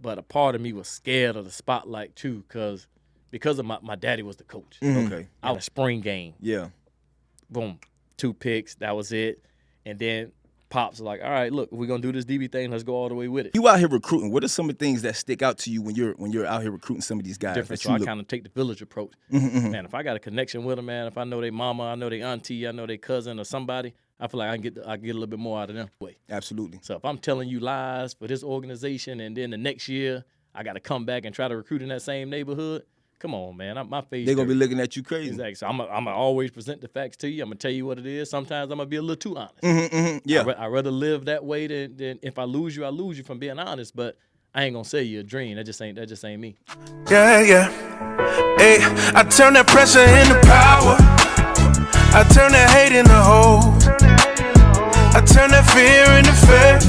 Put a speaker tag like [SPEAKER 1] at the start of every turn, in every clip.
[SPEAKER 1] but a part of me was scared of the spotlight too, because of my daddy was the coach.
[SPEAKER 2] Okay.
[SPEAKER 1] I was spring game.
[SPEAKER 2] Yeah.
[SPEAKER 1] Boom, 2 picks. That was it. And then Pops was like, all right, look, if we're going to do this DB thing, let's go all the way with it.
[SPEAKER 2] You out here recruiting. What are some of the things that stick out to you when you're out here recruiting some of these guys?
[SPEAKER 1] Different, so I kind of take the village approach. Man, if I got a connection with them, man, if I know their mama, I know their auntie, I know their cousin or somebody, I feel like I get a little bit more out of them.
[SPEAKER 2] Absolutely.
[SPEAKER 1] So if I'm telling you lies for this organization and then the next year I got to come back and try to recruit in that same neighborhood, come on, man. My face.
[SPEAKER 2] They're going to be looking at you crazy.
[SPEAKER 1] Exactly. So I'm going to always present the facts to you. I'm going to tell you what it is. Sometimes I'm going to be a little too honest.
[SPEAKER 2] Yeah.
[SPEAKER 1] I'd rather live that way than if I lose you from being honest. But I ain't going to sell you a dream. That just ain't me.
[SPEAKER 3] Yeah. Hey, I turn that pressure into power. I turn that hate into hope. I turn that fear into faith.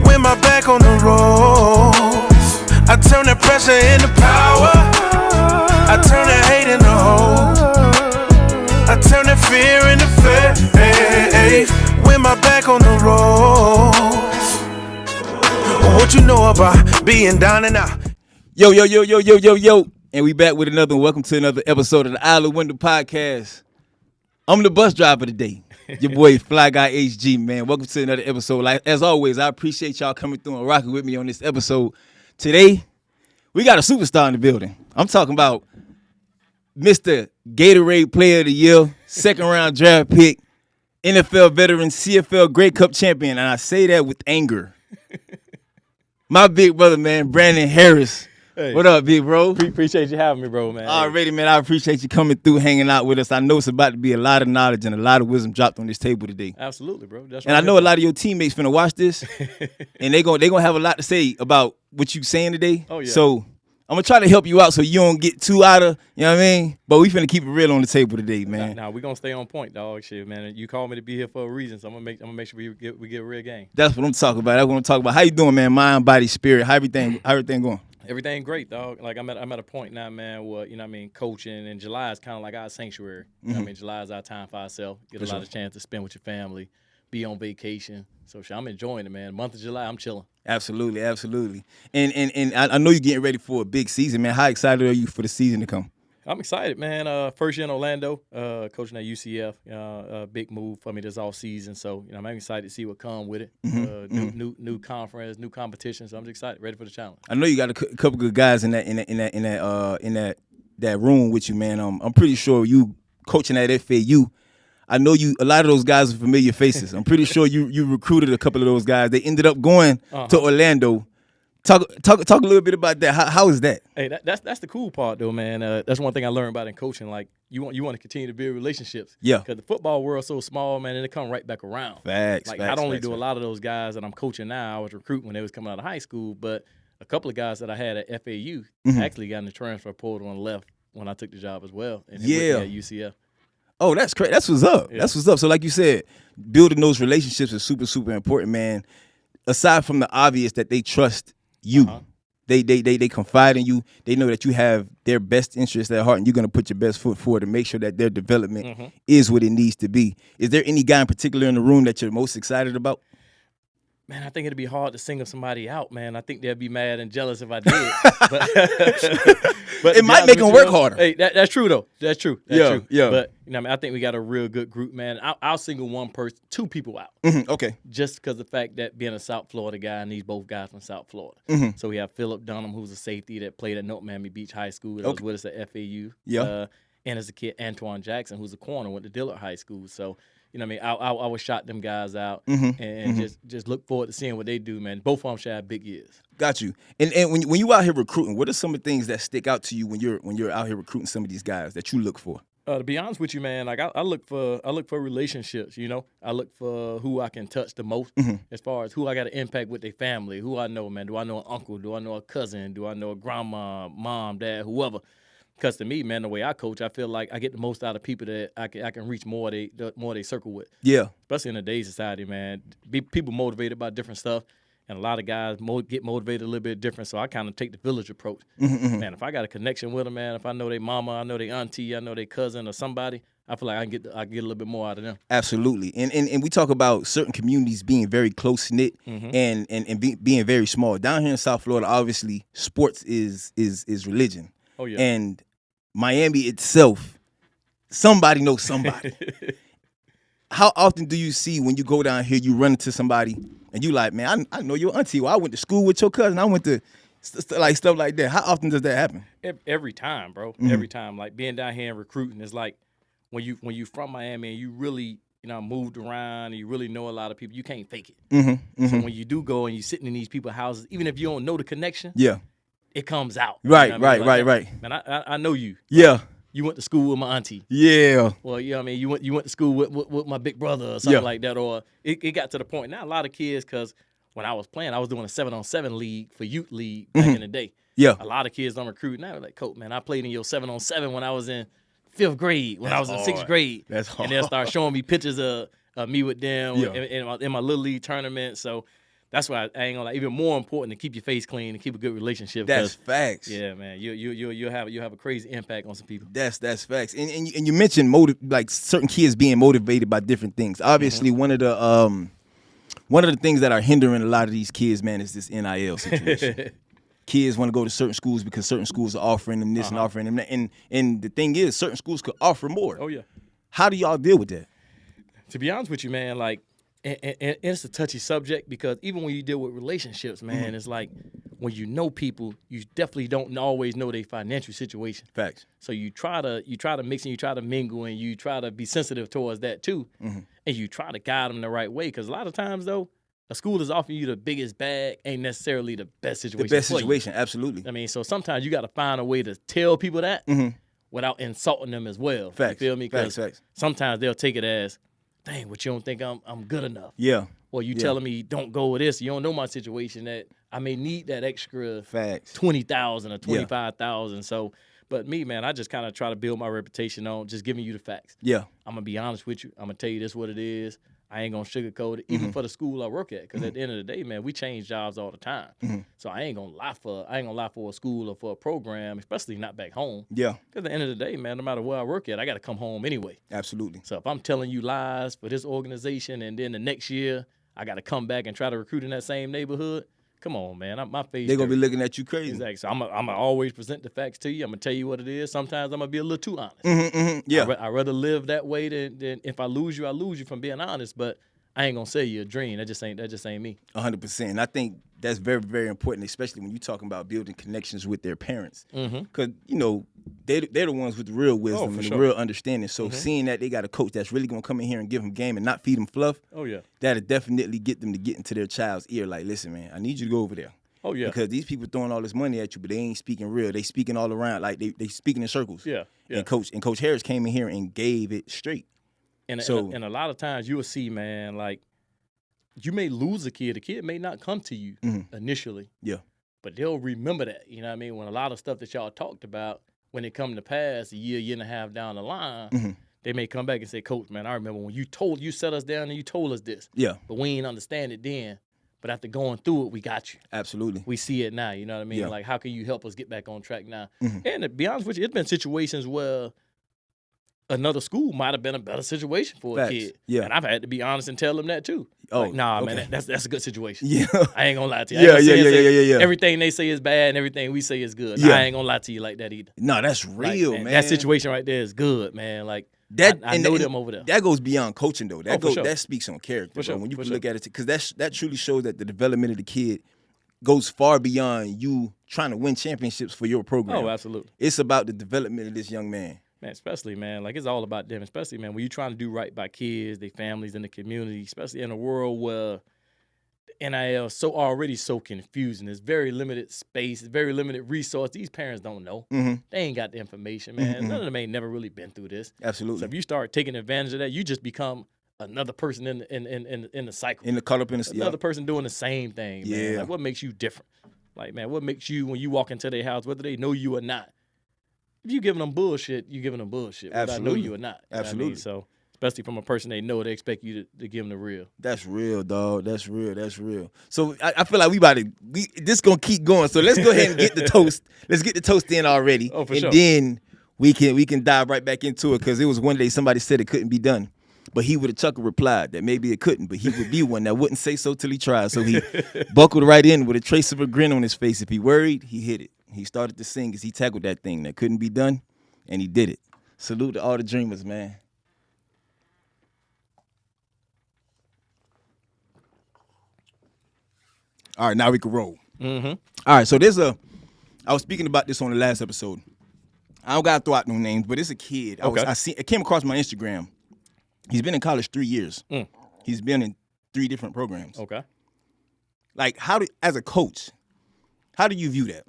[SPEAKER 3] With my back on the ropes, I turn that pressure into power. I turn that hate into hope. I turn that fear into faith. With my back on the ropes. What you know about being down and out?
[SPEAKER 2] Yo. And we back with another. Welcome to another episode of the Aisleorwindow podcast. I'm the bus driver today. Your boy Fly Guy HG, man. Welcome to another episode. Like as always, I appreciate y'all coming through and rocking with me on this episode. Today, we got a superstar in the building. I'm talking about Mr. Gatorade Player of the Year, second round draft pick, NFL veteran, CFL Grey Cup champion, and I say that with anger. My big brother, man, Brandon Harris.
[SPEAKER 1] Hey.
[SPEAKER 2] What up, big bro?
[SPEAKER 1] Appreciate you having me, bro, man.
[SPEAKER 2] Already, man, I appreciate you coming through, hanging out with us. I know it's about to be a lot of knowledge and a lot of wisdom dropped on this table today.
[SPEAKER 1] Absolutely, bro. That's
[SPEAKER 2] and I know a lot of your teammates finna watch this, and they gonna have a lot to say about what you saying today.
[SPEAKER 1] Oh, yeah.
[SPEAKER 2] So I'm gonna try to help you out so you don't get too out of, you know what I mean? But we finna keep it real on the table today, man.
[SPEAKER 1] Nah, we gonna stay on point, dog. Shit, man. You called me to be here for a reason, so I'm gonna make sure we get a real game.
[SPEAKER 2] That's what I'm talking about. That's what I'm talking about. How you doing, man? Mind, body, spirit. How everything going?
[SPEAKER 1] Everything great, dog. Like I'm at a point now, man, where, you know what I mean, coaching, and July is kind of like our sanctuary. You know what I mean? July is our time for ourselves. Get a lot of chance to spend with your family, be on vacation. So I'm enjoying it, man. Month of July, I'm chilling.
[SPEAKER 2] Absolutely. And I know you're getting ready for a big season, man. How excited are you for the season to come?
[SPEAKER 1] I'm excited, man. First year in Orlando, coaching at UCF. A big move for me this off season. So I'm excited to see what comes with it. New conference, new competition. So I'm just excited, ready for the challenge.
[SPEAKER 2] I know you got a couple good guys in that room with you, man. I'm pretty sure you coaching at FAU. I know a lot of those guys are familiar faces. I'm pretty sure you recruited a couple of those guys. They ended up going to Orlando. Talk a little bit about that. How is that?
[SPEAKER 1] Hey, that's the cool part though, man. That's one thing I learned about in coaching. Like you want to continue to build relationships.
[SPEAKER 2] Yeah.
[SPEAKER 1] Because the football world's so small, man, and it come right back around.
[SPEAKER 2] Facts.
[SPEAKER 1] Like not only do a lot of those guys that I'm coaching now, I was recruiting when they was coming out of high school, but a couple of guys that I had at FAU actually got in the transfer portal and left when I took the job as well. And
[SPEAKER 2] yeah.
[SPEAKER 1] At UCF.
[SPEAKER 2] Oh, that's great. That's what's up.
[SPEAKER 1] Yeah.
[SPEAKER 2] That's what's up. So like you said, building those relationships is super, super important, man. Aside from the obvious that they trust you, they confide in you. They know that you have their best interests at heart and you're going to put your best foot forward to make sure that their development is what it needs to be. Is there any guy in particular in the room that you're most excited about?
[SPEAKER 1] Man, I think it'd be hard to single somebody out, man. I think they'd be mad and jealous if I did. but
[SPEAKER 2] it might make them work harder.
[SPEAKER 1] Hey, that's true, though. That's true. True.
[SPEAKER 2] Yeah.
[SPEAKER 1] But, I think we got a real good group, man. I'll single one person, 2 people out.
[SPEAKER 2] Okay.
[SPEAKER 1] Just because of the fact that being a South Florida guy, and these both guys from South Florida. So we have Phillip Dunham, who's a safety that played at North Miami Beach High School. That was with us at FAU.
[SPEAKER 2] Yeah.
[SPEAKER 1] And as a kid, Antoine Jackson, who's a corner, went to Dillard High School. So, I would shout them guys out and just look forward to seeing what they do, man. Both of them should have big years.
[SPEAKER 2] Got you. And when you out here recruiting, what are some of the things that stick out to you when you're out here recruiting some of these guys that you look for?
[SPEAKER 1] To be honest with you, man, like I look for relationships. I look for who I can touch the most, as far as who I got to impact with their family, who I know, man. Do I know an uncle? Do I know a cousin? Do I know a grandma, mom, dad, whoever? Because to me, man, the way I coach, I feel like I get the most out of people that I can reach more they circle with.
[SPEAKER 2] Yeah.
[SPEAKER 1] Especially in today's society, man. People motivated by different stuff, and a lot of guys get motivated a little bit different. So I kind of take the village approach. Man, if I got a connection with them, man, if I know their mama, I know their auntie, I know their cousin or somebody, I feel like I get a little bit more out of them.
[SPEAKER 2] Absolutely. And we talk about certain communities being very close-knit and being very small. Down here in South Florida, obviously, sports is religion.
[SPEAKER 1] Oh, yeah.
[SPEAKER 2] And Miami itself, somebody knows somebody. How often do you see when you go down here, you run into somebody, and you like, man, I know your auntie. Well, I went to school with your cousin. I went to like stuff like that. How often does that happen?
[SPEAKER 1] Every time, bro. Every time. Like being down here and recruiting is like when you from Miami and you really, moved around and you really know a lot of people, you can't fake it. So when you do go and you're sitting in these people's houses, even if you don't know the connection, it comes out.
[SPEAKER 2] Right.
[SPEAKER 1] Man, I know you.
[SPEAKER 2] Yeah.
[SPEAKER 1] You went to school with my auntie.
[SPEAKER 2] Yeah.
[SPEAKER 1] Well, you went to school with my big brother or something like that. Or it got to the point now a lot of kids, because when I was playing, I was doing a 7-on-7 league for youth league back in the day.
[SPEAKER 2] Yeah.
[SPEAKER 1] A lot of kids don't recruit now. Like, Coach, man, I played in your 7-on-7 when I was in 5th grade, when I was in 6th grade.
[SPEAKER 2] That's hard.
[SPEAKER 1] And they'll start showing me pictures of me with them in my little league tournament. So that's why I ain't gonna lie. Even more important to keep your face clean and keep a good relationship.
[SPEAKER 2] That's facts.
[SPEAKER 1] Yeah, man. You'll have a crazy impact on some people.
[SPEAKER 2] That's facts. And you mentioned like certain kids being motivated by different things. Obviously, one of the things that are hindering a lot of these kids, man, is this NIL situation. Kids want to go to certain schools because certain schools are offering them this and offering them that. And the thing is, certain schools could offer more.
[SPEAKER 1] Oh, yeah.
[SPEAKER 2] How do y'all deal with that?
[SPEAKER 1] To be honest with you, man, like, and it's a touchy subject, because even when you deal with relationships, man, it's like when you know people, you definitely don't always know their financial situation.
[SPEAKER 2] Facts.
[SPEAKER 1] So you try to mix and you try to mingle and you try to be sensitive towards that too, and you try to guide them the right way. Because a lot of times, though, a school is offering you the biggest bag ain't necessarily the best situation.
[SPEAKER 2] The best situation, absolutely.
[SPEAKER 1] I mean, so sometimes you got to find a way to tell people that without insulting them as well.
[SPEAKER 2] Facts.
[SPEAKER 1] You feel me? Because
[SPEAKER 2] Facts.
[SPEAKER 1] sometimes they'll take it as, dang, what, you don't think I'm good enough?
[SPEAKER 2] Yeah.
[SPEAKER 1] Or you telling me don't go with this. You don't know my situation, that I may need that extra
[SPEAKER 2] facts.
[SPEAKER 1] $20,000 or $25,000. So, but me, man, I just kind of try to build my reputation on just giving you the facts.
[SPEAKER 2] Yeah.
[SPEAKER 1] I'm gonna be honest with you. I'm gonna tell you this what it is. I ain't gonna sugarcoat it, even for the school I work at. Because at the end of the day, man, we change jobs all the time. So I ain't gonna lie for a school or for a program, especially not back home.
[SPEAKER 2] Yeah.
[SPEAKER 1] Because at the end of the day, man, no matter where I work at, I got to come home anyway.
[SPEAKER 2] Absolutely.
[SPEAKER 1] So if I'm telling you lies for this organization, and then the next year I got to come back and try to recruit in that same neighborhood, come on, man. My face.
[SPEAKER 2] They're going to be looking at you crazy.
[SPEAKER 1] Exactly. So I'm going to always present the facts to you. I'm going to tell you what it is. Sometimes I'm going to be a little too honest.
[SPEAKER 2] Yeah.
[SPEAKER 1] I'd rather live that way than if I lose you, I lose you from being honest. But I ain't going to sell you a dream. That just ain't me.
[SPEAKER 2] 100%. And I think that's very, very important, especially when you're talking about building connections with their parents. Because, they're the ones with the real wisdom and the real understanding. So seeing that they got a coach that's really going to come in here and give them game and not feed them fluff, that'll definitely get them to get into their child's ear. Like, listen, man, I need you to go over there.
[SPEAKER 1] Oh, yeah.
[SPEAKER 2] Because these people throwing all this money at you, but they ain't speaking real. They speaking all around. Like, they speaking in circles.
[SPEAKER 1] Yeah.
[SPEAKER 2] And Coach Harris came in here and gave it straight.
[SPEAKER 1] And a lot of times you will see, man, like, you may lose a kid. The kid may not come to you initially.
[SPEAKER 2] Yeah.
[SPEAKER 1] But they'll remember that. You know what I mean? When a lot of stuff that y'all talked about, when it come to pass a year and a half down the line, they may come back and say, Coach, man, I remember when you set us down and you told us this.
[SPEAKER 2] Yeah.
[SPEAKER 1] But we ain't understand it then. But after going through it, we got you.
[SPEAKER 2] Absolutely.
[SPEAKER 1] We see it now. You know what I mean?
[SPEAKER 2] Yeah.
[SPEAKER 1] Like, how can you help us get back on track now? And to be honest with you, it's been situations where another school might have been a better situation for a kid.
[SPEAKER 2] Yeah.
[SPEAKER 1] And I've had to be honest and tell them that too.
[SPEAKER 2] Oh,
[SPEAKER 1] like, nah, man, that's a good situation.
[SPEAKER 2] Yeah.
[SPEAKER 1] I ain't gonna lie to you.
[SPEAKER 2] Yeah.
[SPEAKER 1] Everything they say is bad and everything we say is good.
[SPEAKER 2] Yeah.
[SPEAKER 1] I ain't gonna lie to you like that either.
[SPEAKER 2] No, that's real,
[SPEAKER 1] like,
[SPEAKER 2] man.
[SPEAKER 1] That situation right there is good, man. Like,
[SPEAKER 2] that,
[SPEAKER 1] I know them over there.
[SPEAKER 2] That goes beyond coaching, though.
[SPEAKER 1] That
[SPEAKER 2] That speaks on character.
[SPEAKER 1] For sure.
[SPEAKER 2] When you look at it, because that truly shows that the development of the kid goes far beyond you trying to win championships for your program.
[SPEAKER 1] Oh, absolutely.
[SPEAKER 2] It's about the development of this young man.
[SPEAKER 1] Man, especially, man, like, it's all about them. Especially, man, when you're trying to do right by kids, their families, and the community, especially in a world where NIL is already so confusing. There's very limited space, very limited resource. These parents don't know. They ain't got the information, man. None of them ain't never really been through this.
[SPEAKER 2] Absolutely.
[SPEAKER 1] So if you start taking advantage of that, you just become another person in the cycle.
[SPEAKER 2] Caught up in the
[SPEAKER 1] another person doing the same thing, man.
[SPEAKER 2] Yeah.
[SPEAKER 1] Like, what makes you different? Like, man, what makes you, when you walk into their house, whether they know you or not, if you giving them bullshit, you giving them bullshit. Whether I know you or not.
[SPEAKER 2] Absolutely.
[SPEAKER 1] I mean? So, especially from a person they know, they expect you to give them the real.
[SPEAKER 2] That's real, dog. That's real. So I feel like this gonna keep going. So let's go ahead and get the toast. Let's get the toast in already.
[SPEAKER 1] Oh, for
[SPEAKER 2] sure.
[SPEAKER 1] sure.
[SPEAKER 2] And then we can dive right back into it because it was one day somebody said it couldn't be done. But he with a chuckle replied that maybe it couldn't, but he would be one that wouldn't say so till he tried. So he buckled right in with a trace of a grin on his face. If he worried, he hit it. He started to sing as he tackled that thing that couldn't be done, and he did it. Salute to all the dreamers, man. All right, now we can roll.
[SPEAKER 1] Mm-hmm.
[SPEAKER 2] All right, so I was speaking about this on the last episode. I don't got to throw out no names, but it's a kid. It came across my Instagram. He's been in college 3 years. He's been in 3 different programs.
[SPEAKER 1] Okay.
[SPEAKER 2] Like, as a coach, how do you view that?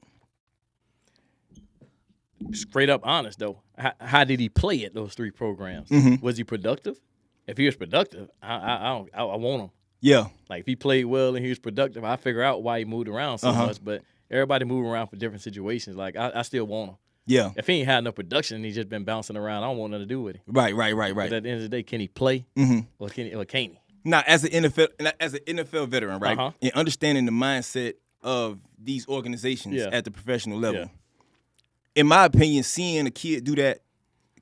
[SPEAKER 1] Straight up honest, though. How did he play at those 3 programs?
[SPEAKER 2] Mm-hmm.
[SPEAKER 1] Was he productive? If he was productive, I want him.
[SPEAKER 2] Yeah.
[SPEAKER 1] Like, if he played well and he was productive, I figure out why he moved around so much. But everybody move around for different situations. Like, I still want him.
[SPEAKER 2] Yeah.
[SPEAKER 1] If he ain't had no production and he's just been bouncing around, I don't want nothing to do with him.
[SPEAKER 2] Right.
[SPEAKER 1] But at the end of the day, can he play or can't he?
[SPEAKER 2] Now, as an NFL veteran, right, and understanding the mindset of these organizations at the professional level, in my opinion, seeing a kid do that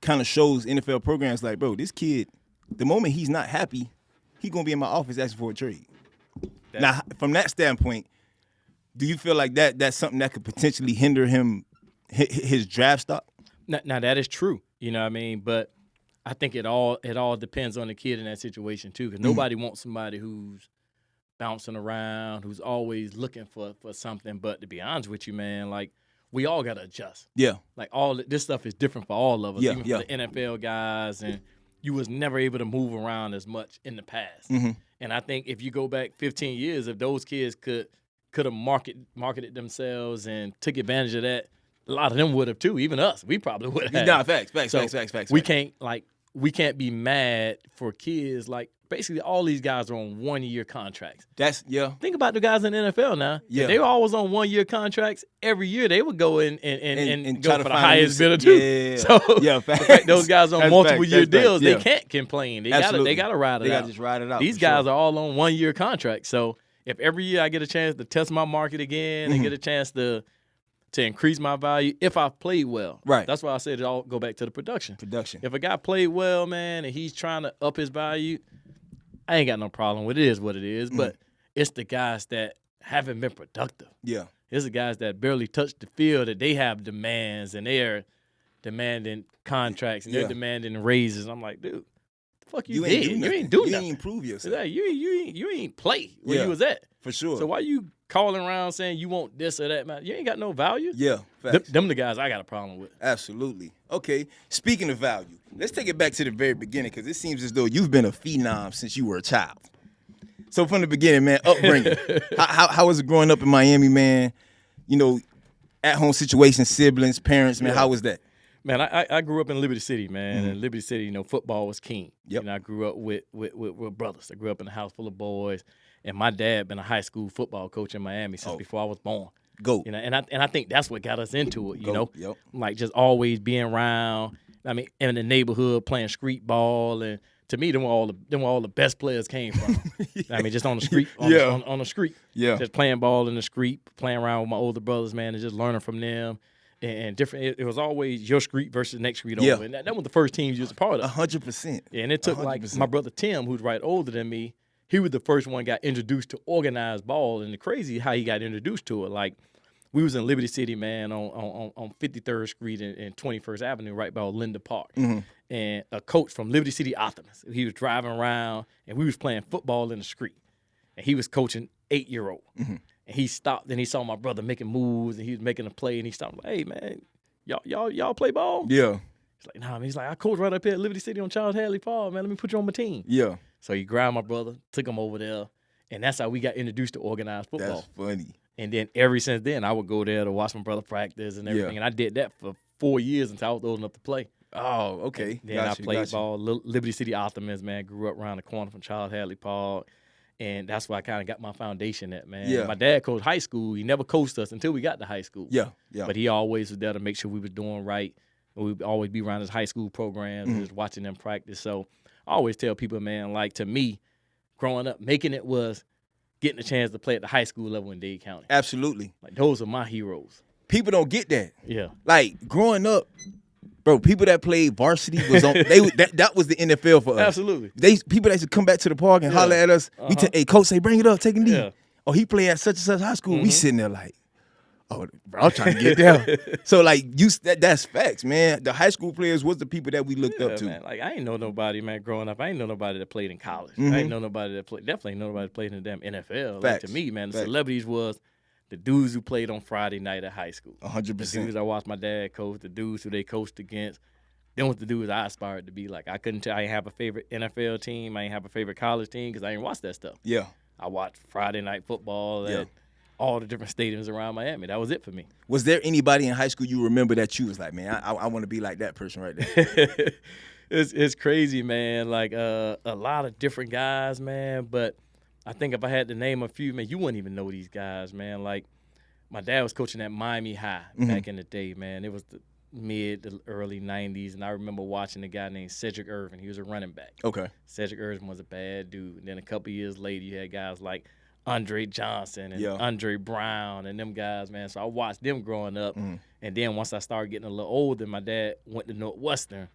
[SPEAKER 2] kind of shows NFL programs like, bro, this kid, the moment he's not happy, he's going to be in my office asking for a trade. Now, from that standpoint, do you feel like that's something that could potentially hinder his draft stock?
[SPEAKER 1] Now that is true, you know what I mean? But I think it all depends on the kid in that situation too, because nobody wants somebody who's bouncing around, who's always looking for something. But to be honest with you, man, like we all gotta adjust.
[SPEAKER 2] Yeah.
[SPEAKER 1] Like all this stuff is different for all of us, even
[SPEAKER 2] for
[SPEAKER 1] the NFL guys, and you was never able to move around as much in the past. And I think if you go back 15 years, if those kids could have marketed themselves and took advantage of that, a lot of them would have too. Even us, we probably would have.
[SPEAKER 2] Nah, facts.
[SPEAKER 1] We can't be mad for kids. Like basically, all these guys are on 1-year contracts. Think about the guys in the NFL now.
[SPEAKER 2] Yeah,
[SPEAKER 1] they were always on 1-year contracts. Every year they would go and go for the highest bidder too.
[SPEAKER 2] Yeah.
[SPEAKER 1] So
[SPEAKER 2] facts.
[SPEAKER 1] those guys on multiple year deals, they can't complain. They gotta ride it out.
[SPEAKER 2] They gotta just ride it out.
[SPEAKER 1] These guys are all on 1-year contracts. So if every year I get a chance to test my market again and get a chance to increase my value if I played well.
[SPEAKER 2] Right.
[SPEAKER 1] That's why I said it all go back to the production.
[SPEAKER 2] Production.
[SPEAKER 1] If a guy played well, man, and he's trying to up his value, I ain't got no problem with it. It is what it is. But it's the guys that haven't been productive.
[SPEAKER 2] Yeah.
[SPEAKER 1] It's the guys that barely touch the field that they have demands and they're demanding contracts and they're demanding raises. I'm like, dude, the fuck you did? You ain't do nothing.
[SPEAKER 2] You ain't improve yourself.
[SPEAKER 1] Like, you ain't play where you was at.
[SPEAKER 2] For sure.
[SPEAKER 1] So why you calling around saying you want this or that, man? You ain't got no value.
[SPEAKER 2] Yeah, facts.
[SPEAKER 1] Them the guys I got a problem with.
[SPEAKER 2] Absolutely. Okay, speaking of value, let's take it back to the very beginning because it seems as though you've been a phenom since you were a child. So from the beginning, man, upbringing. how was it growing up in Miami, man? You know, at-home situation, siblings, parents, man, how was that?
[SPEAKER 1] Man, I grew up in Liberty City, man. And Liberty City, you know, football was king.
[SPEAKER 2] Yep.
[SPEAKER 1] And I grew up with brothers. I grew up in a house full of boys. And my dad been a high school football coach in Miami since before I was born.
[SPEAKER 2] Go.
[SPEAKER 1] You know, and I think that's what got us into it, you know?
[SPEAKER 2] Yep.
[SPEAKER 1] Like just always being around. I mean, in the neighborhood playing street ball, and to me, them were all the best players came from. I mean, just on the street, on the street.
[SPEAKER 2] Yeah.
[SPEAKER 1] Just playing ball in the street, playing around with my older brothers, man, and just learning from them. And different. It was always your street versus the next street over. And that was the first team you was a part of.
[SPEAKER 2] 100%.
[SPEAKER 1] Yeah, and it took 100%. Like my brother Tim, who's right older than me. He was the first one got introduced to organized ball, and the crazy how he got introduced to it. Like we was in Liberty City, man, on 53rd Street and 21st Avenue, right by Linda Park, and a coach from Liberty City Optimus. He was driving around, and we was playing football in the street, and he was coaching 8-year-old. And he stopped, and he saw my brother making moves, and he was making a play, and he stopped. Like, hey, man, y'all play ball?
[SPEAKER 2] Yeah.
[SPEAKER 1] He's like, nah, man. He's like, I coach right up here at Liberty City on Charles Hadley Park, man. Let me put you on my team.
[SPEAKER 2] Yeah.
[SPEAKER 1] So he grabbed my brother, took him over there, and that's how we got introduced to organized football.
[SPEAKER 2] That's funny.
[SPEAKER 1] And then ever since then, I would go there to watch my brother practice and everything. And I did that for 4 years until I was old enough to play.
[SPEAKER 2] Oh, okay.
[SPEAKER 1] Then I played ball. Liberty City Optimists, man. Grew up around the corner from Charles Hadley Park. And that's where I kind of got my foundation at, man.
[SPEAKER 2] Yeah.
[SPEAKER 1] My dad coached high school. He never coached us until we got to high school.
[SPEAKER 2] Yeah.
[SPEAKER 1] But he always was there to make sure we were doing right. We'd always be around his high school programs and just watching them practice. So I always tell people, man, like to me, growing up, making it was getting a chance to play at the high school level in Dade County.
[SPEAKER 2] Absolutely.
[SPEAKER 1] Like those are my heroes.
[SPEAKER 2] People don't get that.
[SPEAKER 1] Yeah.
[SPEAKER 2] Like growing up, Bro, people that played varsity was on. That was the NFL for us.
[SPEAKER 1] Absolutely.
[SPEAKER 2] People that used to come back to the park and holler at us. Hey, coach, say bring it up, take a knee.
[SPEAKER 1] Yeah.
[SPEAKER 2] Oh, he played at such and such high school. We sitting there like, oh, bro, I'm trying to get down. So like, that's facts, man. The high school players was the people that we looked up to.
[SPEAKER 1] Man. Like I ain't know nobody, man. Growing up, I ain't know nobody that played in college.
[SPEAKER 2] Mm-hmm.
[SPEAKER 1] I ain't know nobody that played. Definitely ain't know nobody that played in the damn NFL. Like
[SPEAKER 2] Facts.
[SPEAKER 1] to me, man, the
[SPEAKER 2] Facts.
[SPEAKER 1] celebrities was the dudes who played on Friday night at high school.
[SPEAKER 2] 100%.
[SPEAKER 1] The dudes I watched my dad coach. The dudes who they coached against. Them was the dudes I aspired to be like. I couldn't tell. I didn't have a favorite NFL team. I didn't have a favorite college team because I didn't watch that stuff.
[SPEAKER 2] Yeah.
[SPEAKER 1] I watched Friday night football at all the different stadiums around Miami. That was it for me.
[SPEAKER 2] Was there anybody in high school you remember that you was like, man, I want to be like that person right there?
[SPEAKER 1] It's crazy, man. Like a lot of different guys, man. But I think if I had to name a few, man, you wouldn't even know these guys, man. Like my dad was coaching at Miami High back in the day, man. It was the mid to early 90s, and I remember watching a guy named Cedric Irvin. He was a running back.
[SPEAKER 2] Okay.
[SPEAKER 1] Cedric Irvin was a bad dude. And then a couple years later, you had guys like Andre Johnson and Andre Brown and them guys, man. So I watched them growing up. And then once I started getting a little older, my dad went to Northwestern.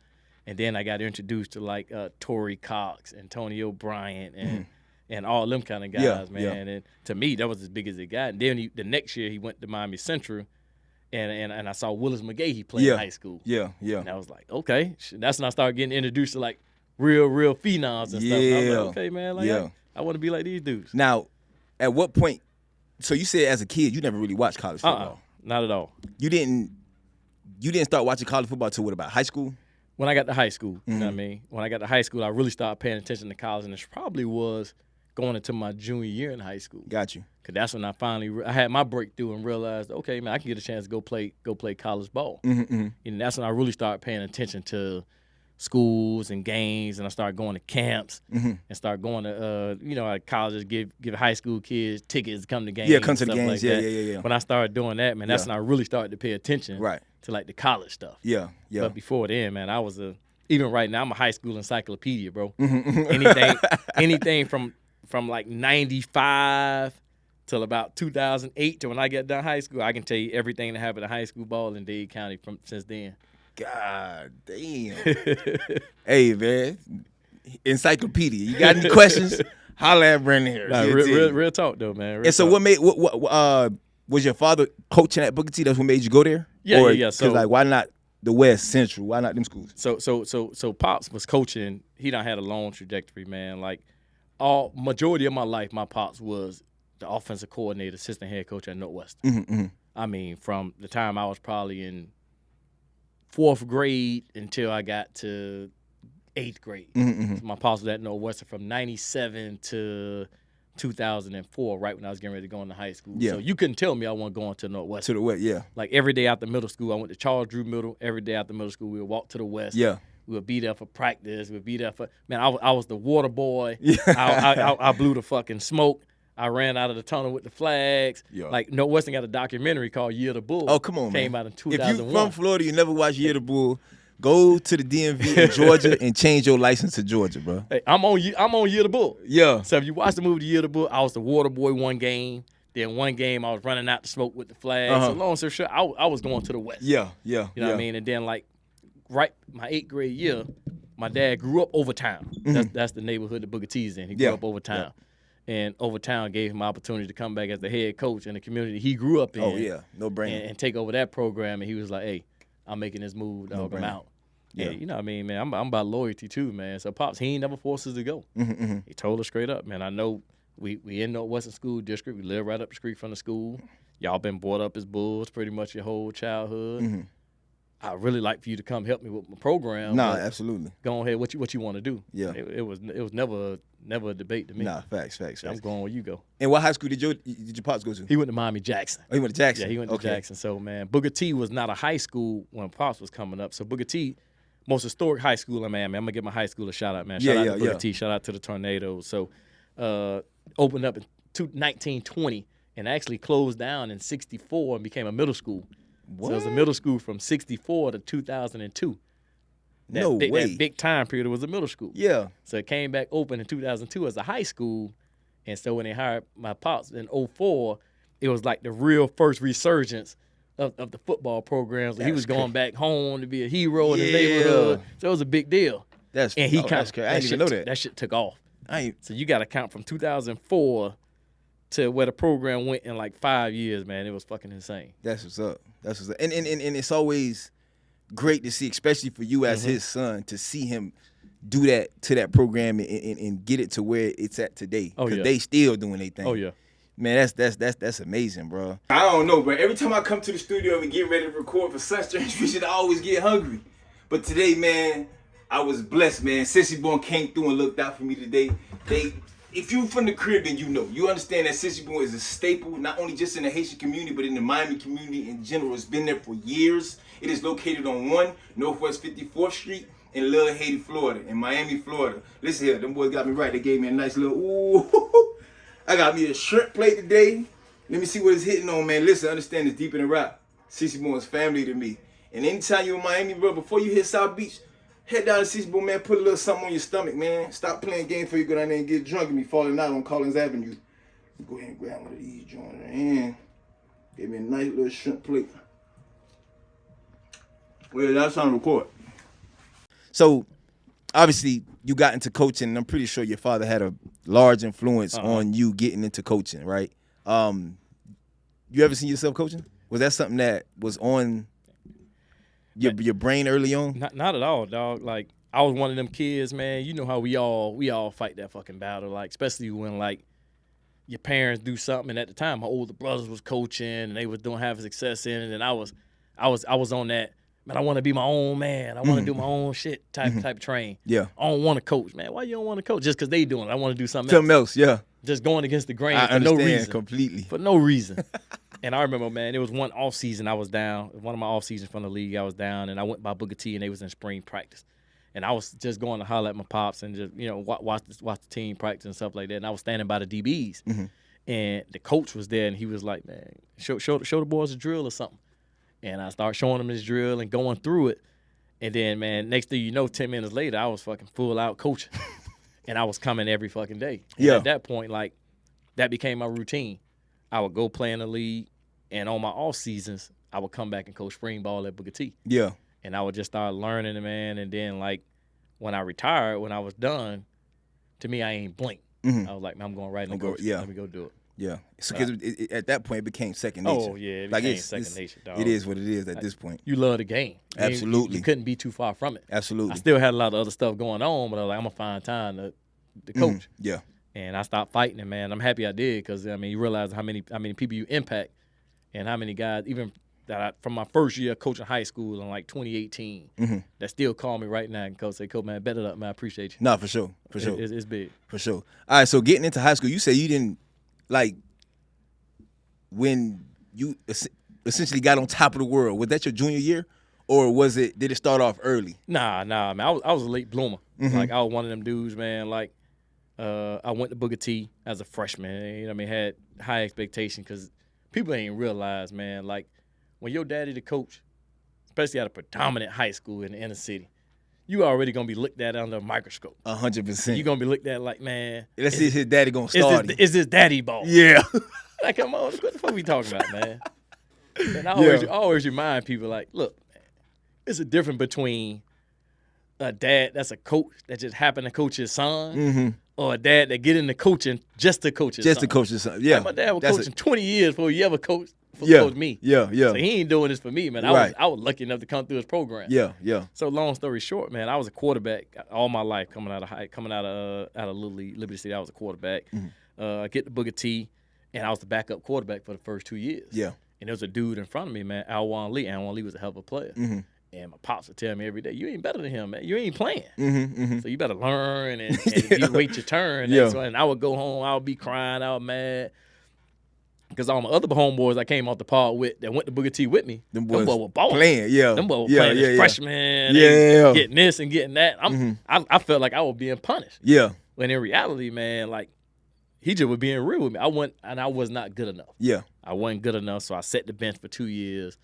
[SPEAKER 1] And then I got introduced to like Torrey Cox, Antonio Bryant, and all them kind of guys, man. Yeah. And to me, that was as big as it got. And then the next year, he went to Miami Central. And I saw Willis McGahee play in high school. Yeah. And I was like, okay. That's when I started getting introduced to like real phenoms and stuff. And I was like, okay, man, like I want to be like these dudes.
[SPEAKER 2] Now, at what point? So you said as a kid you never really watched college football.
[SPEAKER 1] Not at all.
[SPEAKER 2] You didn't start watching college football till what, about high school?
[SPEAKER 1] When I got to high school, you know what I mean? When I got to high school, I really started paying attention to college, and it probably was going into my junior year in high school.
[SPEAKER 2] Got you.
[SPEAKER 1] Because that's when I finally I had my breakthrough and realized, okay, man, I can get a chance to go play college ball. And that's when I really started paying attention to schools and games, and I started going to camps and started going to, at colleges, give high school kids tickets to come to games.
[SPEAKER 2] Yeah, come to the games.
[SPEAKER 1] Like
[SPEAKER 2] Yeah.
[SPEAKER 1] When I started doing that, man, that's when I really started to pay attention to like the college stuff.
[SPEAKER 2] Yeah.
[SPEAKER 1] But before then, man, I was even right now, I'm a high school encyclopedia, bro. Anything from like 95 till about 2008 to when I got done high school, I can tell you everything that happened in high school ball in Dade County since then.
[SPEAKER 2] God damn. Hey, man. Encyclopedia. You got any questions? Holla at Brandon here.
[SPEAKER 1] Nah, real talk, though, man.
[SPEAKER 2] And so what made what was your father coaching at Booker T? That's what made you go there?
[SPEAKER 1] Yeah.
[SPEAKER 2] So like, why not the West Central? Why not them schools?
[SPEAKER 1] So Pops was coaching. He done had a long trajectory, man. Like majority of my life, my Pops was the offensive coordinator, assistant head coach at Northwestern. I mean, from the time I was probably in 4th grade until I got to 8th grade. So my Pops was at Northwestern from 97 to 2004, right when I was getting ready to go into high school.
[SPEAKER 2] Yeah.
[SPEAKER 1] So you couldn't tell me I wasn't going to Northwestern.
[SPEAKER 2] To the West, yeah.
[SPEAKER 1] Like every day after middle school, I went to Charles Drew Middle. Every day after middle school, we would walk to the West.
[SPEAKER 2] Yeah.
[SPEAKER 1] We would be there for practice. We would be there for – man, I was the water boy. I blew the fucking smoke. I ran out of the tunnel with the flags. Yeah. Like Northwestern got a documentary called Year of the Bull.
[SPEAKER 2] Oh, come on,
[SPEAKER 1] Came
[SPEAKER 2] man.
[SPEAKER 1] out in 2001.
[SPEAKER 2] If you from Florida, you never watched Year of the Bull, go to the DMV in Georgia and change your license to Georgia, bro.
[SPEAKER 1] Hey, I'm on Year of the Bull.
[SPEAKER 2] Yeah.
[SPEAKER 1] So if you watch the movie Year of the Bull, I was the water boy one game. Then one game I was running out the smoke with the flags. So long story short, I was going to the West.
[SPEAKER 2] Yeah.
[SPEAKER 1] You know what I mean? And then like right my 8th grade year, my dad grew up Overtown. That's the neighborhood that Booker T's in. He grew up Overtown. Yeah. And Overtown gave him an opportunity to come back as the head coach in the community he grew up in.
[SPEAKER 2] Oh, yeah. No brainer.
[SPEAKER 1] And take over that program. And he was like, hey, I'm making this move, dog. I'm out. Yeah. And you know what I mean, man? I'm about loyalty too, man. So Pops, he ain't never forced us to go. He told us straight up, man, I know we in Northwestern School District. We live right up the street from the school. Y'all been brought up as Bulls pretty much your whole childhood. I'd really like for you to come help me with my program.
[SPEAKER 2] Nah, absolutely.
[SPEAKER 1] Go ahead, what you want to do?
[SPEAKER 2] Yeah.
[SPEAKER 1] It was never a debate to me.
[SPEAKER 2] Nah, facts.
[SPEAKER 1] I'm going where you go.
[SPEAKER 2] And what high school did your Pops go to?
[SPEAKER 1] He went to Miami Jackson.
[SPEAKER 2] Oh, he went to Jackson?
[SPEAKER 1] Yeah, he went to Jackson. So, man, Booker T was not a high school when Pops was coming up. So, Booker T, most historic high school in Miami. I'm going to give my high school a shout-out, man. Shout out to Booker T. Shout out to the Tornadoes. So, opened up in 1920 and actually closed down in 64 and became a middle school. What? So it was a middle school from 64 to 2002. That big time period was a middle school.
[SPEAKER 2] Yeah.
[SPEAKER 1] So it came back open in 2002 as a high school. And so when they hired my Pops in 2004, it was like the real first resurgence of the football programs. So he
[SPEAKER 2] That's
[SPEAKER 1] was going
[SPEAKER 2] crazy.
[SPEAKER 1] back home to be a hero in his
[SPEAKER 2] Yeah.
[SPEAKER 1] neighborhood. So it was a big deal.
[SPEAKER 2] That's
[SPEAKER 1] And he
[SPEAKER 2] that's crazy. I didn't even know that.
[SPEAKER 1] That shit took off.
[SPEAKER 2] I ain't.
[SPEAKER 1] So you got to count from 2004 to where the program went in like 5 years, man. It was fucking insane.
[SPEAKER 2] That's what's up. That's what's up. And it's always great to see, especially for you as his son, to see him do that to that program and get it to where it's at today.
[SPEAKER 1] Oh, yeah.
[SPEAKER 2] They still doing their thing.
[SPEAKER 1] Oh, yeah.
[SPEAKER 2] Man, that's amazing, bro. I don't know, bro. Every time I come to the studio and get ready to record for such strange reason, I always get hungry. But today, man, I was blessed, man. Sissy Boy came through and looked out for me today. If you from the Caribbean, you know. You understand that Sissy Boy is a staple, not only just in the Haitian community, but in the Miami community in general. It's been there for years. It is located on 1 Northwest 54th Street in Little Haiti, Florida, in Miami, Florida. Listen here, them boys got me right. They gave me a nice little, ooh. I got me a shrimp plate today. Let me see what it's hitting on, man. Listen, understand it's deep in the rap. Sissy Boy is family to me. And anytime you're in Miami, bro, before you hit South Beach, head down to Sissy Boy, man. Put a little something on your stomach, man. Stop playing games before you go down there and get drunk and be falling out on Collins Avenue. Go ahead and grab one of these joints and give me a nice little shrimp plate. Well, that's on record. So, obviously, you got into coaching, and I'm pretty sure your father had a large influence on you getting into coaching, right? You ever seen yourself coaching? Was that something that was on your brain early on?
[SPEAKER 1] Not at all, dog. Like, I was one of them kids, man. You know how we all fight that fucking battle, like, especially when, like, your parents do something. And at the time, my older brothers was coaching, and they was doing having success in it, and I was on that. Man, I want to be my own man. I want to do my own shit type train.
[SPEAKER 2] Yeah.
[SPEAKER 1] I don't want to coach, man. Why you don't want to coach? Just because they doing it. I want to do something
[SPEAKER 2] else, yeah.
[SPEAKER 1] Just going against the grain
[SPEAKER 2] I
[SPEAKER 1] for no
[SPEAKER 2] understand
[SPEAKER 1] reason.
[SPEAKER 2] completely.
[SPEAKER 1] For no reason. And I remember, man, it was one off season I was down. One of my off seasons from the league, I was down, and I went by Booker T, and they was in spring practice. And I was just going to holler at my pops and just, you know, watch the team practice and stuff like that. And I was standing by the DBs. And the coach was there, and he was like, man, show the boys a drill or something. And I started showing them this drill and going through it. And then, man, next thing you know, 10 minutes later, I was fucking full out coaching. And I was coming every fucking day. And at that point, like, that became my routine. I would go play in the league, and on my off seasons, I would come back and coach spring ball at Booker T.
[SPEAKER 2] Yeah.
[SPEAKER 1] And I would just start learning it, man. And then, like, when I retired, when I was done, to me, I ain't blink. I was like, man, I'm going right in the coach. Let me go do it.
[SPEAKER 2] Yeah. So, because at that point, it became second nature.
[SPEAKER 1] Oh, yeah. It
[SPEAKER 2] like
[SPEAKER 1] became second nature, dog.
[SPEAKER 2] It is what it is at this point.
[SPEAKER 1] You love the game.
[SPEAKER 2] Absolutely.
[SPEAKER 1] You couldn't be too far from it.
[SPEAKER 2] Absolutely.
[SPEAKER 1] I still had a lot of other stuff going on, but I was like, I'm going to find time to coach.
[SPEAKER 2] Yeah.
[SPEAKER 1] And I stopped fighting it, man. I'm happy I did because, I mean, you realize how many people you impact and how many guys, even that from my first year coaching high school in like 2018, that still call me right now and say, Coach, man, bet it up, man. I appreciate you.
[SPEAKER 2] No, for sure. For sure.
[SPEAKER 1] It's big.
[SPEAKER 2] For sure. All right, so getting into high school, you say you didn't, like, when you essentially got on top of the world, was that your junior year? Or did it start off early? Nah,
[SPEAKER 1] man. I was a late bloomer. Like, I was one of them dudes, man, like, I went to Booker T as a freshman. You know what I mean? Had high expectation because people ain't realize, man, like when your daddy the coach, especially at a predominant high school in the inner city, you already going to be looked at under a microscope.
[SPEAKER 2] 100%.
[SPEAKER 1] You're going to be looked at like, man.
[SPEAKER 2] Let's see if his daddy going to start him.
[SPEAKER 1] Is this daddy ball?
[SPEAKER 2] Yeah.
[SPEAKER 1] Like, come on. What the fuck we talking about, man? And I always remind people, like, look, man, there's a difference between a dad that's a coach that just happened to coach his son or a dad that get into coaching just to coach his son.
[SPEAKER 2] Just to coach his son, yeah.
[SPEAKER 1] Like my dad was coaching 20 years before he ever coached me.
[SPEAKER 2] Yeah.
[SPEAKER 1] So he ain't doing this for me, man. I was lucky enough to come through his program.
[SPEAKER 2] Yeah.
[SPEAKER 1] So long story short, man, I was a quarterback all my life coming out of Little League, Liberty City. I was a quarterback. I get to Booker T, and I was the backup quarterback for the first 2 years. Yeah. And there was a dude in front of me, man, Alwan Lee. Alwan Lee was a hell of a player. And my pops would tell me every day, you ain't better than him, man. You ain't playing. So you better learn and you wait your turn. And I would go home. I would be crying. I was mad. Because all my other homeboys I came off the pod with that went to Booker T with me, them boys were balling.
[SPEAKER 2] Playing,
[SPEAKER 1] Them boys were playing as freshmen. Getting this and getting that. I felt like I was being punished.
[SPEAKER 2] Yeah.
[SPEAKER 1] When in reality, man, like, he just was being real with me. I was not good enough.
[SPEAKER 2] Yeah.
[SPEAKER 1] I wasn't good enough, so I sat the bench for 2 years.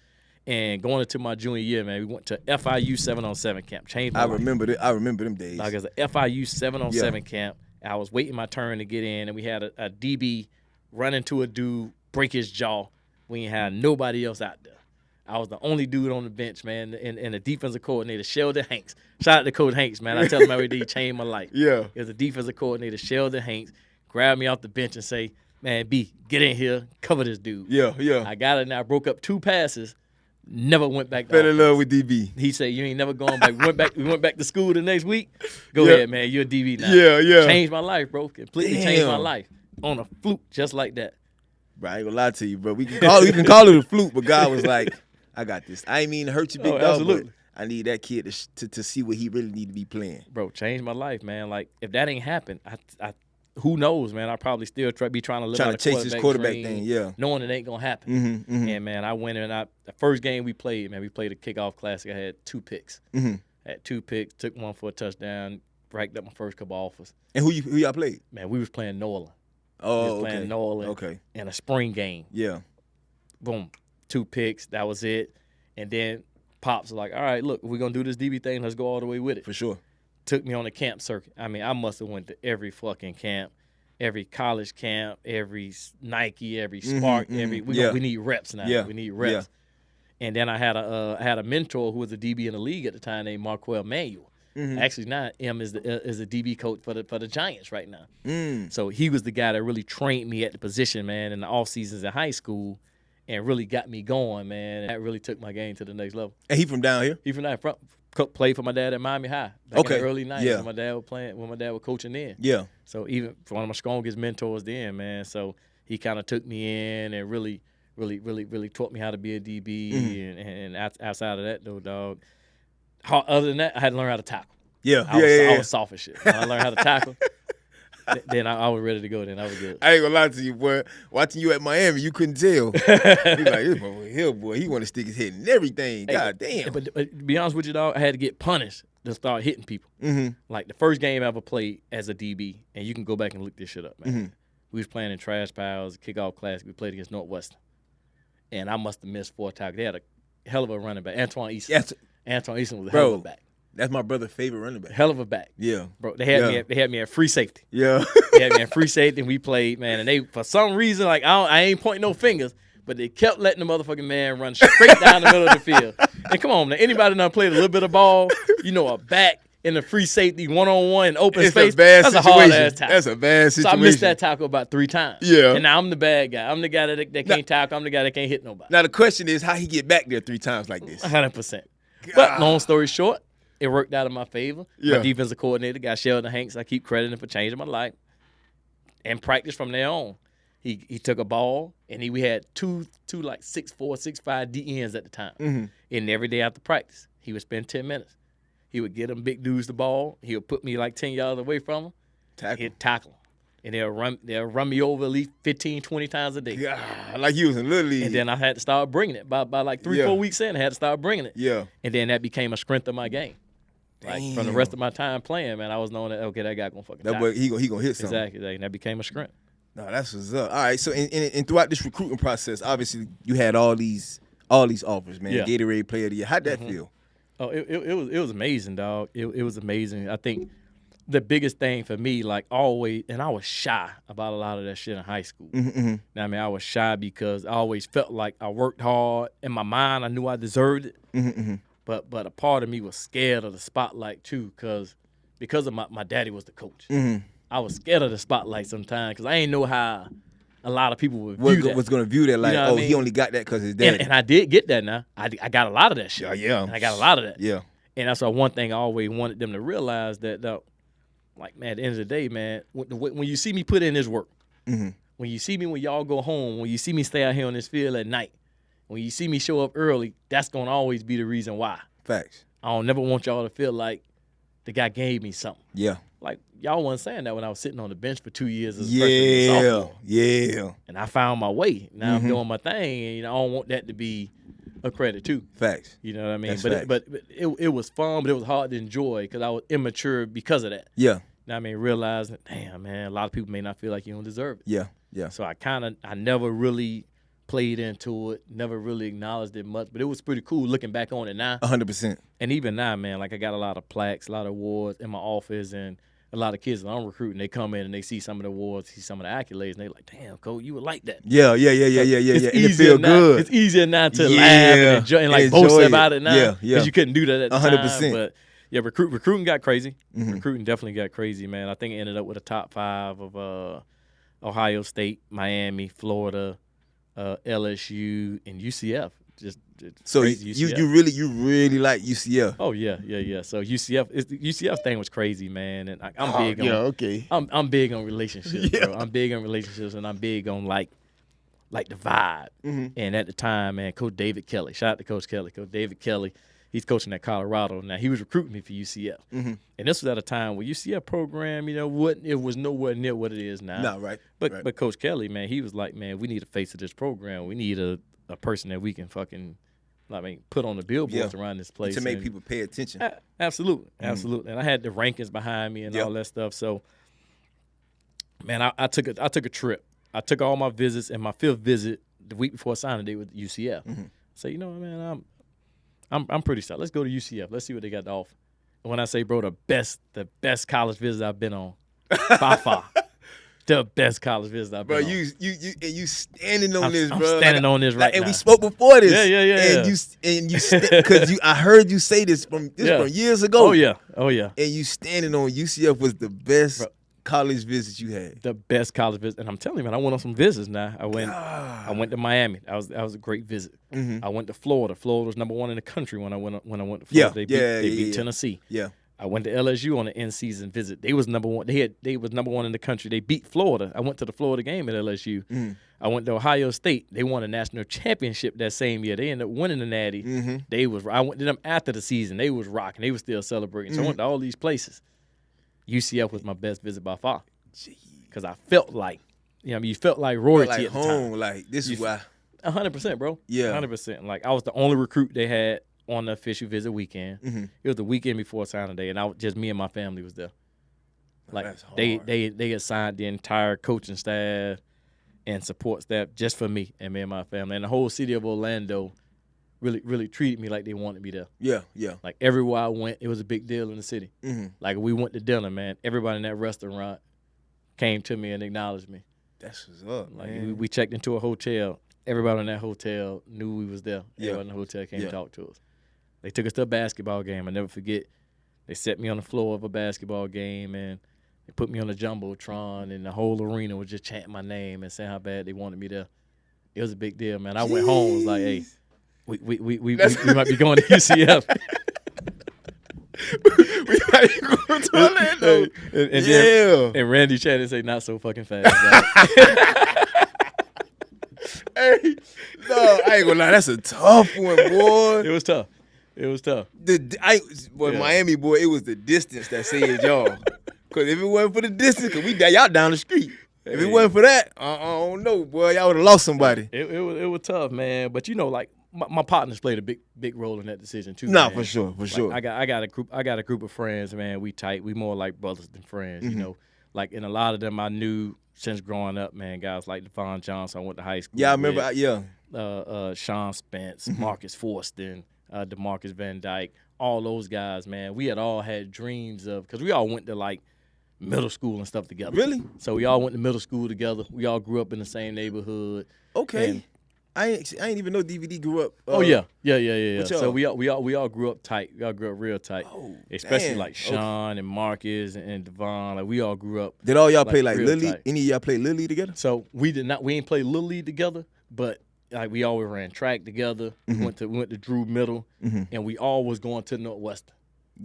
[SPEAKER 1] And going into my junior year, man, we went to FIU 7-on-7 camp. Changed my life.
[SPEAKER 2] I remember them days.
[SPEAKER 1] Like, as a FIU 7-on-7 camp, I was waiting my turn to get in, and we had a DB run into a dude, break his jaw. We ain't had nobody else out there. I was the only dude on the bench, man, and the defensive coordinator, Sheldon Hanks. Shout out to Coach Hanks, man. I tell him every day he changed my life.
[SPEAKER 2] Yeah.
[SPEAKER 1] It was the defensive coordinator, Sheldon Hanks, grabbed me off the bench and say, man, B, get in here, cover this dude.
[SPEAKER 2] Yeah, yeah.
[SPEAKER 1] I got it now. I broke up 2 passes, never went back to
[SPEAKER 2] Fell in
[SPEAKER 1] offense.
[SPEAKER 2] love with DB.
[SPEAKER 1] He said, you ain't never going back. We went back to school the next week. Go ahead, man. You're a DB now.
[SPEAKER 2] Yeah, yeah.
[SPEAKER 1] Changed my life, bro. Completely changed my life. On a fluke just like that.
[SPEAKER 2] Bro, I ain't gonna lie to you, bro. We can call it a fluke, but God was like, I got this. I ain't mean to hurt you, big dog,
[SPEAKER 1] absolutely.
[SPEAKER 2] but I need that kid to see what he really need to be playing.
[SPEAKER 1] Bro, changed my life, man. Like, if that ain't happened, I who knows, man? I'll probably still be trying to live out a
[SPEAKER 2] chase this quarterback
[SPEAKER 1] dream,
[SPEAKER 2] thing, yeah.
[SPEAKER 1] knowing it ain't going to happen. And, man, I went in and the first game we played, man, we played a kickoff classic. I had 2 picks. Had 2 picks, took one for a touchdown, racked up my first couple offers.
[SPEAKER 2] And who y'all played?
[SPEAKER 1] Man, we was playing Nolan.
[SPEAKER 2] Oh,
[SPEAKER 1] we was playing Nolan in a spring game.
[SPEAKER 2] Yeah.
[SPEAKER 1] Boom, 2 picks. That was it. And then Pops was like, all right, look, if we're going to do this DB thing, let's go all the way with it.
[SPEAKER 2] For sure.
[SPEAKER 1] Took me on the camp circuit. I mean, I must have went to every fucking camp, every college camp, every Nike, every Spark, we need reps now.
[SPEAKER 2] Yeah.
[SPEAKER 1] We need reps.
[SPEAKER 2] Yeah.
[SPEAKER 1] And then I had a mentor who was a DB in the league at the time named Marquel Manuel. Actually, now M is a DB coach for the Giants right now. So he was the guy that really trained me at the position, man, in the off seasons in high school, and really got me going, man. And that really took my game to the next level.
[SPEAKER 2] And he from down here?
[SPEAKER 1] He from down here. Played for my dad at Miami High back in the early 90s
[SPEAKER 2] Yeah.
[SPEAKER 1] when my dad was playing, when my dad was coaching then.
[SPEAKER 2] Yeah.
[SPEAKER 1] So even one of my strongest mentors then, man. So he kind of took me in and really taught me how to be a DB. And outside of that, though, dog, other than that, I had to learn how to tackle.
[SPEAKER 2] Yeah.
[SPEAKER 1] I was soft as shit. When I learned how to tackle, then I was ready to go. Then I was good.
[SPEAKER 2] I ain't gonna lie to you, boy. Watching you at Miami, you couldn't tell. He like, this boy here, boy. He want to stick his head in everything. God damn.
[SPEAKER 1] But to be honest with you, dog, I had to get punished to start hitting people. Like the first game I ever played as a DB, and you can go back and look this shit up, man. We was playing in trash piles, kickoff classic. We played against Northwestern, and I must have missed 4 tackles. They had a hell of a running back, Antoine Easton. Antoine Easton was a hell of a back.
[SPEAKER 2] That's my brother's favorite running back.
[SPEAKER 1] Hell of a back.
[SPEAKER 2] Yeah.
[SPEAKER 1] Bro, they had me at free safety.
[SPEAKER 2] Yeah.
[SPEAKER 1] They had me at free safety, and we played, man. And they, for some reason, like I ain't pointing no fingers, but they kept letting the motherfucking man run straight down the middle of the field. And come on, now, anybody done played a little bit of ball, you know, a back in the free safety, one-on-one in open space.
[SPEAKER 2] That's a hard-ass
[SPEAKER 1] tackle.
[SPEAKER 2] That's a bad situation.
[SPEAKER 1] So I missed that tackle about 3 times.
[SPEAKER 2] Yeah.
[SPEAKER 1] And now I'm the bad guy. I'm the guy that can't tackle. I'm the guy that can't hit nobody.
[SPEAKER 2] Now the question is, how he get back there 3 times like this?
[SPEAKER 1] 100%. But long story short, it worked out in my favor.
[SPEAKER 2] Yeah.
[SPEAKER 1] My defensive coordinator, guy Sheldon Hanks, I keep crediting for changing my life. And practice from there on. He took a ball, and we had two like 6'4", 6'5" DNs at the time. And every day after practice, he would spend 10 minutes. He would get them big dudes the ball. He would put me like 10 yards away from him. He'd tackle him. And they'll run me over at least 15, 20 times a day.
[SPEAKER 2] God, like he was in Little League.
[SPEAKER 1] And then I had to start bringing it. By like 3-4 weeks in, I had to start bringing it.
[SPEAKER 2] Yeah.
[SPEAKER 1] And then that became a strength of my game. Like from the rest of my time playing, man, I was knowing that, okay, that guy gonna fucking
[SPEAKER 2] that boy, he gonna hit something.
[SPEAKER 1] Exactly. And that became a strength.
[SPEAKER 2] No, that's what's up. All right, so and throughout this recruiting process, obviously you had all these offers, man.
[SPEAKER 1] Yeah.
[SPEAKER 2] Gatorade Player of the Year. How'd that feel?
[SPEAKER 1] Oh, it was amazing, dog. It was amazing. I think the biggest thing for me, like always, and I was shy about a lot of that shit in high school. Now, I mean, I was shy because I always felt like I worked hard. In my mind, I knew I deserved it. But a part of me was scared of the spotlight too, because of my daddy was the coach. I was scared of the spotlight sometimes because I ain't know how a lot of people would view that.
[SPEAKER 2] Was going to view that like,
[SPEAKER 1] You know what I mean?
[SPEAKER 2] He only got that because his daddy.
[SPEAKER 1] And I did get that now. I got a lot of that shit.
[SPEAKER 2] Yeah.
[SPEAKER 1] And I got a lot of that.
[SPEAKER 2] Yeah.
[SPEAKER 1] And that's why one thing I always wanted them to realize that, like, man, at the end of the day, man, when you see me put in this work, when you see me when y'all go home, when you see me stay out here on this field at night, when you see me show up early, that's going to always be the reason why.
[SPEAKER 2] Facts.
[SPEAKER 1] I don't never want y'all to feel like the guy gave me something.
[SPEAKER 2] Yeah.
[SPEAKER 1] Like, y'all wasn't saying that when I was sitting on the bench for 2 years as a freshman and sophomore.
[SPEAKER 2] Yeah.
[SPEAKER 1] And I found my way. Now I'm doing my thing, and I don't want that to be a credit too.
[SPEAKER 2] Facts.
[SPEAKER 1] You know what I mean?
[SPEAKER 2] That's
[SPEAKER 1] But it was fun, but it was hard to enjoy because I was immature because of that.
[SPEAKER 2] Yeah.
[SPEAKER 1] Now, I mean, realizing, damn, man, a lot of people may not feel like you don't deserve it.
[SPEAKER 2] Yeah. Yeah.
[SPEAKER 1] So I never really played into it, never really acknowledged it much, but it was pretty cool looking back on it now.
[SPEAKER 2] 100%.
[SPEAKER 1] And even now, man, like I got a lot of plaques, a lot of awards in my office, and a lot of kids that I'm recruiting, they come in and they see some of the awards, see some of the accolades, and they like, damn, coach, you would like that.
[SPEAKER 2] Yeah. And it feel good.
[SPEAKER 1] It's easier now to laugh and enjoy and like boast about it now.
[SPEAKER 2] Yeah.
[SPEAKER 1] Because you couldn't do that at the
[SPEAKER 2] 100%.
[SPEAKER 1] time. But yeah, recruiting got crazy. Recruiting definitely got crazy, man. I think it ended up with a top 5 of Ohio State, Miami, Florida, LSU, and UCF.
[SPEAKER 2] So
[SPEAKER 1] crazy
[SPEAKER 2] UCF. you really like UCF?
[SPEAKER 1] Oh yeah. So UCF thing was crazy, man, and I'm big on.
[SPEAKER 2] Okay.
[SPEAKER 1] I'm big on relationships, bro. I'm big on relationships, and I'm big on like the vibe. And at the time, man, Coach David Kelly. Shout out to Coach Kelly. Coach David Kelly. He's coaching at Colorado now. He was recruiting me for UCF, and this was at a time where UCF program, it was nowhere near what it is now.
[SPEAKER 2] No, right.
[SPEAKER 1] But Coach Kelly, man, he was like, man, we need a face of this program. We need a person that we can fucking, put on the billboards around this place
[SPEAKER 2] to make people pay attention.
[SPEAKER 1] Absolutely. And I had the rankings behind me and all that stuff. So, man, I took a trip. I took all my visits, and my 5th visit the week before signing day with UCF. So man, I'm pretty solid. Let's go to UCF. Let's see what they got to offer. And when I say, bro, the best college visit I've been on, by far. The best college visit I've been on.
[SPEAKER 2] You standing on this, bro.
[SPEAKER 1] I'm standing on this right now.
[SPEAKER 2] And we spoke before this.
[SPEAKER 1] Yeah.
[SPEAKER 2] And you because I heard you say this from years ago.
[SPEAKER 1] Oh yeah.
[SPEAKER 2] And you standing on UCF was the best college visit you had.
[SPEAKER 1] The best college visit, and I'm telling you, man, I went on some visits. Now I went to Miami. That was a great visit. I went to Florida. Florida was number 1 in the country when I went to Florida. They beat Tennessee.
[SPEAKER 2] Yeah.
[SPEAKER 1] I went to LSU on an in-season visit. They was number 1. They was number 1 in the country. They beat Florida. I went to the Florida game at LSU. I went to Ohio State. They won a national championship that same year. They ended up winning the Natty. I went to them after the season. They was rocking. They was still celebrating. So I went to all these places. UCF was my best visit by far. Because I felt like, you felt like royalty
[SPEAKER 2] like
[SPEAKER 1] at the
[SPEAKER 2] home.
[SPEAKER 1] time.
[SPEAKER 2] Like this is why.
[SPEAKER 1] 100%, bro.
[SPEAKER 2] Yeah.
[SPEAKER 1] 100%. Like I was the only recruit they had on the official visit weekend. It was the weekend before signing day, and just me and my family was there. Like they assigned the entire coaching staff and support staff just for me and my family, and the whole city of Orlando really treated me like they wanted me there.
[SPEAKER 2] Yeah.
[SPEAKER 1] Like everywhere I went, it was a big deal in the city. Like we went to dinner, man. Everybody in that restaurant came to me and acknowledged me.
[SPEAKER 2] That's what's up,
[SPEAKER 1] like
[SPEAKER 2] man.
[SPEAKER 1] we checked into a hotel. Everybody in that hotel knew we was there. Everybody in the hotel came to talk to us. They took us to a basketball game. I never forget. They set me on the floor of a basketball game, and they put me on the jumbotron, and the whole arena was just chanting my name and saying how bad they wanted me there. It was a big deal, man. I went home, was like, hey, we might be going to UCF.
[SPEAKER 2] We might be going to Orlando.
[SPEAKER 1] And Randy Channing say, not so fucking fast.
[SPEAKER 2] Hey, no, I ain't gonna lie. That's a tough one, boy.
[SPEAKER 1] It was tough.
[SPEAKER 2] Miami, boy, it was the distance that saved y'all. Because if it wasn't for the distance, because y'all down the street. If it wasn't for that, I don't know, boy. Y'all would have lost somebody.
[SPEAKER 1] It was tough, man. But like my partners played a big role in that decision too.
[SPEAKER 2] Nah,
[SPEAKER 1] man.
[SPEAKER 2] for sure.
[SPEAKER 1] I got a group of friends, man. We tight. We more like brothers than friends, you know. Like, and a lot of them I knew since growing up, man. Guys like Devon Johnson, I went to high school.
[SPEAKER 2] Yeah, I remember.
[SPEAKER 1] Sean Spence, Marcus Forston, DeMarcus Van Dyke, all those guys, man. We had all had dreams of, because we all went to like middle school and stuff together.
[SPEAKER 2] Really?
[SPEAKER 1] So we all went to middle school together. We all grew up in the same neighborhood.
[SPEAKER 2] Okay.
[SPEAKER 1] And
[SPEAKER 2] I ain't even know DVD grew up.
[SPEAKER 1] Yeah. So we all grew up tight. We all grew up real tight.
[SPEAKER 2] Oh,
[SPEAKER 1] especially
[SPEAKER 2] damn.
[SPEAKER 1] like Sean and Marcus and Devon. Like we all grew up.
[SPEAKER 2] Did all y'all play like
[SPEAKER 1] real
[SPEAKER 2] Little League?
[SPEAKER 1] tight.
[SPEAKER 2] Any of y'all play Little League together?
[SPEAKER 1] So we ain't play Little League together, but like we always ran track together. We went to Drew Middle, and we all was going to Northwestern.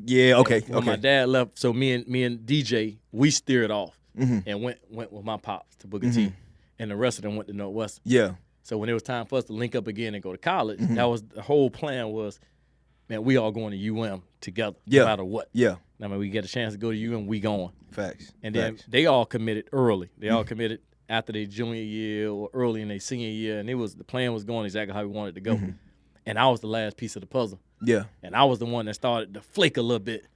[SPEAKER 2] Yeah, okay.
[SPEAKER 1] When my dad left, so me and DJ, we steered off and went with my pops to Booker T, and the rest of them went to Northwestern.
[SPEAKER 2] Yeah.
[SPEAKER 1] So when it was time for us to link up again and go to college, that was the whole plan was, man, we all going to UM together, no matter what.
[SPEAKER 2] Yeah.
[SPEAKER 1] I mean, we get a chance to go to UM, we going.
[SPEAKER 2] Facts.
[SPEAKER 1] And then they all committed early. They all committed after their junior year or early in their senior year, and the plan was going exactly how we wanted it to go. And I was the last piece of the puzzle.
[SPEAKER 2] Yeah.
[SPEAKER 1] And I was the one that started to flake a little bit.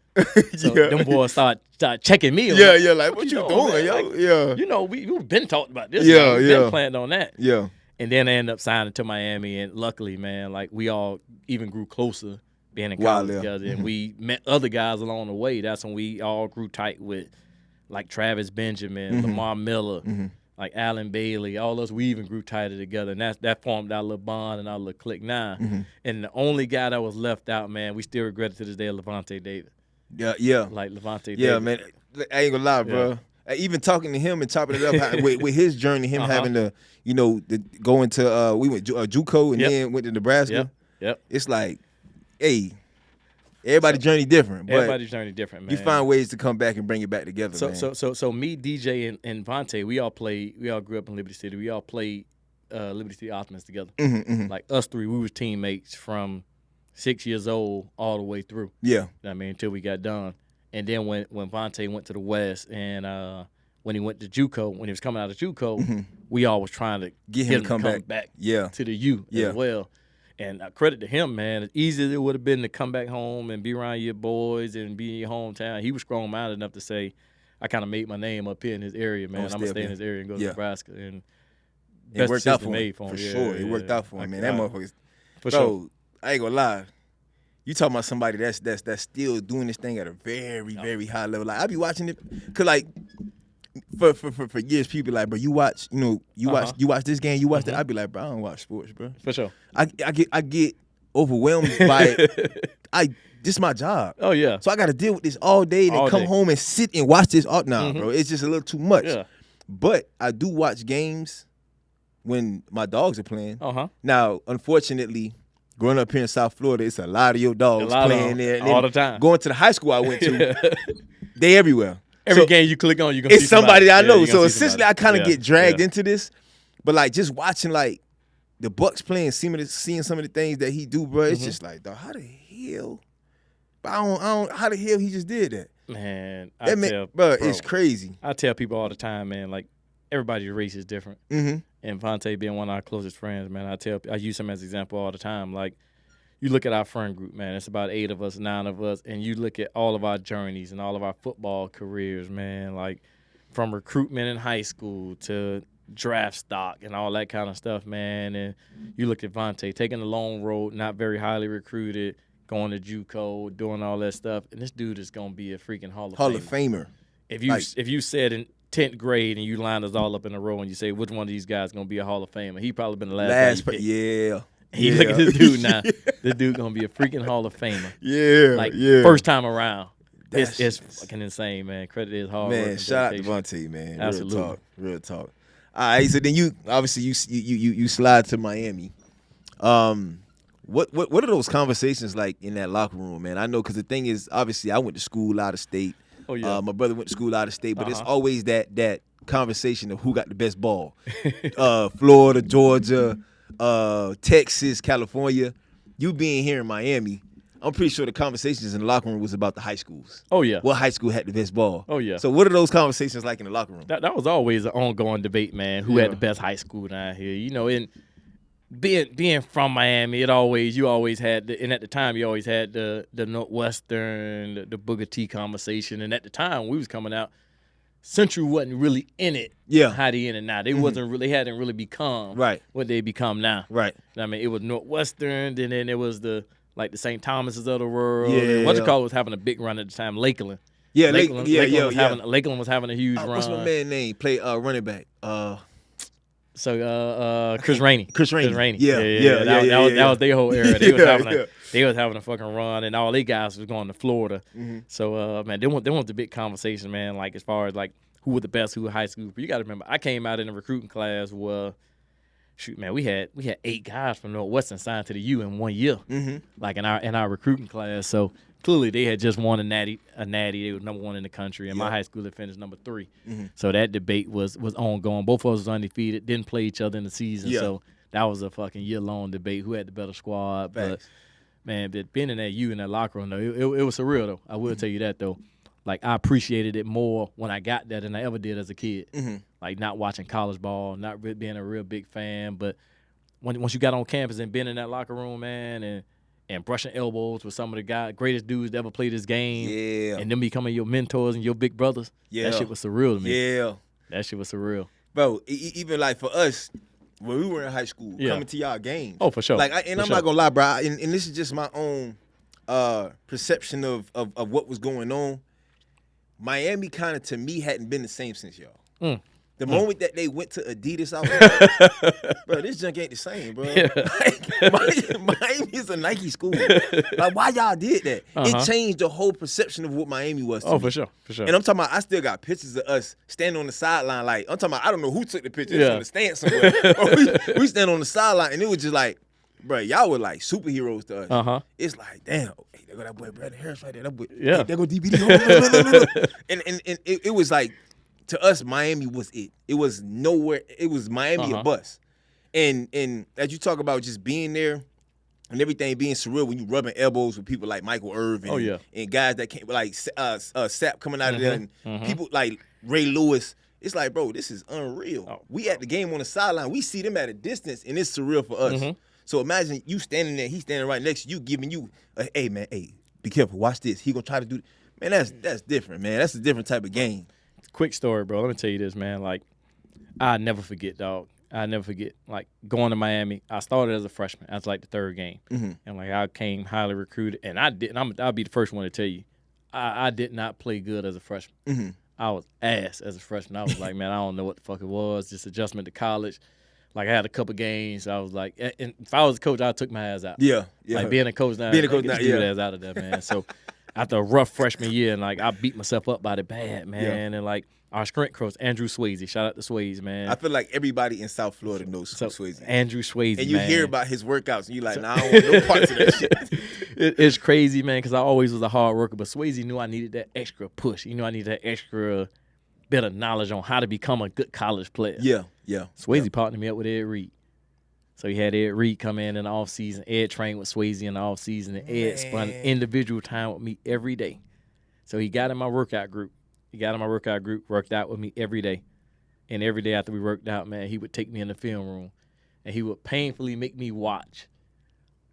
[SPEAKER 1] So them boys start checking me.
[SPEAKER 2] Like, what you doing, yo?
[SPEAKER 1] Like,
[SPEAKER 2] yeah.
[SPEAKER 1] You know, we've been talking about this.
[SPEAKER 2] Yeah,
[SPEAKER 1] We've been planning on that.
[SPEAKER 2] Yeah.
[SPEAKER 1] And then I ended up signing to Miami, and luckily, man, like we all even grew closer being in college together, and we met other guys along the way. That's when we all grew tight with like Travis Benjamin, Lamar Miller, like Allen Bailey, all us, we even grew tighter together. And that formed our little bond and our little clique now. And the only guy that was left out, man, we still regret it to this day, Levante Davis.
[SPEAKER 2] Yeah.
[SPEAKER 1] Like Levante
[SPEAKER 2] Yeah,
[SPEAKER 1] Davis.
[SPEAKER 2] man. I ain't gonna lie, bro. Even talking to him and chopping it up with his journey, him having to, go into we went JUCO and then went to Nebraska.
[SPEAKER 1] Yep.
[SPEAKER 2] It's like, hey, everybody's journey different. But
[SPEAKER 1] everybody's journey different, man.
[SPEAKER 2] You find ways to come back and bring it back together, man.
[SPEAKER 1] So me, DJ, and Vontae, we all grew up in Liberty City. We all played Liberty City Optimist together. Like us three, we was teammates from 6 years old all the way through.
[SPEAKER 2] Yeah.
[SPEAKER 1] I mean, until we got done. And then when Vontae went to the West and when he went to JUCO, when he was coming out of JUCO, we all was trying to get him to come back to the U as well. And credit to him, man. As easy as it would have been to come back home and be around your boys and be in your hometown, he was strong-minded enough to say, I kind of made my name up here in his area, man. I'm going to stay in his area and go to Nebraska. And
[SPEAKER 2] it worked out for him.
[SPEAKER 1] For
[SPEAKER 2] sure. It worked out for him, man. That motherfucker's –
[SPEAKER 1] for sure.
[SPEAKER 2] I ain't going to lie. You talking about somebody that's still doing this thing at a very, very high level. Like, I be watching it because, like, for years, people be like, bro, you watch this game, you watch that. I be like, bro, I don't watch sports, bro.
[SPEAKER 1] For sure.
[SPEAKER 2] I get overwhelmed by it. This is my job.
[SPEAKER 1] Oh, yeah.
[SPEAKER 2] So I got to deal with this all day and then come home and sit and watch this. Nah, bro, it's just a little too much.
[SPEAKER 1] Yeah.
[SPEAKER 2] But I do watch games when my dogs are playing.
[SPEAKER 1] Now,
[SPEAKER 2] unfortunately, growing up here in South Florida, it's a lot of your dogs playing there. And
[SPEAKER 1] all the time.
[SPEAKER 2] Going to the high school I went to, they everywhere.
[SPEAKER 1] Every game you click on, you're going to see
[SPEAKER 2] somebody I know.
[SPEAKER 1] Yeah,
[SPEAKER 2] so essentially, I kind of get dragged into this. But, like, just watching, like, the Bucks playing, seeing some of the things that he do, bro, it's just like, dog, how the hell? How the hell he just did that?
[SPEAKER 1] Man,
[SPEAKER 2] bro, it's crazy.
[SPEAKER 1] I tell people all the time, man, like, everybody's race is different. And Vontae being one of our closest friends, man, I use him as an example all the time. Like, you look at our friend group, man, it's about 8 of us, 9 of us, and you look at all of our journeys and all of our football careers, man, like from recruitment in high school to draft stock and all that kind of stuff, man. And you look at Vontae taking the long road, not very highly recruited, going to JUCO, doing all that stuff, and this dude is going to be a freaking Hall of Famer. If you said in 10th grade and you lined us all up in a row and you say which one of these guys is going to be a Hall of Famer, he probably been the last guy you picked. Look at this dude now. This dude gonna be a freaking Hall of Famer. First time around. It's fucking insane, man. Credit is hard.
[SPEAKER 2] Man, shout out to Vontae, man.
[SPEAKER 1] Absolutely.
[SPEAKER 2] Real talk. All right, so then you obviously you slide to Miami. What are those conversations like in that locker room, man? I know because the thing is, obviously, I went to school out of state.
[SPEAKER 1] Oh yeah.
[SPEAKER 2] My brother went to school out of state, but it's always that conversation of who got the best ball. Florida, Georgia. Texas, California, you being here in Miami, I'm pretty sure the conversations in the locker room was about the high schools.
[SPEAKER 1] Oh, yeah.
[SPEAKER 2] What high school had the best ball?
[SPEAKER 1] Oh, yeah.
[SPEAKER 2] So what are those conversations like in the locker room?
[SPEAKER 1] That was always an ongoing debate, man, who had the best high school down here. You know, and being from Miami, you always had, and at the time, you always had the Northwestern, the Booker T conversation. And at the time, we was coming out, Central wasn't really in it.
[SPEAKER 2] Yeah.
[SPEAKER 1] How they in it now. They hadn't really become what they become now.
[SPEAKER 2] Right.
[SPEAKER 1] I mean, it was Northwestern, then it was the St. Thomas's of the world.
[SPEAKER 2] Yeah.
[SPEAKER 1] Whatchamacallit was having a big run at the time. Lakeland.
[SPEAKER 2] Yeah,
[SPEAKER 1] Lakeland was having a huge run.
[SPEAKER 2] What's my man's name? Play running back.
[SPEAKER 1] Chris Rainey.
[SPEAKER 2] Chris Rainey.
[SPEAKER 1] That was their whole era. They was having a fucking run, and all they guys was going to Florida. So, man, they want the big conversation, man, like as far as, like, who was the best, who was high school. But you got to remember, I came out in a recruiting class where, shoot, man, we had 8 guys from Northwestern signed to the U in 1 year, like in our recruiting class. So, clearly, they had just won a natty. They were number 1 in the country, and my high school had finished number 3. So that debate was ongoing. Both of us was undefeated, didn't play each other in the season. So that was a fucking year-long debate, who had the better squad. But, man, being in that U in that locker room, though, it was surreal, though. I will tell you that, though. Like, I appreciated it more when I got there than I ever did as a kid. Like, not watching college ball, not being a real big fan. But once you got on campus and been in that locker room, man, and brushing elbows with some of the greatest dudes that ever played this game, and them becoming your mentors and your big brothers, that shit was surreal to me. Yeah. That shit was surreal.
[SPEAKER 2] Bro, even like for us, when we were in high school, coming to y'all games.
[SPEAKER 1] Oh, for sure.
[SPEAKER 2] Like, I'm not going to lie, bro, and this is just my own perception of what was going on. Miami kind of, to me, hadn't been the same since y'all. The
[SPEAKER 1] Mm.
[SPEAKER 2] moment that they went to Adidas, I was like, bro, this junk ain't the same, bro.
[SPEAKER 1] Yeah.
[SPEAKER 2] Like, Miami is a Nike school. Like, why y'all did that? It changed the whole perception of what Miami was to me.
[SPEAKER 1] For sure.
[SPEAKER 2] And I'm talking about, I still got pictures of us standing on the sideline. Like, I'm talking about, I don't know who took the picture. It's on the stand somewhere. we stand on the sideline, and it was just like, bro, y'all were like superheroes to us. It's like, damn, hey, there go that boy Brandon Harris right there. That boy, hey, there go DBD. and it was like, to us, Miami was it. It was nowhere. It was Miami or bust. And as you talk about just being there and everything being surreal, when you rubbing elbows with people like Michael Irvin and guys that came like Sapp coming out of there and people like Ray Lewis, it's like, bro, this is unreal. We at the game on the sideline. We see them at a distance, and it's surreal for us. So imagine you standing there, he's standing right next to you, giving you, hey, man, hey, be careful. Watch this. He going to try to do Man, that's different, man. That's a different type of game.
[SPEAKER 1] Quick story, bro. Let me tell you this, man. Like, I never forget, dog. I never forget, like, going to Miami. I started as a freshman. I was like the third game. And, like, I came highly recruited. And I didn't. I'll be the first one to tell you. I did not play good as a freshman. I was ass as a freshman. I was like, man, I don't know what the fuck it was. Just adjustment to college. Like, I had a couple games. I was like, and if I was a coach, I took my ass out.
[SPEAKER 2] Yeah.
[SPEAKER 1] Like, being a coach now, get your ass out of there, man. So, after a rough freshman year, and, like, I beat myself up by the bad, man. And, like, our strength coach, Andrew Swayze. Shout out to Swayze, man.
[SPEAKER 2] I feel like everybody in South Florida knows Swayze.
[SPEAKER 1] Andrew Swayze,
[SPEAKER 2] and you hear about his workouts, and you're like, nah, I don't want no parts of that shit.
[SPEAKER 1] It's crazy, man, because I always was a hard worker, but Swayze knew I needed that extra push. You know, I needed that extra bit of knowledge on how to become a good college player.
[SPEAKER 2] Yeah.
[SPEAKER 1] Swayze partnered me up with Ed Reed. So he had Ed Reed come in the offseason. Ed trained with Swayze in the offseason, and Ed spent individual time with me every day. So he got in my workout group. Worked out with me every day. And every day after we worked out, man, he would take me in the film room, and he would painfully make me watch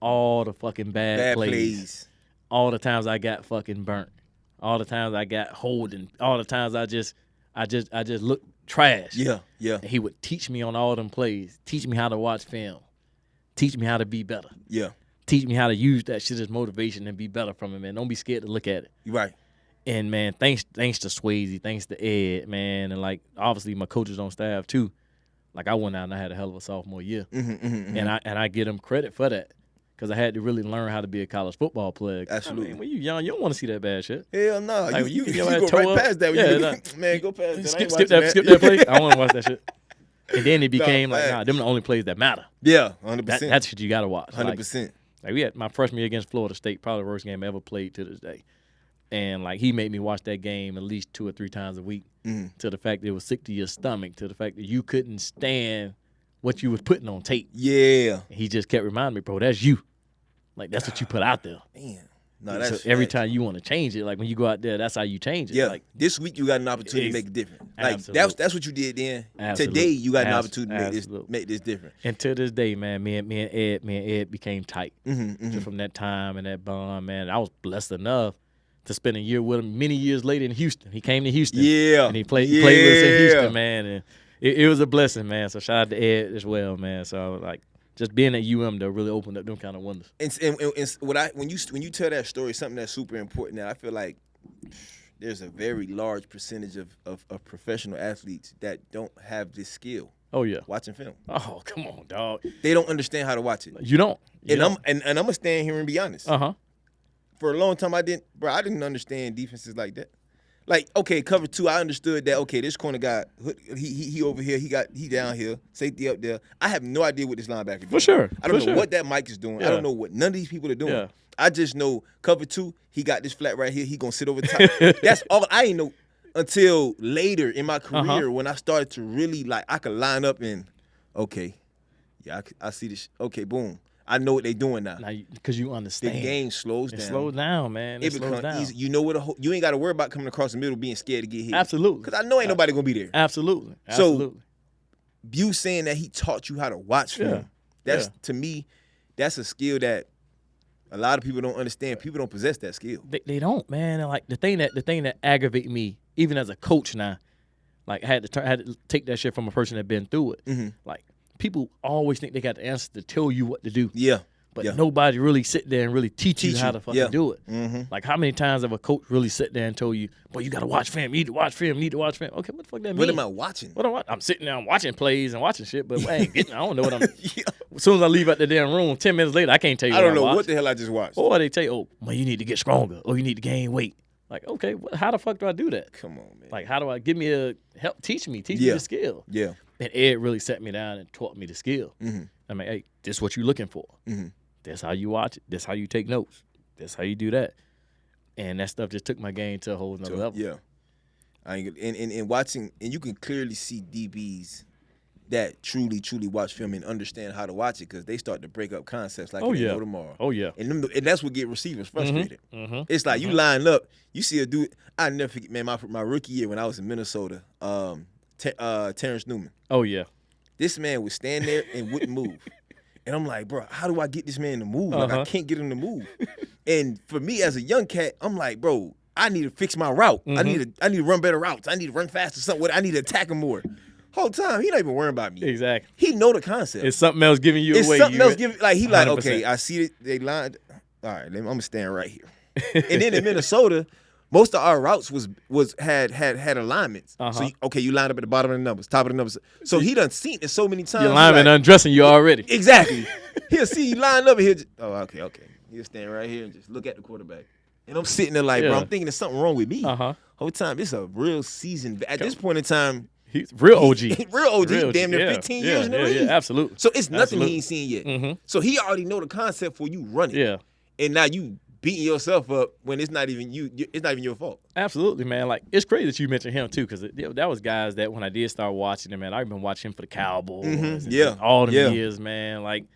[SPEAKER 1] all the fucking bad plays. All the times I got fucking burnt. All the times I got holding. All the times I just looked trash.
[SPEAKER 2] Yeah.
[SPEAKER 1] And he would teach me on all them plays. Teach me how to watch film. Teach me how to be better.
[SPEAKER 2] Yeah.
[SPEAKER 1] Teach me how to use that shit as motivation and be better from it, man. Don't be scared to look at it.
[SPEAKER 2] You're right.
[SPEAKER 1] And, man, thanks to Swayze, thanks to Ed, man, and, like, obviously my coaches on staff too. Like, I went out and I had a hell of a sophomore year. And I give them credit for that, because I had to really learn how to be a college football player.
[SPEAKER 2] Absolutely.
[SPEAKER 1] I mean, when you young, you don't want to see that bad shit.
[SPEAKER 2] Hell no.
[SPEAKER 1] Like,
[SPEAKER 2] you go right past that. Man, go past that.
[SPEAKER 1] Skip that play. I want to watch that shit. And then it became like, nah, them the only plays that matter.
[SPEAKER 2] Yeah, 100%.
[SPEAKER 1] That's what you got to watch.
[SPEAKER 2] 100%.
[SPEAKER 1] Like, we had my freshman year against Florida State, probably the worst game I ever played to this day. And, like, he made me watch that game at least 2 or 3 times a week, to the fact that it was sick to your stomach, to the fact that you couldn't stand what you was putting on tape.
[SPEAKER 2] Yeah.
[SPEAKER 1] And he just kept reminding me, bro, that's you. Like, that's what you put out there.
[SPEAKER 2] Man. No, that's
[SPEAKER 1] so every time you want to change it, like, when you go out there, that's how you change it.
[SPEAKER 2] Yeah.
[SPEAKER 1] Like,
[SPEAKER 2] this week you got an opportunity to make it different. Like, that's what you did then.
[SPEAKER 1] Absolutely.
[SPEAKER 2] Today you got an opportunity to make this different.
[SPEAKER 1] And to this day, man, me and Ed became tight. Just from that time and that bond, man. I was blessed enough to spend a year with him many years later in Houston. He came to Houston.
[SPEAKER 2] Yeah.
[SPEAKER 1] And he played with us in Houston, man. And it was a blessing, man. So shout out to Ed as well, man. So, like, just being at UM, though, really opened up them kind of windows.
[SPEAKER 2] And when you tell that story, something that's super important, that I feel like there's a very large percentage of professional athletes that don't have this skill.
[SPEAKER 1] Oh, yeah.
[SPEAKER 2] Watching film.
[SPEAKER 1] Oh, come on, dog.
[SPEAKER 2] They don't understand how to watch it.
[SPEAKER 1] You don't.
[SPEAKER 2] I'm gonna stand here and be honest. For a long time, I didn't understand defenses like that. Like, okay, cover 2, I understood that. Okay, this corner guy, he over here, he down here, safety up there. I have no idea what this linebacker doing.
[SPEAKER 1] For sure.
[SPEAKER 2] I don't know what that Mike is doing.
[SPEAKER 1] Yeah.
[SPEAKER 2] I don't know what none of these people are doing.
[SPEAKER 1] Yeah.
[SPEAKER 2] I just know cover 2, he got this flat right here. He gonna sit over the top. That's all. I ain't know until later in my career when I started to really, like, I could line up and, okay, yeah, I see this. Okay, boom. I know what they're doing now.
[SPEAKER 1] Because you understand.
[SPEAKER 2] The game slows down.
[SPEAKER 1] It slows down, man. It slows down.
[SPEAKER 2] Easy. You know what? You ain't got to worry about coming across the middle being scared to get hit.
[SPEAKER 1] Absolutely.
[SPEAKER 2] Because I know ain't nobody going to be there.
[SPEAKER 1] Absolutely.
[SPEAKER 2] So, you saying that he taught you how to watch film, to me, that's a skill that a lot of people don't understand. People don't possess that skill.
[SPEAKER 1] They don't, man. And, like, the thing that aggravates me, even as a coach now, like, I had to take that shit from a person that been through it. Like, people always think they got the answer to tell you what to do.
[SPEAKER 2] Yeah.
[SPEAKER 1] but
[SPEAKER 2] Yeah.
[SPEAKER 1] nobody really sit there and really teach you how to fucking do it.
[SPEAKER 2] Mm-hmm.
[SPEAKER 1] Like, how many times have a coach really sit there and told you, boy, you got to watch film, you need to watch film, you need to watch film. Okay, what the fuck that mean?
[SPEAKER 2] What am I watching?
[SPEAKER 1] I'm sitting there, I'm watching plays and watching shit, but I ain't getting, I don't know what I'm.
[SPEAKER 2] Yeah.
[SPEAKER 1] As soon as I leave out the damn room, 10 minutes later, I can't tell you
[SPEAKER 2] I don't know
[SPEAKER 1] watched.
[SPEAKER 2] what the hell I just watched.
[SPEAKER 1] Or they tell you, oh, well, you need to get stronger, or you need to gain weight. Like, okay, how the fuck do I do that?
[SPEAKER 2] Come on, man.
[SPEAKER 1] Like, how do I teach me the skill.
[SPEAKER 2] Yeah.
[SPEAKER 1] And Ed really set me down and taught me the skill.
[SPEAKER 2] Mm-hmm.
[SPEAKER 1] I mean, hey, this is what you're looking for.
[SPEAKER 2] Mm-hmm.
[SPEAKER 1] That's how you watch it. That's how you take notes. That's how you do that. And that stuff just took my game to a whole nother level.
[SPEAKER 2] Yeah. And watching, and you can clearly see DBs that truly watch film and understand how to watch it because they start to break up concepts like no tomorrow.
[SPEAKER 1] Oh, yeah.
[SPEAKER 2] And that's what get receivers frustrated.
[SPEAKER 1] Mm-hmm.
[SPEAKER 2] It's like you line up, you see a dude. I never forget, man, my rookie year when I was in Minnesota, Terrence Newman.
[SPEAKER 1] Oh, yeah.
[SPEAKER 2] This man would stand there and wouldn't move. And I'm like, bro, how do I get this man to move? Like, I can't get him to move. And for me as a young cat, I'm like, bro, I need to fix my route.
[SPEAKER 1] Mm-hmm.
[SPEAKER 2] I need to run better routes. I need to run faster. Something. I need to attack him more. Whole time, he not even worrying about me.
[SPEAKER 1] Exactly.
[SPEAKER 2] He know the concept.
[SPEAKER 1] It's something else giving you away.
[SPEAKER 2] It's something else giving, like, he like,
[SPEAKER 1] 100%.
[SPEAKER 2] okay, I see it. They lined. All right, I'm going to stand right here. And then in Minnesota, most of our routes had alignments. So you lined up at the bottom of the numbers, top of the numbers. So he done seen it so many times.
[SPEAKER 1] Your lineman undressing you already.
[SPEAKER 2] Exactly. He'll see you lined up and he'll just, okay. He'll stand right here and just look at the quarterback. And I'm sitting there like, bro, I'm thinking there's something wrong with me. Whole time, this is a real seasoned. At this point in time,
[SPEAKER 1] he's real OG.
[SPEAKER 2] Real OG. Damn near 15 years in the league.
[SPEAKER 1] Yeah, absolutely.
[SPEAKER 2] So it's nothing he ain't seen yet.
[SPEAKER 1] Mm-hmm.
[SPEAKER 2] So he already know the concept for you running.
[SPEAKER 1] Yeah.
[SPEAKER 2] And now you beating yourself up when it's not even you. It's not even your fault.
[SPEAKER 1] Absolutely, man. Like, it's crazy that you mentioned him too, because that was guys that when I did start watching him, man, I've been watching him for the Cowboys. And all them years, man. Like,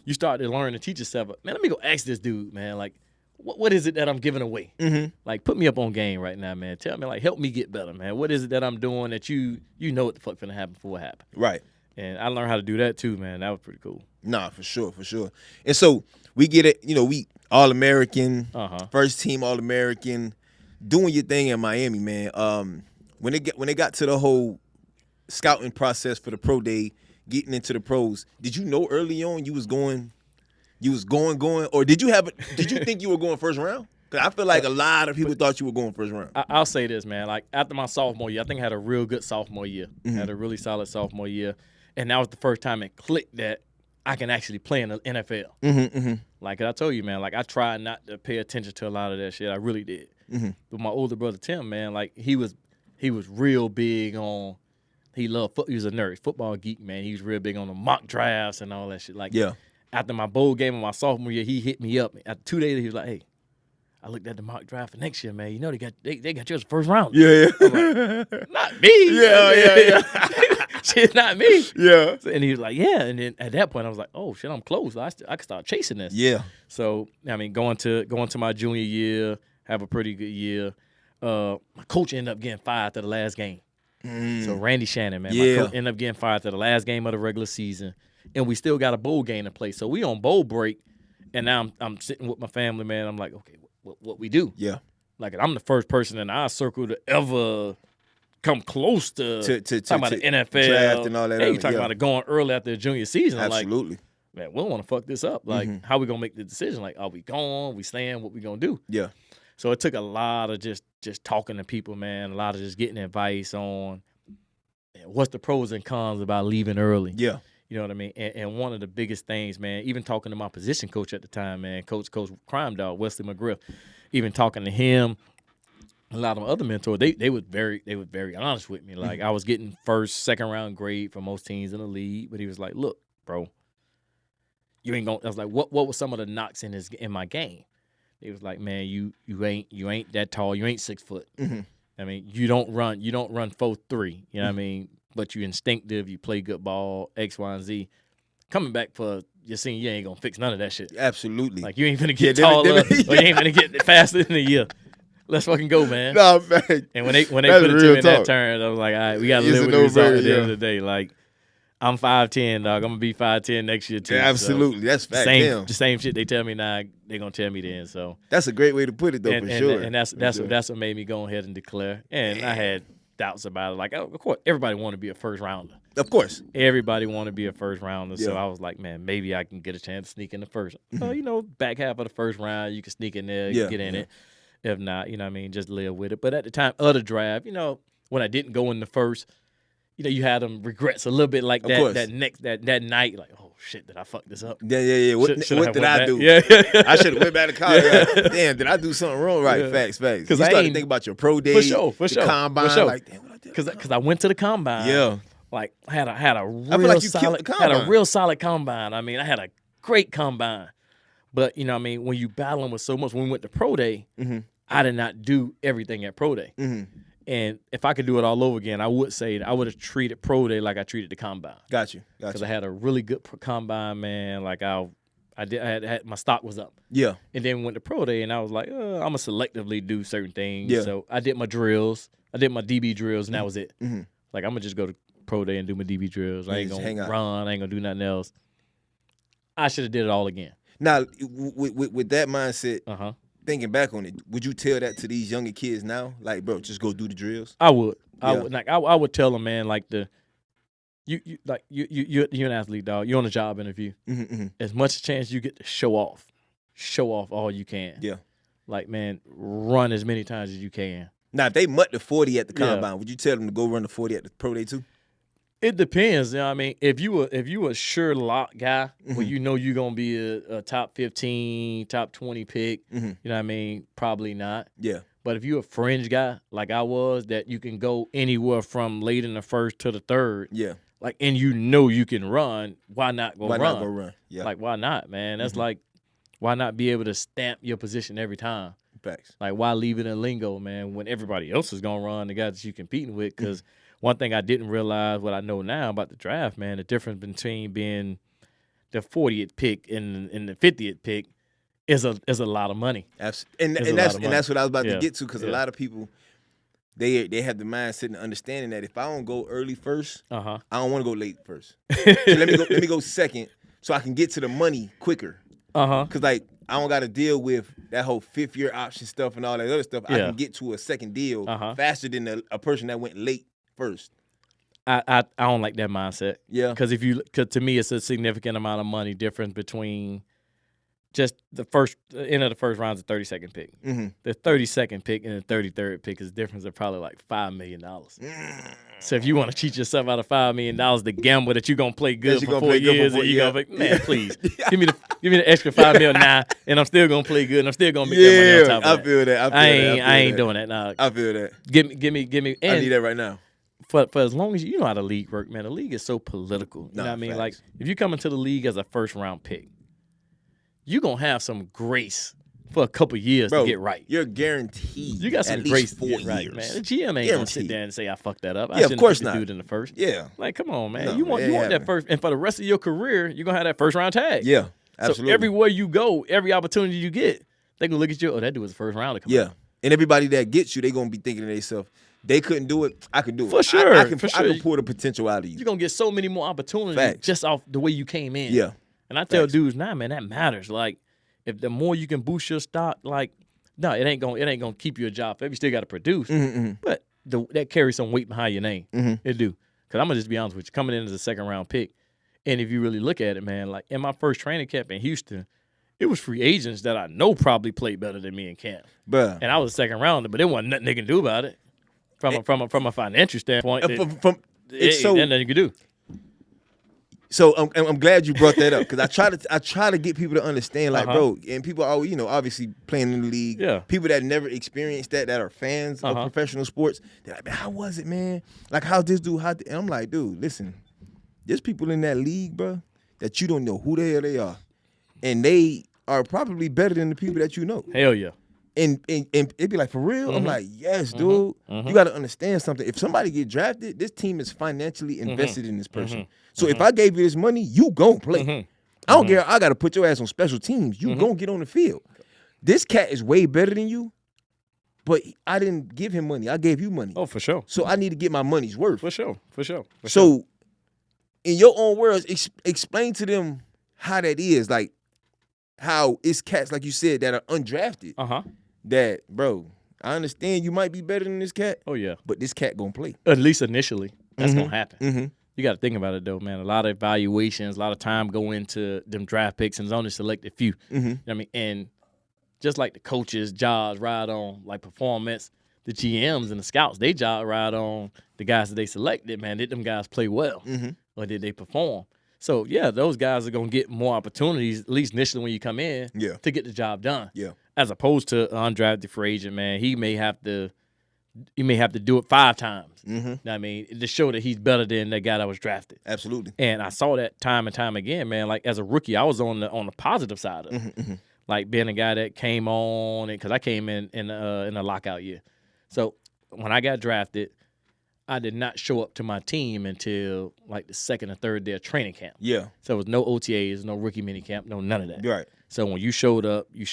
[SPEAKER 1] you start to learn to teach yourself. Man, let me go ask this dude, man. Like, what is it that I'm giving away?
[SPEAKER 2] Mm-hmm.
[SPEAKER 1] Like, put me up on game right now, man. Tell me, like, help me get better, man. What is it that I'm doing that you know what the fuck finna happen before it happen?
[SPEAKER 2] Right.
[SPEAKER 1] And I learned how to do that too, man. That was pretty cool.
[SPEAKER 2] Nah, for sure. And so we get it. You know, we All-American, first team All-American, doing your thing in Miami, man. When it got to the whole scouting process for the pro day, getting into the pros, did you know early on you was going, or did you think you were going first round? Because I feel like a lot of people thought you were going first round.
[SPEAKER 1] I'll say this, man. Like, after my sophomore year, I think I had a real good sophomore year. Had a really solid sophomore year. And that was the first time it clicked that I can actually play in the NFL. Like I told you, man, like I tried not to pay attention to a lot of that shit. I really did. But my older brother, Tim, man, like he was real big on, he was a nerd, football geek, man. He was real big on the mock drafts and all that shit. Like, after my bowl game of my sophomore year, he hit me up. After 2 days, he was like, hey, I looked at the mock draft for next year, man. You know they got yours first round.
[SPEAKER 2] Yeah.
[SPEAKER 1] I'm like, not me. Yeah. Shit, not me.
[SPEAKER 2] Yeah.
[SPEAKER 1] So, and he was like, yeah. And then at that point, I was like, oh shit, I'm close. I can start chasing this.
[SPEAKER 2] Yeah.
[SPEAKER 1] So I mean, going to my junior year, have a pretty good year. My coach ended up getting fired after the last game. So Randy Shannon, man, my coach ended up getting fired after the last game of the regular season, and we still got a bowl game to play. So we on bowl break, and now I'm sitting with my family, man. I'm like, okay, what we do? Yeah. Like, I'm the first person in our circle to ever come close to talking about the NFL
[SPEAKER 2] draft and all that.
[SPEAKER 1] Hey, you talking about it going early after the junior season?
[SPEAKER 2] Absolutely.
[SPEAKER 1] Like, man, we don't want to fuck this up. Like, how we gonna make the decision? Like, are we going? We staying? What we gonna do? Yeah. So it took a lot of just talking to people, man. A lot of just getting advice on what's the pros and cons about leaving early. Yeah. You know what I mean? And one of the biggest things, man, even talking to my position coach at the time, man, Coach Crime Dog, Wesley McGriff, even talking to him, a lot of my other mentors, they were very honest with me. Like, I was getting first, second round grade for most teams in the league, but he was like, look, bro, you ain't gonna. I was like, what were some of the knocks in my game? He was like, man, you ain't that tall, you ain't 6 foot. I mean, you don't run 4.3. You know what I mean? But you instinctive, you play good ball, X, Y, and Z. Coming back for your senior year ain't gonna fix none of that shit. Absolutely. Like, you ain't gonna get taller, or you ain't gonna get faster in a year. Let's fucking go, man. No, man. And when they put it to me in that turn, I was like, all right, we gotta live with the result at the end of the day. Like, I'm 5'10", dog. I'm gonna be 5'10" next year too. Yeah,
[SPEAKER 2] absolutely. So that's fact.
[SPEAKER 1] The same shit they tell me now, they gonna tell me then. So
[SPEAKER 2] that's a great way to put it, though, for sure.
[SPEAKER 1] And that's what made me go ahead and declare. And I had doubts about it. Like, of course, everybody want to be a first rounder.
[SPEAKER 2] Of course.
[SPEAKER 1] Everybody want to be a first rounder, so
[SPEAKER 2] Yeah.
[SPEAKER 1] I was like, man, maybe I can get a chance to sneak in the first. So, back half of the first round, you can sneak in there, you get in it. If not, just live with it. But at the time of the draft, when I didn't go in the first, you had them regrets a little bit like that night, like, oh shit, did I fuck this up?
[SPEAKER 2] Yeah. What did I do?
[SPEAKER 1] Yeah.
[SPEAKER 2] I should have went back to college. Like, damn, did I do something wrong? Right, facts. Because you start to think about your pro day,
[SPEAKER 1] for sure,
[SPEAKER 2] combine, like, damn, what I did?
[SPEAKER 1] Because I went to the combine.
[SPEAKER 2] Yeah.
[SPEAKER 1] Like I had a real solid combine. I mean, I had a great combine. But when you battling with so much, when we went to pro day, I did not do everything at pro day. And if I could do it all over again, I would say that I would have treated pro day like I treated the combine.
[SPEAKER 2] Got you.
[SPEAKER 1] Because I had a really good combine, man. Like I had my stock was up.
[SPEAKER 2] Yeah.
[SPEAKER 1] And then we went to pro day, and I was like, I'm gonna selectively do certain things.
[SPEAKER 2] Yeah.
[SPEAKER 1] So I did my drills, I did my DB drills, and that was it. Like I'm gonna just go to pro day and do my DB drills. I ain't gonna run. I ain't gonna do nothing else. I should have did it all again.
[SPEAKER 2] Now, with that mindset, thinking back on it, would you tell that to these younger kids now? Like, bro, just go do the drills.
[SPEAKER 1] I would. I would tell them, man. Like you're an athlete, dog. You're on a job interview. As much chance you get to show off all you can.
[SPEAKER 2] Yeah. Like,
[SPEAKER 1] man, run as many times as you can.
[SPEAKER 2] Now, if they mutt the 40 at the combine, would you tell them to go run the 40 at the pro day too?
[SPEAKER 1] It depends. I mean, if you a sure lock guy, where you're gonna be a top 15, top 20 pick, probably not.
[SPEAKER 2] Yeah.
[SPEAKER 1] But if you're a fringe guy like I was, that you can go anywhere from late in the first to the third.
[SPEAKER 2] Yeah.
[SPEAKER 1] Like, and you can run. Why not go run?
[SPEAKER 2] Why not go run? Yeah.
[SPEAKER 1] Like, why not, man? That's like, why not be able to stamp your position every time?
[SPEAKER 2] Facts.
[SPEAKER 1] Like, why leave it in lingo, man, when everybody else is gonna run, the guys that you're competing with? Because one thing I didn't realize, what I know now about the draft, man, the difference between being the 40th pick and the 50th pick is a lot of money.
[SPEAKER 2] Absolutely. And that's what I was about to get to, because a lot of people, they have the mindset and understanding that if I don't go early first, I don't want to go late first. So let me go second, so I can get to the money quicker. Because like I don't got to deal with that whole 5th year option stuff and all that other stuff. I can get to a second deal faster than a person that went late first.
[SPEAKER 1] I don't like that mindset.
[SPEAKER 2] Yeah.
[SPEAKER 1] Because to me, it's a significant amount of money difference between just the end of the first round is a 32nd pick. The 32nd pick and the 33rd pick is a difference of probably like $5 million. So if you want to cheat yourself out of $5 million to gamble that you're gonna play good for 4 years, and you're gonna be, man, please give me the extra $5 million now, and I'm still gonna play good, and I'm still gonna make that money on top of that.
[SPEAKER 2] I feel that.
[SPEAKER 1] I ain't doing that now.
[SPEAKER 2] I feel that.
[SPEAKER 1] Give me. And
[SPEAKER 2] I need that right now.
[SPEAKER 1] For as long as you know how the league work, man, the league is so political. You know what I mean? Facts. Like, if you come into the league as a first round pick, you're going to have some grace for a couple years to get right.
[SPEAKER 2] You're guaranteed.
[SPEAKER 1] You got some grace to get right, man. The GM ain't going to sit there and say, I fucked that up. I shouldn't have put the dude in the first.
[SPEAKER 2] Yeah.
[SPEAKER 1] Like, come on, man. You want that first. And for the rest of your career, you're going to have that first round tag.
[SPEAKER 2] Yeah, absolutely.
[SPEAKER 1] So everywhere you go, every opportunity you get, they're going to look at you, that dude was the first rounder.
[SPEAKER 2] Yeah. And everybody that gets you, they're going to be thinking to themselves, they couldn't do it, I could do it.
[SPEAKER 1] For sure.
[SPEAKER 2] I can pull the potential out of you.
[SPEAKER 1] You're going to get so many more opportunities just off the way you came in.
[SPEAKER 2] Yeah.
[SPEAKER 1] And I tell dudes, man, that matters. Like, if the more you can boost your stock, like, no, it ain't gonna keep you a job. You still got to produce, but that carries some weight behind your name. It do. Because I'm gonna just be honest with you, coming in as a second round pick, and if you really look at it, man, like in my first training camp in Houston, it was free agents that I know probably played better than me in camp.
[SPEAKER 2] Bruh.
[SPEAKER 1] And I was a second rounder, but there wasn't nothing they can do about it from a financial standpoint. There's nothing you can do.
[SPEAKER 2] So I'm glad you brought that up, because I try to get people to understand, like, bro, and people are, obviously playing in the league.
[SPEAKER 1] Yeah.
[SPEAKER 2] People that never experienced that are fans of professional sports. They're like, man, how was it, man? Like, how's this dude? And I'm like, dude, listen, there's people in that league, bro, that you don't know who the hell they are, and they are probably better than the people that you know.
[SPEAKER 1] Hell yeah.
[SPEAKER 2] And it'd be like, for real? I'm like, yes, dude. You got to understand something. If somebody get drafted, this team is financially invested in this person. So if I gave you this money, you gon' play. I don't care. I got to put your ass on special teams. You gon' get on the field. This cat is way better than you, but I didn't give him money. I gave you money.
[SPEAKER 1] Oh, for sure.
[SPEAKER 2] So I need to get my money's worth.
[SPEAKER 1] For sure.
[SPEAKER 2] So in your own words, explain to them how that is. Like, how it's cats, like you said, that are undrafted. That, bro, I understand you might be better than this cat.
[SPEAKER 1] Oh, yeah.
[SPEAKER 2] But this cat gonna play.
[SPEAKER 1] At least initially. That's gonna happen. you got to think about it though, man. A lot of evaluations, a lot of time go into them draft picks, and there's only selected few. You know what I mean, and just like the coaches' jobs ride on like performance, the GMs and the scouts, they job ride on the guys that they selected. Man, did them guys play well, or did they perform? So yeah, those guys are gonna get more opportunities, at least initially when you come in, to get the job done.
[SPEAKER 2] Yeah.
[SPEAKER 1] As opposed to an undrafted free agent, man, he may have to do it 5 times. You know what I mean, to show that he's better than that guy that was drafted.
[SPEAKER 2] Absolutely.
[SPEAKER 1] And I saw that time and time again, man. Like as a rookie, I was on the positive side of it, like being a guy that came on, because I came in a lockout year. So when I got drafted, I did not show up to my team until like the second or third day of training camp.
[SPEAKER 2] Yeah.
[SPEAKER 1] So it was no OTAs, no rookie mini camp, no none of that.
[SPEAKER 2] Right.
[SPEAKER 1] So when you showed up, you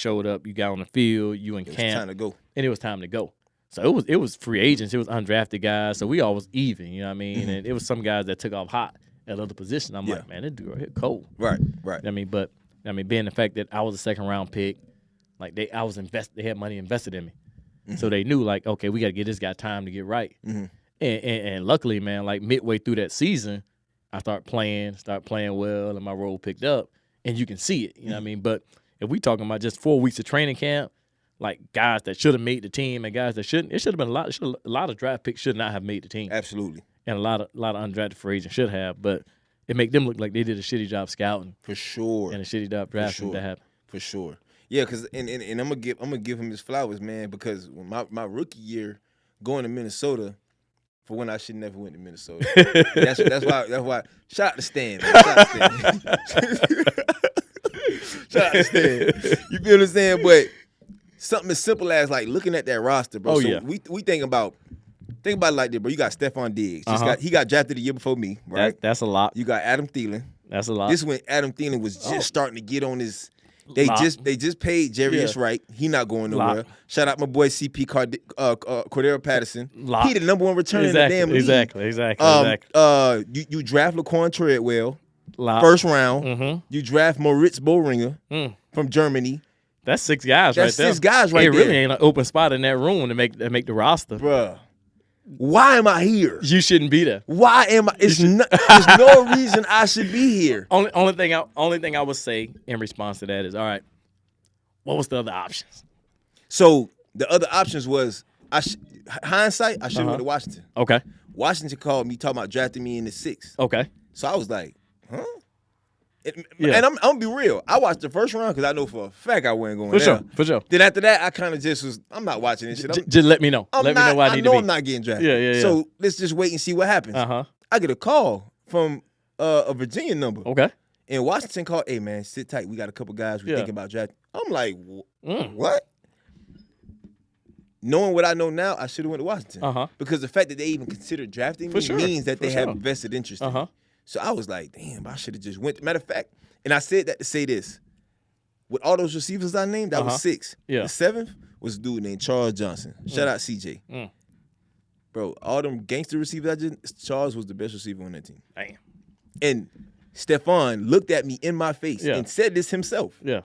[SPEAKER 1] got on the field, you in camp.
[SPEAKER 2] It was time to go.
[SPEAKER 1] And it was time to go. So it was free agents, it was undrafted guys. So we all was even, you know what I mean? And it was some guys that took off hot at other positions. I'm like, man, this dude right here cold.
[SPEAKER 2] Right.
[SPEAKER 1] You know what I mean, but being the fact that I was a second round pick, like they had money invested in me. So they knew like, okay, we got to give this guy time to get right. And luckily, man, like midway through that season, I start playing well, and my role picked up, and you can see it. You know what I mean? But if we talking about just 4 weeks of training camp, like guys that should have made the team and guys that shouldn't, it should have been a lot of draft picks should not have made the team.
[SPEAKER 2] Absolutely.
[SPEAKER 1] And a lot of undrafted free agents should have, but it make them look like they did a shitty job scouting.
[SPEAKER 2] For sure.
[SPEAKER 1] And a shitty job drafting that happened.
[SPEAKER 2] For sure. Yeah, because and I'm gonna give him his flowers, man, because when my rookie year going to Minnesota. For when I should never went to Minnesota. that's why. Shout out to Stan, man. Shout out to Stan. You feel what I'm saying? But something as simple as like looking at that roster, bro.
[SPEAKER 1] Oh,
[SPEAKER 2] so
[SPEAKER 1] yeah.
[SPEAKER 2] we think about it like this, bro. You got Stephon Diggs. He got drafted the year before me, right?
[SPEAKER 1] That's a lot.
[SPEAKER 2] You got Adam Thielen.
[SPEAKER 1] That's a lot.
[SPEAKER 2] This when Adam Thielen was just starting to get on his. They just paid Jarius Wright. He not going nowhere. Shout out my boy CP Cordero Patterson. He the number 1 returner in the damn league.
[SPEAKER 1] Exactly.
[SPEAKER 2] You draft Laquan Treadwell, first round. You draft Moritz Boehringer from Germany.
[SPEAKER 1] That's 6 guys right there.
[SPEAKER 2] That's 6 guys right there.
[SPEAKER 1] It really ain't an open spot in that room to make the roster.
[SPEAKER 2] Bruh. Why am I here?
[SPEAKER 1] You shouldn't be there.
[SPEAKER 2] Why am I? There's no reason I should be here.
[SPEAKER 1] Only thing I would say in response to that is, all right, what was the other options?
[SPEAKER 2] So the other options was, hindsight, I should have went to Washington.
[SPEAKER 1] Okay.
[SPEAKER 2] Washington called me talking about drafting me in the 6th.
[SPEAKER 1] Okay.
[SPEAKER 2] So I was like, huh? And I'm gonna be real. I watched the first round because I know for a fact I wasn't going there.
[SPEAKER 1] For sure.
[SPEAKER 2] Then after that, I kind of just was. I'm not watching this shit.
[SPEAKER 1] Just let me know. Let me know where I need to be.
[SPEAKER 2] I'm not getting drafted.
[SPEAKER 1] Yeah.
[SPEAKER 2] So let's just wait and see what happens. I get a call from a Virginia number.
[SPEAKER 1] Okay.
[SPEAKER 2] And Washington called, hey man, sit tight. We got a couple guys we're thinking about drafting. I'm like, what? Knowing what I know now, I should have went to Washington. Because the fact that they even considered drafting me means that they have vested interest in me. So I was like, damn, I should have just went. Matter of fact, and I said that to say this. With all those receivers I named, that was 6.
[SPEAKER 1] Yeah.
[SPEAKER 2] The 7th was a dude named Charles Johnson. Shout out CJ. Bro, all them gangster receivers Charles was the best receiver on that team.
[SPEAKER 1] Damn.
[SPEAKER 2] And Stephon looked at me in my face and said this himself.
[SPEAKER 1] Yeah.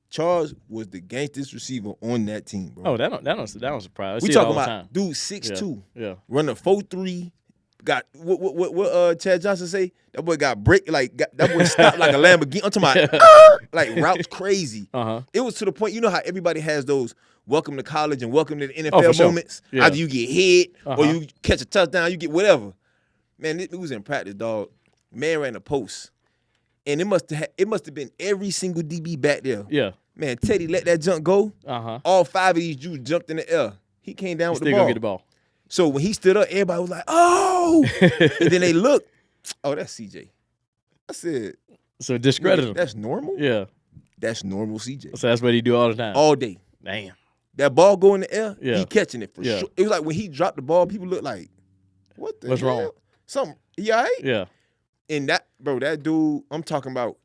[SPEAKER 2] Charles was the gangstest receiver on that team, bro.
[SPEAKER 1] Oh, that don't surprise.
[SPEAKER 2] We talking about dude 6'2", running 4'3". Got what Chad Johnson say? That boy got brick that boy stopped like a Lamborghini. I'm talking about like routes crazy. It was to the point, you know how everybody has those welcome to college and welcome to the NFL moments.
[SPEAKER 1] Yeah.
[SPEAKER 2] Either you get hit or you catch a touchdown, you get whatever. Man, it was in practice, dog. Man ran a post, and it must have been every single DB back there.
[SPEAKER 1] Yeah.
[SPEAKER 2] Man, Teddy let that jump go. All 5 of these dudes jumped in the air. He came down with the ball.
[SPEAKER 1] Still gonna get the ball.
[SPEAKER 2] So when he stood up, everybody was like, oh! And then they looked, oh, that's CJ. I said.
[SPEAKER 1] So discredit him.
[SPEAKER 2] That's normal?
[SPEAKER 1] Yeah.
[SPEAKER 2] That's normal CJ.
[SPEAKER 1] So that's what he do all the time?
[SPEAKER 2] All day.
[SPEAKER 1] Damn.
[SPEAKER 2] That ball go in the air, he catching it for
[SPEAKER 1] sure.
[SPEAKER 2] It was like when he dropped the ball, people looked like, what's
[SPEAKER 1] hell? Wrong?
[SPEAKER 2] Something, he all right?
[SPEAKER 1] Yeah.
[SPEAKER 2] And that dude, I'm talking about,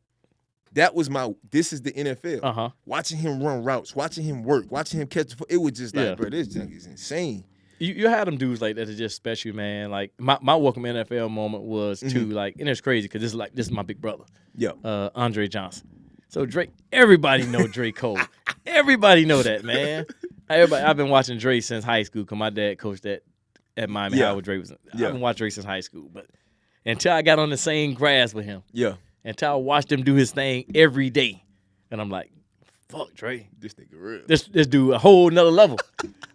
[SPEAKER 2] this is the NFL. Watching him run routes, watching him work, watching him catch the foot, it was just like, bro, this junk is insane.
[SPEAKER 1] You had them dudes like that that just special, man. Like my welcome NFL moment was too like, and it's crazy because this is my big brother.
[SPEAKER 2] Yeah.
[SPEAKER 1] Andre Johnson. So Drake, everybody know Drake Cole. Everybody know that, man. I've been watching Drake since high school because my dad coached at Miami High with Drake. I've been watching Drake since high school, but until I got on the same grass with him.
[SPEAKER 2] Yeah.
[SPEAKER 1] Until I watched him do his thing every day. And I'm like, fuck, Dre.
[SPEAKER 2] This nigga real.
[SPEAKER 1] This dude a whole nother level.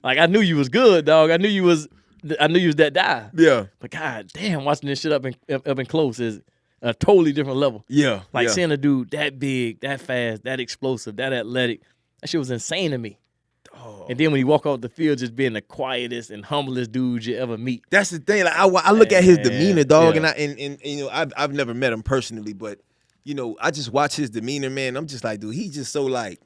[SPEAKER 1] Like, I knew you was good, dog. I knew you was that guy.
[SPEAKER 2] Yeah.
[SPEAKER 1] But god damn, watching this shit up in close is a totally different level.
[SPEAKER 2] Yeah.
[SPEAKER 1] Like seeing a dude that big, that fast, that explosive, that athletic, that shit was insane to me. Oh. And then when he walk off the field, just being the quietest and humblest dude you ever meet.
[SPEAKER 2] That's the thing. Like I look at his demeanor, dog, and you know I've never met him personally, but you know I just watch his demeanor, man. I'm just like, dude, he's just so like,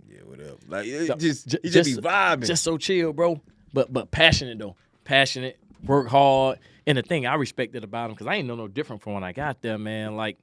[SPEAKER 2] yeah, whatever. Like he just be vibing,
[SPEAKER 1] just so chill, bro. But passionate though, passionate, work hard. And the thing I respected about him, because I ain't know no different from when I got there, man. Like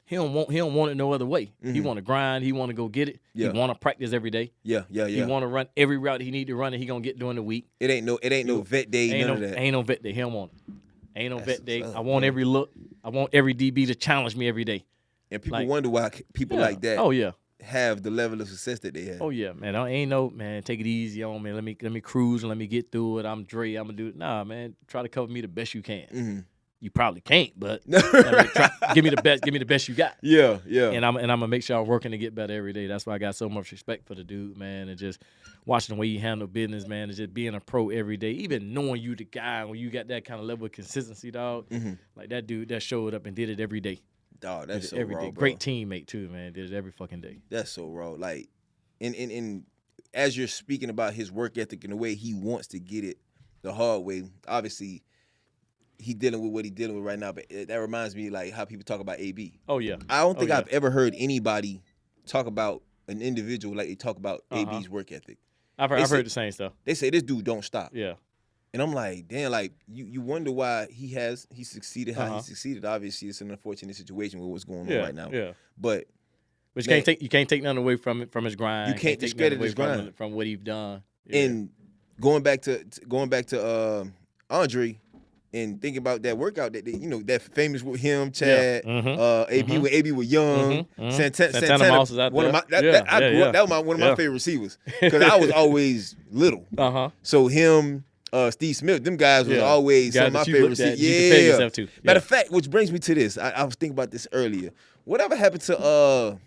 [SPEAKER 1] he don't want it no other way. Mm-hmm. He want to grind. He want to go get it. Yeah. He want to practice every day.
[SPEAKER 2] Yeah.
[SPEAKER 1] He want to run every route he need to run, and he gonna get during the week.
[SPEAKER 2] It ain't no vet day. None of that.
[SPEAKER 1] Ain't no vet day. He don't want it. Ain't no vet day. I want every look. I want every DB to challenge me every day.
[SPEAKER 2] And people wonder why people like that.
[SPEAKER 1] Oh yeah.
[SPEAKER 2] Have the level of success that they have.
[SPEAKER 1] Oh yeah, man. Ain't no man. Take it easy on me. Let me cruise and let me get through it. I'm Dre. I'm gonna do it. Nah, man. Try to cover me the best you can. Mm-hmm. You probably can't, but give me the best. Give me the best you got.
[SPEAKER 2] Yeah.
[SPEAKER 1] And I'm gonna make sure I'm working to get better every day. That's why I got so much respect for the dude, man. And just watching the way he handle business, man. And just being a pro every day. Even knowing you the guy when you got that kind of level of consistency, dog. Mm-hmm. Like that dude that showed up and did it every day.
[SPEAKER 2] Dog, that's so
[SPEAKER 1] every
[SPEAKER 2] raw,
[SPEAKER 1] day.
[SPEAKER 2] bro.
[SPEAKER 1] Great teammate too, man. Did it every fucking day.
[SPEAKER 2] That's so raw. Like, in as you're speaking about his work ethic and the way he wants to get it the hard way, obviously he dealing with what he dealing with right now. But that reminds me like how people talk about AB.
[SPEAKER 1] Oh yeah.
[SPEAKER 2] I don't think I've ever heard anybody talk about an individual like they talk about AB's work ethic.
[SPEAKER 1] I've heard the same stuff.
[SPEAKER 2] They say this dude don't stop.
[SPEAKER 1] Yeah.
[SPEAKER 2] And I'm like, damn, like you wonder why he succeeded how he succeeded. Obviously, it's an unfortunate situation with what's going on right now.
[SPEAKER 1] Yeah.
[SPEAKER 2] But
[SPEAKER 1] you can't take nothing away from his grind.
[SPEAKER 2] You can't discredit his grind
[SPEAKER 1] from what he's done. Yeah.
[SPEAKER 2] And going back to Andre and thinking about that workout that that famous with him, Chad, AB when AB was young, Santana
[SPEAKER 1] Moss was out
[SPEAKER 2] one
[SPEAKER 1] there.
[SPEAKER 2] That was one of my favorite receivers because I was always little. So him. Steve Smith, them guys was always some of my favorite receivers. Yeah. Matter of fact, which brings me to this. I was thinking about this earlier. Whatever happened to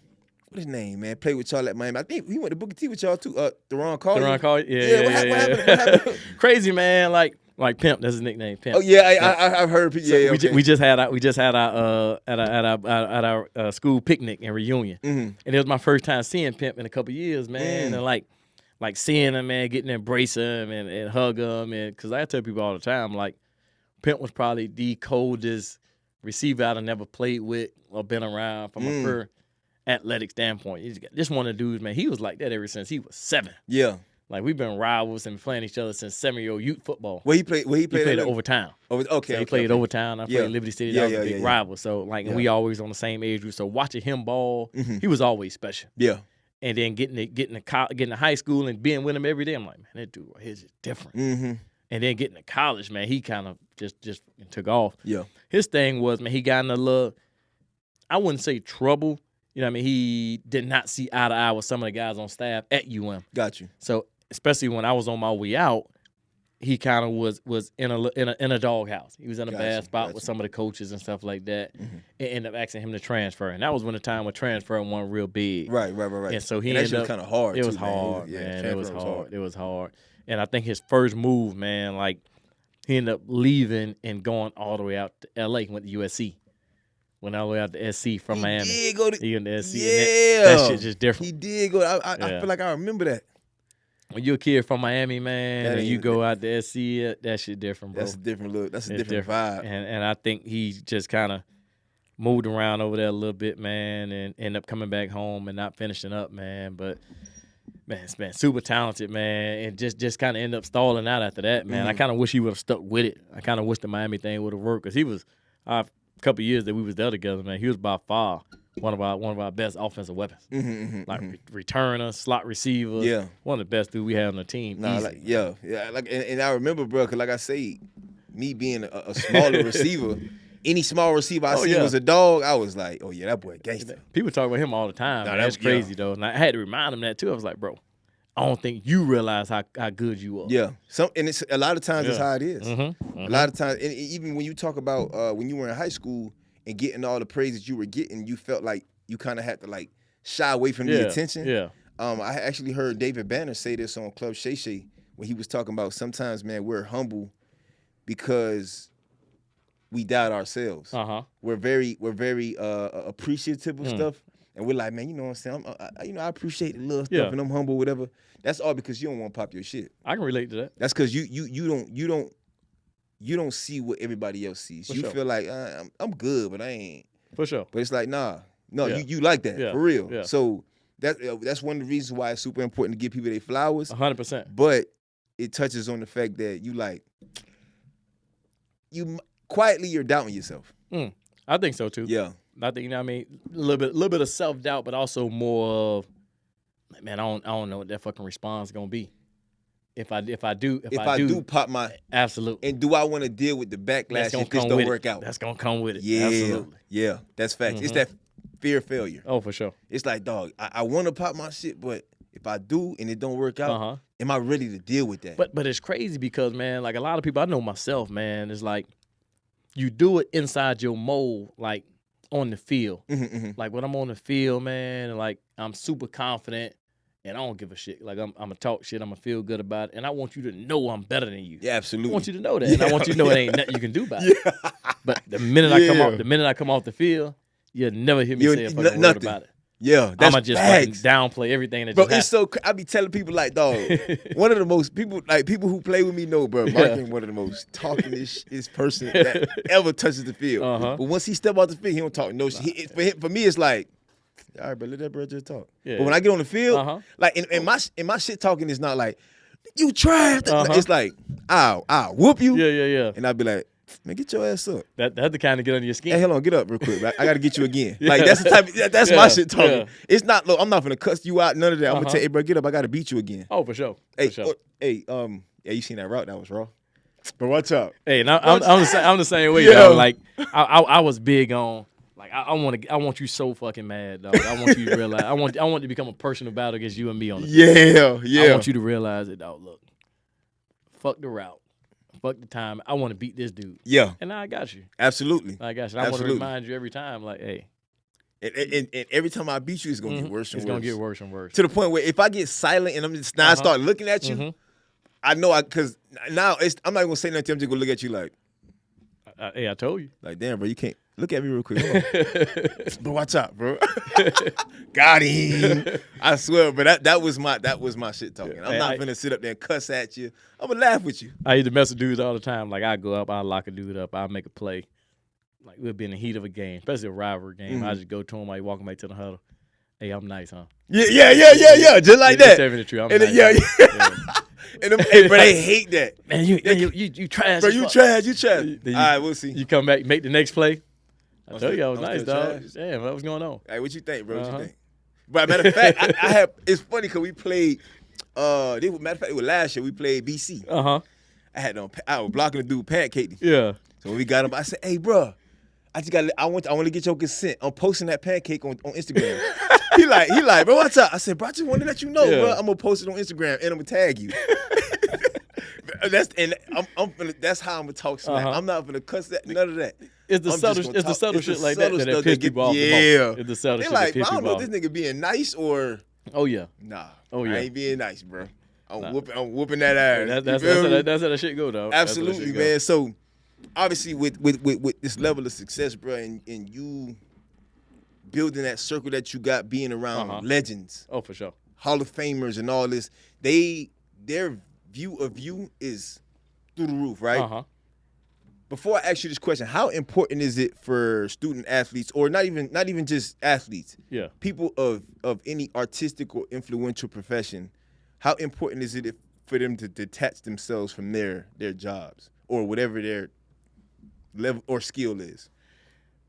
[SPEAKER 2] what his name, man? Played with y'all at Miami. I think he went to Booker T with y'all too. Theron Collier.
[SPEAKER 1] What happened? Crazy man, like Pimp. That's his nickname, Pimp.
[SPEAKER 2] Oh yeah, I've heard. Yeah,
[SPEAKER 1] so we just had our school picnic and reunion, and it was my first time seeing Pimp in a couple years, man. And like seeing him, man, getting to embrace him and hug him, and because I tell people all the time, like Pimp was probably the coldest receiver I'd never played with or been around from a pure athletic standpoint. He's just one of the dudes, man. He was like that ever since he was 7.
[SPEAKER 2] Yeah,
[SPEAKER 1] like we've been rivals and playing each other since 7-year-old youth football.
[SPEAKER 2] He played at
[SPEAKER 1] Overtown.
[SPEAKER 2] Okay,
[SPEAKER 1] so he played Overtown. I played Liberty City. That was a big rival. So and we always on the same age group. So watching him ball, he was always special.
[SPEAKER 2] Yeah. And
[SPEAKER 1] then getting to high school and being with him every day, I'm like, man, that dude right here is different. Mm-hmm. And then getting to college, man, he kind of just took off.
[SPEAKER 2] Yeah.
[SPEAKER 1] His thing was, man, he got in a little, I wouldn't say trouble. You know what I mean? He did not see eye to eye with some of the guys on staff at UM.
[SPEAKER 2] Got you.
[SPEAKER 1] So especially when I was on my way out, he kind of was in a doghouse. He was in a bad spot with some of the coaches and stuff like that, and ended up asking him to transfer. And that was when the time when transferring wasn't real big.
[SPEAKER 2] Right.
[SPEAKER 1] And so he ended up
[SPEAKER 2] kind of hard.
[SPEAKER 1] It was hard, man. It was hard. It was hard. And I think his first move, man, like he ended up leaving and going all the way out to LA. He went to USC. Went all the way out to SC from Miami.
[SPEAKER 2] He went
[SPEAKER 1] to SC.
[SPEAKER 2] Yeah.
[SPEAKER 1] That shit just different.
[SPEAKER 2] He did go. I feel like I remember that.
[SPEAKER 1] When you're a kid from Miami, man, and you go out to SC, that shit different, bro.
[SPEAKER 2] That's a different look. That's a different vibe.
[SPEAKER 1] And I think he just kind of moved around over there a little bit, man, and ended up coming back home and not finishing up, man. But, man, super talented, man, and just kind of ended up stalling out after that, man. I kind of wish he would have stuck with it. I kind of wish the Miami thing would have worked because he was a couple of years that we was there together, man. He was by far one of our best offensive weapons, returner, slot receiver.
[SPEAKER 2] Yeah,
[SPEAKER 1] one of the best dudes we had on the team.
[SPEAKER 2] And I remember, bro, because like I say, me being a smaller receiver, any small receiver I seen was a dog. I was like, oh yeah, that boy gangster.
[SPEAKER 1] People talk about him all the time. That's crazy though, and I had to remind him that too. I was like, bro, I don't think you realize how good you are.
[SPEAKER 2] Yeah. And it's a lot of times it's how it is.
[SPEAKER 1] Mm-hmm.
[SPEAKER 2] A lot of times, and even when you talk about when you were in high school and getting all the praise that you were getting, you felt like you kind of had to like shy away from the attention.
[SPEAKER 1] Yeah.
[SPEAKER 2] I actually heard David Banner say this on Club Shay Shay when he was talking about sometimes, man, we're humble because we doubt ourselves. We're very appreciative of stuff, and we're like, man, you know what I'm saying? I appreciate the little stuff, and I'm humble, whatever. That's all because you don't want to pop your shit.
[SPEAKER 1] I can relate to that.
[SPEAKER 2] That's because you don't see what everybody else sees. You feel like I'm good, but I ain't.
[SPEAKER 1] For sure.
[SPEAKER 2] But it's like, no, you like that for real.
[SPEAKER 1] Yeah.
[SPEAKER 2] So that's one of the reasons why it's super important to give people their flowers.
[SPEAKER 1] 100%.
[SPEAKER 2] But it touches on the fact that quietly you're doubting yourself.
[SPEAKER 1] I think so too.
[SPEAKER 2] Yeah.
[SPEAKER 1] I think, you know what I mean, a little bit of self-doubt, but also more of, man, I don't know what that fucking response is gonna be. If I do
[SPEAKER 2] pop my,
[SPEAKER 1] absolutely.
[SPEAKER 2] And do I want to deal with the backlash if this don't work out?
[SPEAKER 1] That's gonna come with it.
[SPEAKER 2] Yeah,
[SPEAKER 1] absolutely.
[SPEAKER 2] Yeah, that's facts. It's that fear of failure.
[SPEAKER 1] Oh, for sure.
[SPEAKER 2] It's like, dog, I want to pop my shit, but if I do and it don't work out, am I ready to deal with that?
[SPEAKER 1] But it's crazy because, man, like a lot of people, I know myself, man, it's like you do it inside your mold, like on the field. Like when I'm on the field, man, like I'm super confident and I don't give a shit. Like I'm gonna talk shit, I'm gonna feel good about it, and I want you to know I'm better than you.
[SPEAKER 2] Yeah, absolutely.
[SPEAKER 1] I want you to know that, and I want you to know it ain't nothing you can do about it. But the minute I come off the field, you'll never hear me say a fucking word about it.
[SPEAKER 2] Yeah, that's
[SPEAKER 1] I'ma just fucking downplay everything that.
[SPEAKER 2] Bro, it's so I be telling people like, dog, one of the most people who play with me know, bro. Mark one of the most talkingest person that ever touches the field. But once he step out the field, he don't talk no shit. For me, it's like, all right, bro, let that bro just talk. Yeah. But when I get on the field, like, and my shit talking is not like, you trash. It's like, I'll whoop you.
[SPEAKER 1] Yeah.
[SPEAKER 2] And I'll be like, man, get your ass up.
[SPEAKER 1] That's the kind of get under your skin.
[SPEAKER 2] Hey, hold on, get up real quick. I got to get you again. Like, that's the type. That's my shit talking. Yeah. It's not. Look, I'm not gonna cuss you out. None of that. I'm gonna tell you, hey, bro, get up. I got to beat you again.
[SPEAKER 1] Oh, for sure.
[SPEAKER 2] Hey, yeah, you seen that route? That was raw. But what's up?
[SPEAKER 1] Hey, and I'm the same way. Though. Like, I was big on. Like, I want you so fucking mad, dog. I want you to realize. I want to become a personal battle against you and me on it.
[SPEAKER 2] Yeah.
[SPEAKER 1] I want you to realize it, dog. Look, fuck the route. Fuck the time. I want to beat this dude.
[SPEAKER 2] Yeah.
[SPEAKER 1] And now I got you.
[SPEAKER 2] Absolutely.
[SPEAKER 1] I got you. I want to remind you every time, like, hey.
[SPEAKER 2] And every time I beat you, it's going to get worse and worse.
[SPEAKER 1] It's going to get worse and worse.
[SPEAKER 2] To the point where if I get silent and I start looking at you, I know because now I'm not going to say nothing. I'm just going to look at you like.
[SPEAKER 1] Hey, I told you.
[SPEAKER 2] Like, damn, bro, you can't. Look at me real quick. But watch out, bro. Got him. I swear, but that was my shit talking. I'm not finna sit up there and cuss at you. I'm gonna laugh with you.
[SPEAKER 1] I used to mess with dudes all the time. Like I go up, I lock a dude up, I make a play. Like we'll be in the heat of a game, especially a rivalry game. I just go to him, like walking back to the huddle. Hey, I'm nice, huh?
[SPEAKER 2] Yeah. Just like that.
[SPEAKER 1] Tell me the truth. I'm
[SPEAKER 2] and
[SPEAKER 1] nice.
[SPEAKER 2] Yeah. And hey, bro, they hate that.
[SPEAKER 1] Man, you trash.
[SPEAKER 2] Bro, you trash. All right, we'll see.
[SPEAKER 1] You come back, make the next play. I tell you, I was nice, dog. Damn, what was going on?
[SPEAKER 2] Hey, what you think, bro? What you think? But matter of fact, I have. It's funny because we played. Matter of fact, it was last year. We played BC. I was blocking the dude pancake.
[SPEAKER 1] Yeah.
[SPEAKER 2] So when we got him, I said, "Hey, bro, I want to get your consent. I'm posting that pancake on Instagram." he like, bro, what's up? I said, bro, I just want to let you know, bro. I'm gonna post it on Instagram and I'm gonna tag you. That's how I'm gonna talk smack. I'm not gonna cuss that, none of that.
[SPEAKER 1] It's the subtle shit like that that piss people off.
[SPEAKER 2] Yeah.
[SPEAKER 1] It's the subtle shit
[SPEAKER 2] like,
[SPEAKER 1] that piss
[SPEAKER 2] I don't
[SPEAKER 1] people
[SPEAKER 2] know
[SPEAKER 1] off.
[SPEAKER 2] if this nigga being nice or.
[SPEAKER 1] Oh yeah.
[SPEAKER 2] Nah.
[SPEAKER 1] Oh yeah.
[SPEAKER 2] I ain't being nice, bro. I'm whooping that ass.
[SPEAKER 1] That's how that shit go, though.
[SPEAKER 2] Absolutely, man. So obviously with this level of success, bro, and you building that circle that you got, being around legends.
[SPEAKER 1] Oh, for sure.
[SPEAKER 2] Hall of Famers and all this, their view of you is through the roof, right? Before I ask you this question, how important is it for student athletes, or not even just athletes, people of any artistic or influential profession, how important is it for them to detach themselves from their jobs or whatever their level or skill is?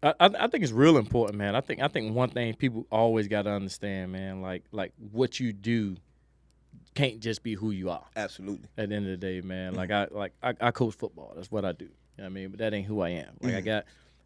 [SPEAKER 1] I think it's real important, man. I think one thing people always got to understand, man, like what you do can't just be who you are.
[SPEAKER 2] Absolutely.
[SPEAKER 1] At the end of the day, man, I coach football. That's what I do. You know what I mean? But that ain't who I am. Like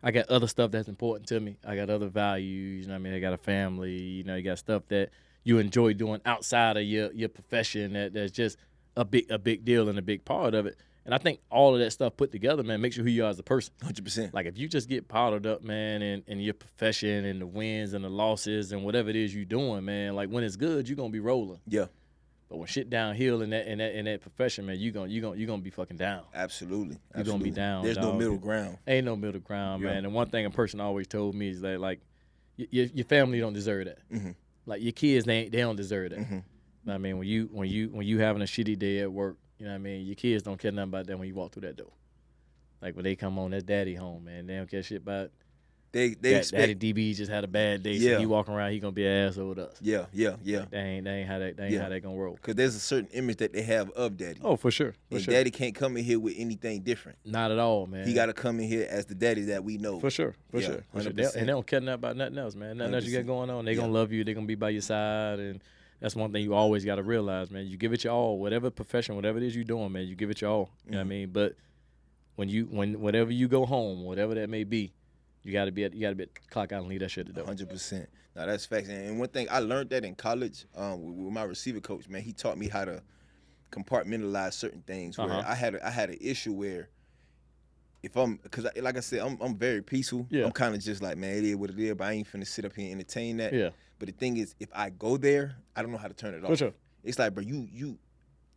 [SPEAKER 1] I got other stuff that's important to me. I got other values. You know what I mean? I got a family. You know, you got stuff that you enjoy doing outside of your profession that's just a big deal and a big part of it. And I think all of that stuff put together, man, makes you who you are as a person.
[SPEAKER 2] 100%.
[SPEAKER 1] Like if you just get powdered up, man, in your profession and the wins and the losses and whatever it is you're doing, man, like when it's good, you're gonna be rolling.
[SPEAKER 2] Yeah.
[SPEAKER 1] But when shit downhill in that profession, man, you gonna be fucking down.
[SPEAKER 2] Absolutely.
[SPEAKER 1] You're gonna be down.
[SPEAKER 2] There's no
[SPEAKER 1] dog.
[SPEAKER 2] middle ground.
[SPEAKER 1] Ain't no middle ground,
[SPEAKER 2] Yeah.
[SPEAKER 1] man. And one thing a person always told me is that like your family don't deserve that.
[SPEAKER 2] Mm-hmm.
[SPEAKER 1] Like your kids, they don't deserve that.
[SPEAKER 2] Mm-hmm.
[SPEAKER 1] I mean, when you having a shitty day at work, you know what I mean? Your kids don't care nothing about that when you walk through that door. Like when they come on, that's daddy home, man. They don't care shit about
[SPEAKER 2] They expect.
[SPEAKER 1] Daddy DB just had a bad day,
[SPEAKER 2] Yeah.
[SPEAKER 1] so he walking around, he gonna be an asshole with us.
[SPEAKER 2] Yeah.
[SPEAKER 1] Like, they ain't how that gonna roll.
[SPEAKER 2] Because there's a certain image that they have of daddy.
[SPEAKER 1] Oh, for sure.
[SPEAKER 2] And daddy can't come in here with anything different.
[SPEAKER 1] Not at all, man.
[SPEAKER 2] He got to come in here as the daddy that we know.
[SPEAKER 1] For sure.
[SPEAKER 2] Yeah,
[SPEAKER 1] For sure.
[SPEAKER 2] 100%.
[SPEAKER 1] And they don't care nothing about nothing else, man. Nothing else you got
[SPEAKER 2] 100%.
[SPEAKER 1] going on. They gonna love you. They gonna be by your side, and that's one thing you always got to realize, man. You give it your all, whatever profession, whatever it is you're doing, man. You give it your all. You know what I mean? But whenever you go home, whatever that may be, you gotta be at the clock out and leave that shit at the door.
[SPEAKER 2] 100%. Now that's facts. And one thing I learned that in college with my receiver coach, man, he taught me how to compartmentalize certain things. Where I had an issue where because like I said, I'm very peaceful.
[SPEAKER 1] Yeah.
[SPEAKER 2] I'm kind of just like, man, it is what it is, but I ain't finna sit up here and entertain that.
[SPEAKER 1] Yeah.
[SPEAKER 2] But the thing is, if I go there, I don't know how to turn it off.
[SPEAKER 1] For sure.
[SPEAKER 2] It's like, bro,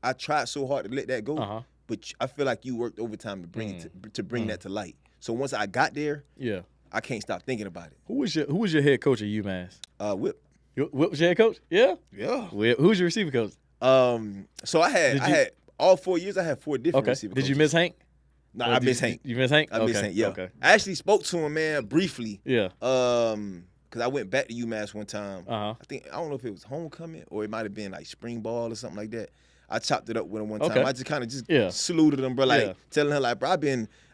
[SPEAKER 2] I tried so hard to let that go, but I feel like you worked overtime to bring to bring that to light. So once I got there,
[SPEAKER 1] Yeah.
[SPEAKER 2] I can't stop thinking about it.
[SPEAKER 1] Who was your head coach at UMass?
[SPEAKER 2] Whip.
[SPEAKER 1] Whip was your head coach? Yeah.
[SPEAKER 2] Yeah.
[SPEAKER 1] Whip. Who's your receiver coach?
[SPEAKER 2] So I had all 4 years. I had 4 different receiver
[SPEAKER 1] Did
[SPEAKER 2] coaches.
[SPEAKER 1] you miss Hank?
[SPEAKER 2] No, I miss Hank.
[SPEAKER 1] You miss Hank?
[SPEAKER 2] I miss Hank. Yeah.
[SPEAKER 1] Okay.
[SPEAKER 2] I actually spoke to him, man, briefly.
[SPEAKER 1] Yeah.
[SPEAKER 2] Because I went back to UMass one time.
[SPEAKER 1] Uh-huh.
[SPEAKER 2] I don't know if it was homecoming or it might have been like spring ball or something like that. I chopped it up with him one time.
[SPEAKER 1] Okay.
[SPEAKER 2] I just kind of saluted him, bro. Like telling him, like, bro,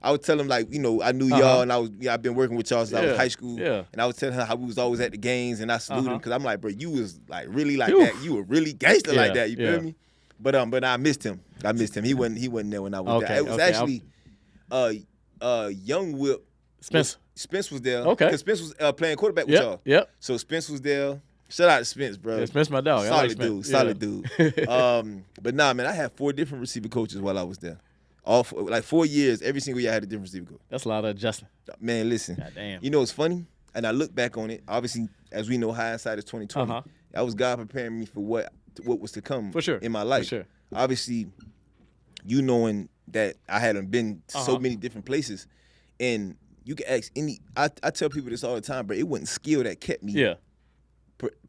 [SPEAKER 2] I would tell him, like, you know, I knew y'all and I've been working with y'all since I was high school.
[SPEAKER 1] Yeah.
[SPEAKER 2] And I would tell him how we was always at the games and I saluted him because I'm like, bro, you was like really like
[SPEAKER 1] Oof.
[SPEAKER 2] that. You were really gangster like that. You feel me? But I missed him. He wasn't there when I was there. It was actually young Whip. Spence was there.
[SPEAKER 1] Okay.
[SPEAKER 2] Because Spence was playing quarterback with y'all.
[SPEAKER 1] Yep.
[SPEAKER 2] So Spence was there. Shout out to Spence, bro.
[SPEAKER 1] Yeah, Spence my dog.
[SPEAKER 2] Solid dude. But nah, man, I had 4 different receiver coaches while I was there. All 4 years, every single year I had a different receiver coach.
[SPEAKER 1] That's a lot of adjusting.
[SPEAKER 2] Man, listen.
[SPEAKER 1] God damn.
[SPEAKER 2] You know what's funny? And I look back on it. Obviously, as we know, hindsight is 2020. That was God preparing me for what was to come in my life.
[SPEAKER 1] For sure.
[SPEAKER 2] Obviously, you knowing that I hadn't been to so many different places, and you can ask any. I tell people this all the time, but it wasn't skill that kept me.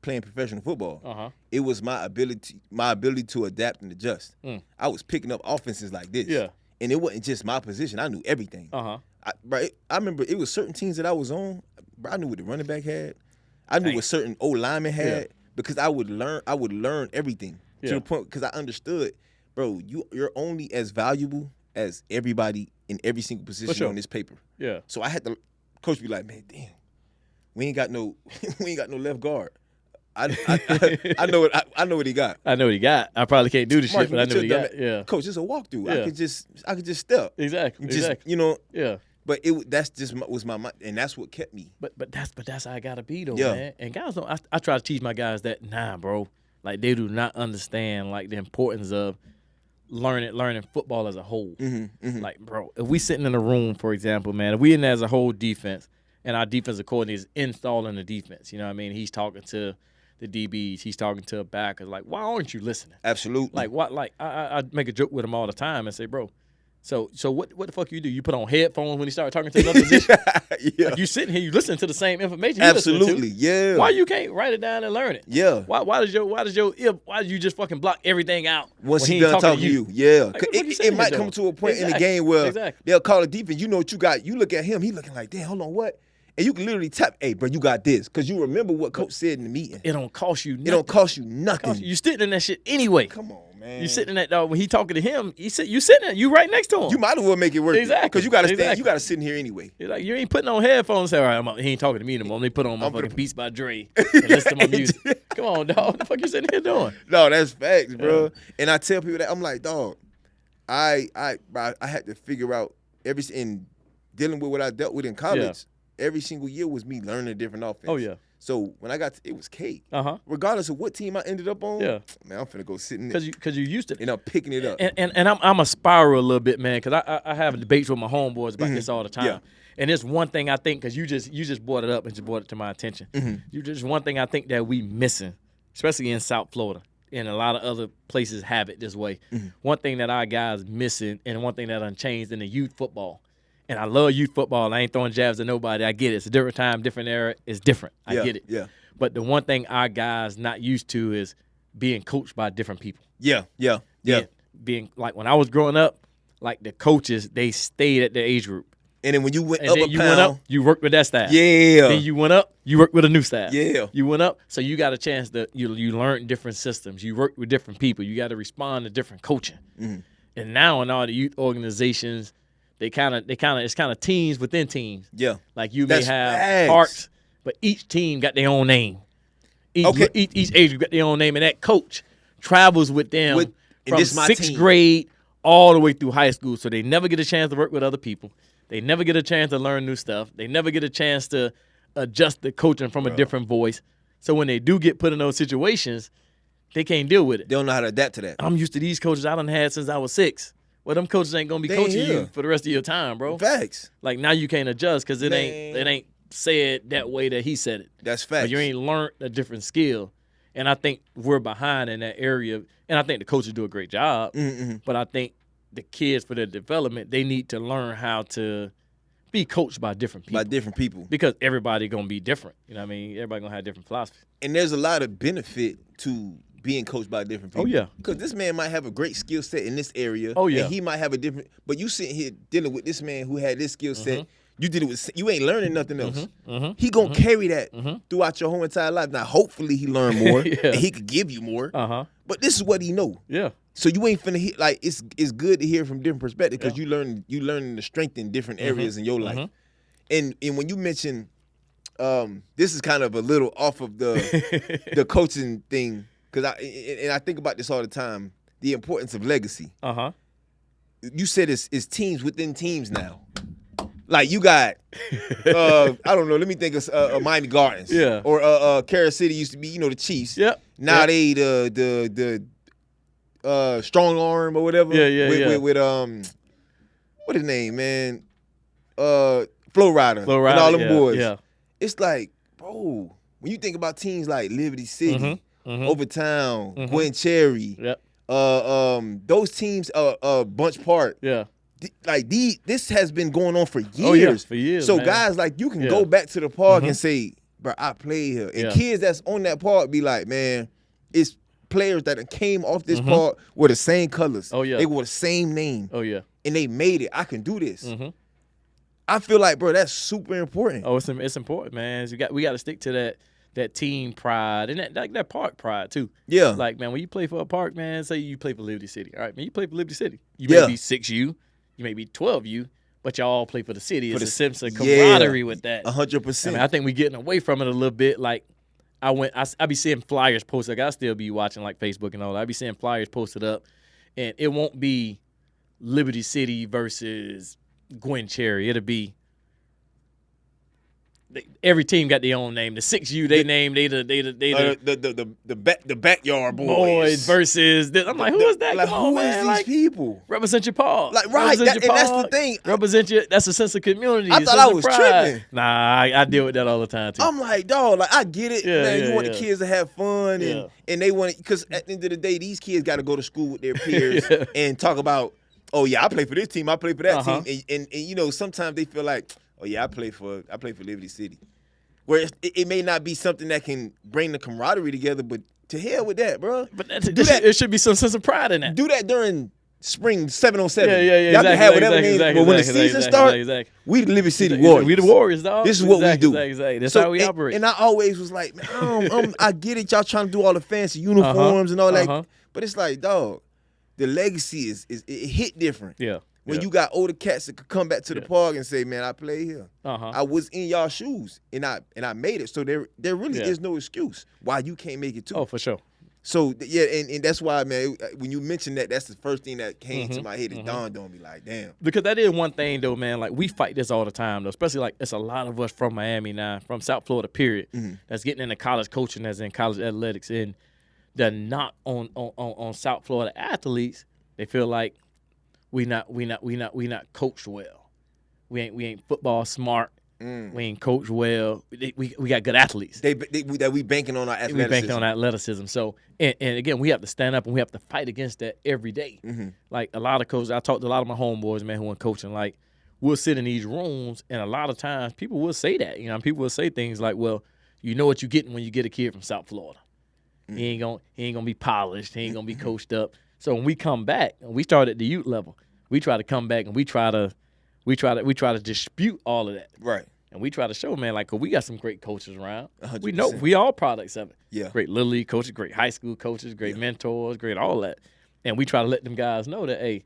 [SPEAKER 2] Playing professional football. It was my ability to adapt and adjust. I was picking up offenses like this.
[SPEAKER 1] Yeah.
[SPEAKER 2] And it wasn't just my position. I knew everything. I remember it was certain teams that I was on. Bro, I knew what the running back had. I knew what certain old lineman had because I would learn everything to the point because I understood, bro, you're only as valuable as everybody in every single position on this paper.
[SPEAKER 1] Yeah.
[SPEAKER 2] So I had to coach be like, man, damn. We ain't got no left guard. I know what he got.
[SPEAKER 1] I know what he got. I probably can't do the shit, but I know what he got. Yeah.
[SPEAKER 2] Coach, it's a walkthrough. I could just step.
[SPEAKER 1] Exactly.
[SPEAKER 2] You know.
[SPEAKER 1] Yeah.
[SPEAKER 2] But that's just was my mind, and that's what kept me.
[SPEAKER 1] But that's how I gotta be though, man. And guys don't. I try to teach my guys that bro. Like they do not understand like the importance of learning football as a whole. Like, bro, if we sitting in a room, for example, man, if we in there as a whole defense. And our defensive coordinator is installing the defense. You know what I mean? He's talking to the DBs. He's talking to a backer. Like, why aren't you listening?
[SPEAKER 2] Absolutely.
[SPEAKER 1] Like, what? Like, I make a joke with him all the time and say, bro, so what the fuck you do? You put on headphones when he start talking to another position? Like, you sitting here, you listen to the same information.
[SPEAKER 2] Absolutely, yeah.
[SPEAKER 1] Why you can't write it down and learn it?
[SPEAKER 2] Yeah.
[SPEAKER 1] Why did you just fucking block everything out
[SPEAKER 2] once he done talking to you? Yeah.
[SPEAKER 1] Like,
[SPEAKER 2] it might come to a point in the game where they'll call a defense. You know what you got. You look at him. He looking like, damn, hold on, what? And you can literally tap, hey, bro, you got this. Because you remember what coach said in the meeting.
[SPEAKER 1] It don't cost you nothing.
[SPEAKER 2] It don't cost you nothing.
[SPEAKER 1] You sitting in that shit anyway.
[SPEAKER 2] Come on, man.
[SPEAKER 1] You sitting in that dog when he talking to him. You sitting there. You right next to him.
[SPEAKER 2] You might as well make it work.
[SPEAKER 1] Exactly.
[SPEAKER 2] Because you got to stand. You got to sit in here anyway.
[SPEAKER 1] You're like, you ain't putting on headphones. Say, all right, he ain't talking to me anymore. Let me put on my fucking Beats by Dre and listen to my music. Come on, dog. What the fuck you sitting here doing?
[SPEAKER 2] No, that's facts, bro. And I tell people that I'm like, dog, I had to figure out in dealing with what I dealt with in college. Every single year was me learning a different offense.
[SPEAKER 1] Oh, yeah.
[SPEAKER 4] So when I got to, it was cake.
[SPEAKER 1] Uh-huh.
[SPEAKER 4] Regardless of what team I ended up on,
[SPEAKER 1] Yeah.
[SPEAKER 4] man, I'm finna go sit in it.
[SPEAKER 1] Because you used to.
[SPEAKER 4] And I'm picking it up.
[SPEAKER 1] And I'm a spiral a little bit, man, because I have debates with my homeboys about this all the time.
[SPEAKER 4] Yeah.
[SPEAKER 1] And it's one thing I think, because you just brought it up and just brought it to my attention. You just one thing I think that we missing, especially in South Florida, and a lot of other places have it this way. One thing that our guys missing, and one thing that unchanged in the youth football. And I love youth football. I ain't throwing jabs at nobody. I get it. It's a different time, different era. It's different. I get it.
[SPEAKER 4] Yeah.
[SPEAKER 1] But the one thing our guys not used to is being coached by different people.
[SPEAKER 4] Yeah.
[SPEAKER 1] Being like when I was growing up, like the coaches, they stayed at their age group.
[SPEAKER 4] And then when you went
[SPEAKER 1] And
[SPEAKER 4] up
[SPEAKER 1] then
[SPEAKER 4] a
[SPEAKER 1] you
[SPEAKER 4] pound,
[SPEAKER 1] went up, you worked with that staff.
[SPEAKER 4] yeah.
[SPEAKER 1] Then you went up, you worked with a new staff.
[SPEAKER 4] Yeah.
[SPEAKER 1] You went up, so you got a chance to you learn different systems. You work with different people. You got to respond to different coaching. And now in all the youth organizations, it's kind of teams within teams.
[SPEAKER 4] Yeah.
[SPEAKER 1] Like you may
[SPEAKER 4] That's
[SPEAKER 1] have
[SPEAKER 4] facts.
[SPEAKER 1] parks, but each team got their own name. Each age group got their own name, and that coach travels with them
[SPEAKER 4] and
[SPEAKER 1] from
[SPEAKER 4] this my
[SPEAKER 1] 6th
[SPEAKER 4] team.
[SPEAKER 1] grade all the way through high school. So they never get a chance to work with other people. They never get a chance to learn new stuff. They never get a chance to adjust the coaching from a different voice. So when they do get put in those situations, they can't deal with it.
[SPEAKER 4] They don't know how to adapt to that.
[SPEAKER 1] I'm used to these coaches I done had since I was 6. Well, them coaches ain't gonna be
[SPEAKER 4] They ain't
[SPEAKER 1] coaching
[SPEAKER 4] here.
[SPEAKER 1] you for the rest of your time, bro.
[SPEAKER 4] Facts.
[SPEAKER 1] Like now you can't adjust because it
[SPEAKER 4] Man.
[SPEAKER 1] ain't said that way that he said it.
[SPEAKER 4] That's facts.
[SPEAKER 1] But you ain't learned a different skill. And I think we're behind in that area. And I think the coaches do a great job. But I think the kids, for their development, they need to learn how to be coached by different people.
[SPEAKER 4] By different people.
[SPEAKER 1] Because everybody going to be different. You know what I mean? Everybody going to have different philosophies.
[SPEAKER 4] And there's a lot of benefit to being coached by different people.
[SPEAKER 1] Oh, yeah.
[SPEAKER 4] Because this man might have a great skill set in this area.
[SPEAKER 1] Oh, yeah.
[SPEAKER 4] And he might have a different, but you sitting here dealing with this man who had this skill set. You did it with, you ain't learning nothing else. He gonna carry that throughout your whole entire life. Now, hopefully he learn more and he could give you more. But this is what he know.
[SPEAKER 1] Yeah.
[SPEAKER 4] So you ain't finna hit, like, it's good to hear from different perspectives because you learn the strength in different areas in your life. And when you mention, this is kind of a little off of the coaching thing, because I think about this all the time, the importance of legacy. You said it's teams within teams now. Like you got, I don't know. Let me think of Miami Gardens.
[SPEAKER 1] Yeah.
[SPEAKER 4] Or Kansas City used to be, the Chiefs.
[SPEAKER 1] Yep.
[SPEAKER 4] Now they the strong arm or whatever.
[SPEAKER 1] Yeah.
[SPEAKER 4] With what his name, man? Flow Rider.
[SPEAKER 1] Flow Rider,
[SPEAKER 4] and all them
[SPEAKER 1] yeah,
[SPEAKER 4] boys.
[SPEAKER 1] yeah.
[SPEAKER 4] It's like, bro, when you think about teams like Liberty City, Overtown, Gwen Cherry,
[SPEAKER 1] Yep.
[SPEAKER 4] those teams, Bunch Park.
[SPEAKER 1] Yeah.
[SPEAKER 4] This has been going on for years.
[SPEAKER 1] Oh, yeah, for years,
[SPEAKER 4] So
[SPEAKER 1] man.
[SPEAKER 4] guys, like, you can go back to the park and say, bro, I played here. And kids that's on that park be like, man, it's players that came off this park with the same colors.
[SPEAKER 1] Oh, yeah.
[SPEAKER 4] They wore the same name.
[SPEAKER 1] Oh, yeah.
[SPEAKER 4] And they made it. I can do this. I feel like, bro, that's super important.
[SPEAKER 1] Oh, it's important, man. We got to stick to that team pride and that park pride too.
[SPEAKER 4] Yeah.
[SPEAKER 1] Like, man, when you play for a park, man, say you play for Liberty City. All right, man, you play for Liberty City. You
[SPEAKER 4] Yeah.
[SPEAKER 1] may be 6U, you may be 12U, but y'all all play for the city. It's
[SPEAKER 4] the
[SPEAKER 1] a sense of
[SPEAKER 4] yeah.
[SPEAKER 1] camaraderie with that.
[SPEAKER 4] 100%.
[SPEAKER 1] I mean, I think we're getting away from it a little bit. Like, I be seeing flyers posted. Like, I still be watching like Facebook and all that. I be seeing flyers posted up, and it won't be Liberty City versus Gwen Cherry. It'll be every team got their own name. The 6U, they
[SPEAKER 4] the backyard
[SPEAKER 1] boys versus this. I'm like, who is that?
[SPEAKER 4] Like,
[SPEAKER 1] Come on,
[SPEAKER 4] who is
[SPEAKER 1] man.
[SPEAKER 4] these
[SPEAKER 1] Like,
[SPEAKER 4] people?
[SPEAKER 1] represent your park.
[SPEAKER 4] Like, right,
[SPEAKER 1] Represent your
[SPEAKER 4] and that's the
[SPEAKER 1] park.
[SPEAKER 4] thing.
[SPEAKER 1] Represent your. That's a sense of community.
[SPEAKER 4] I
[SPEAKER 1] a
[SPEAKER 4] thought
[SPEAKER 1] sense
[SPEAKER 4] I
[SPEAKER 1] of
[SPEAKER 4] was
[SPEAKER 1] pride.
[SPEAKER 4] tripping.
[SPEAKER 1] Nah, I deal with that all the time too.
[SPEAKER 4] I'm like, dog, like, I get it,
[SPEAKER 1] Yeah,
[SPEAKER 4] man.
[SPEAKER 1] yeah,
[SPEAKER 4] You want
[SPEAKER 1] yeah.
[SPEAKER 4] the kids to have fun, and they want it, because at the end of the day, these kids got to go to school with their peers and talk about, oh, yeah, I play for this team, I play for that team. And sometimes they feel like, oh, yeah, I play for Liberty City. Where it may not be something that can bring the camaraderie together, but to hell with that, bro.
[SPEAKER 1] But it should be some sense of pride in that.
[SPEAKER 4] Do that during spring 707.
[SPEAKER 1] Yeah,
[SPEAKER 4] Y'all can have whatever name, but when the season starts, we the Liberty City Warriors.
[SPEAKER 1] We the Warriors, dog.
[SPEAKER 4] This is what we do.
[SPEAKER 1] Exactly. That's how we operate.
[SPEAKER 4] And I always was like, man, I get it. Y'all trying to do all the fancy uniforms and all that, but it's like, dog, the legacy is it hit different.
[SPEAKER 1] Yeah.
[SPEAKER 4] When you got older cats that could come back to the park and say, man, I play here. I was in y'all shoes and I made it. So there really is no excuse why you can't make it too.
[SPEAKER 1] Oh, for sure.
[SPEAKER 4] So yeah, and that's why, man, when you mentioned that, that's the first thing that came to my head. It dawned on me, like, damn.
[SPEAKER 1] Because that is one thing, though, man. Like, we fight this all the time, though. Especially, like, it's a lot of us from Miami now, from South Florida, period, that's getting into college coaching, that's in college athletics. And the knock on South Florida athletes, they feel like we not coached well. We ain't football smart. We ain't coached well. We got good athletes.
[SPEAKER 4] That we banking on our athleticism.
[SPEAKER 1] We banking on athleticism. So, and again, we have to stand up and we have to fight against that every day. Like, a lot of coaches, I talked to a lot of my homeboys, man, who are coaching. Like, we'll sit in these rooms, and a lot of times people will say that. You know, people will say things like, "Well, you know what you're getting when you get a kid from South Florida. He ain't gonna be polished. He ain't gonna be coached up." So when we come back, and we start at the youth level, we try to come back and we try to dispute all of that.
[SPEAKER 4] Right.
[SPEAKER 1] And we try to show, man, like, 'cause we got some great coaches around.
[SPEAKER 4] 100%.
[SPEAKER 1] We know we all products of it.
[SPEAKER 4] Yeah.
[SPEAKER 1] Great little league coaches, great high school coaches, great mentors, great all that. And we try to let them guys know that, hey,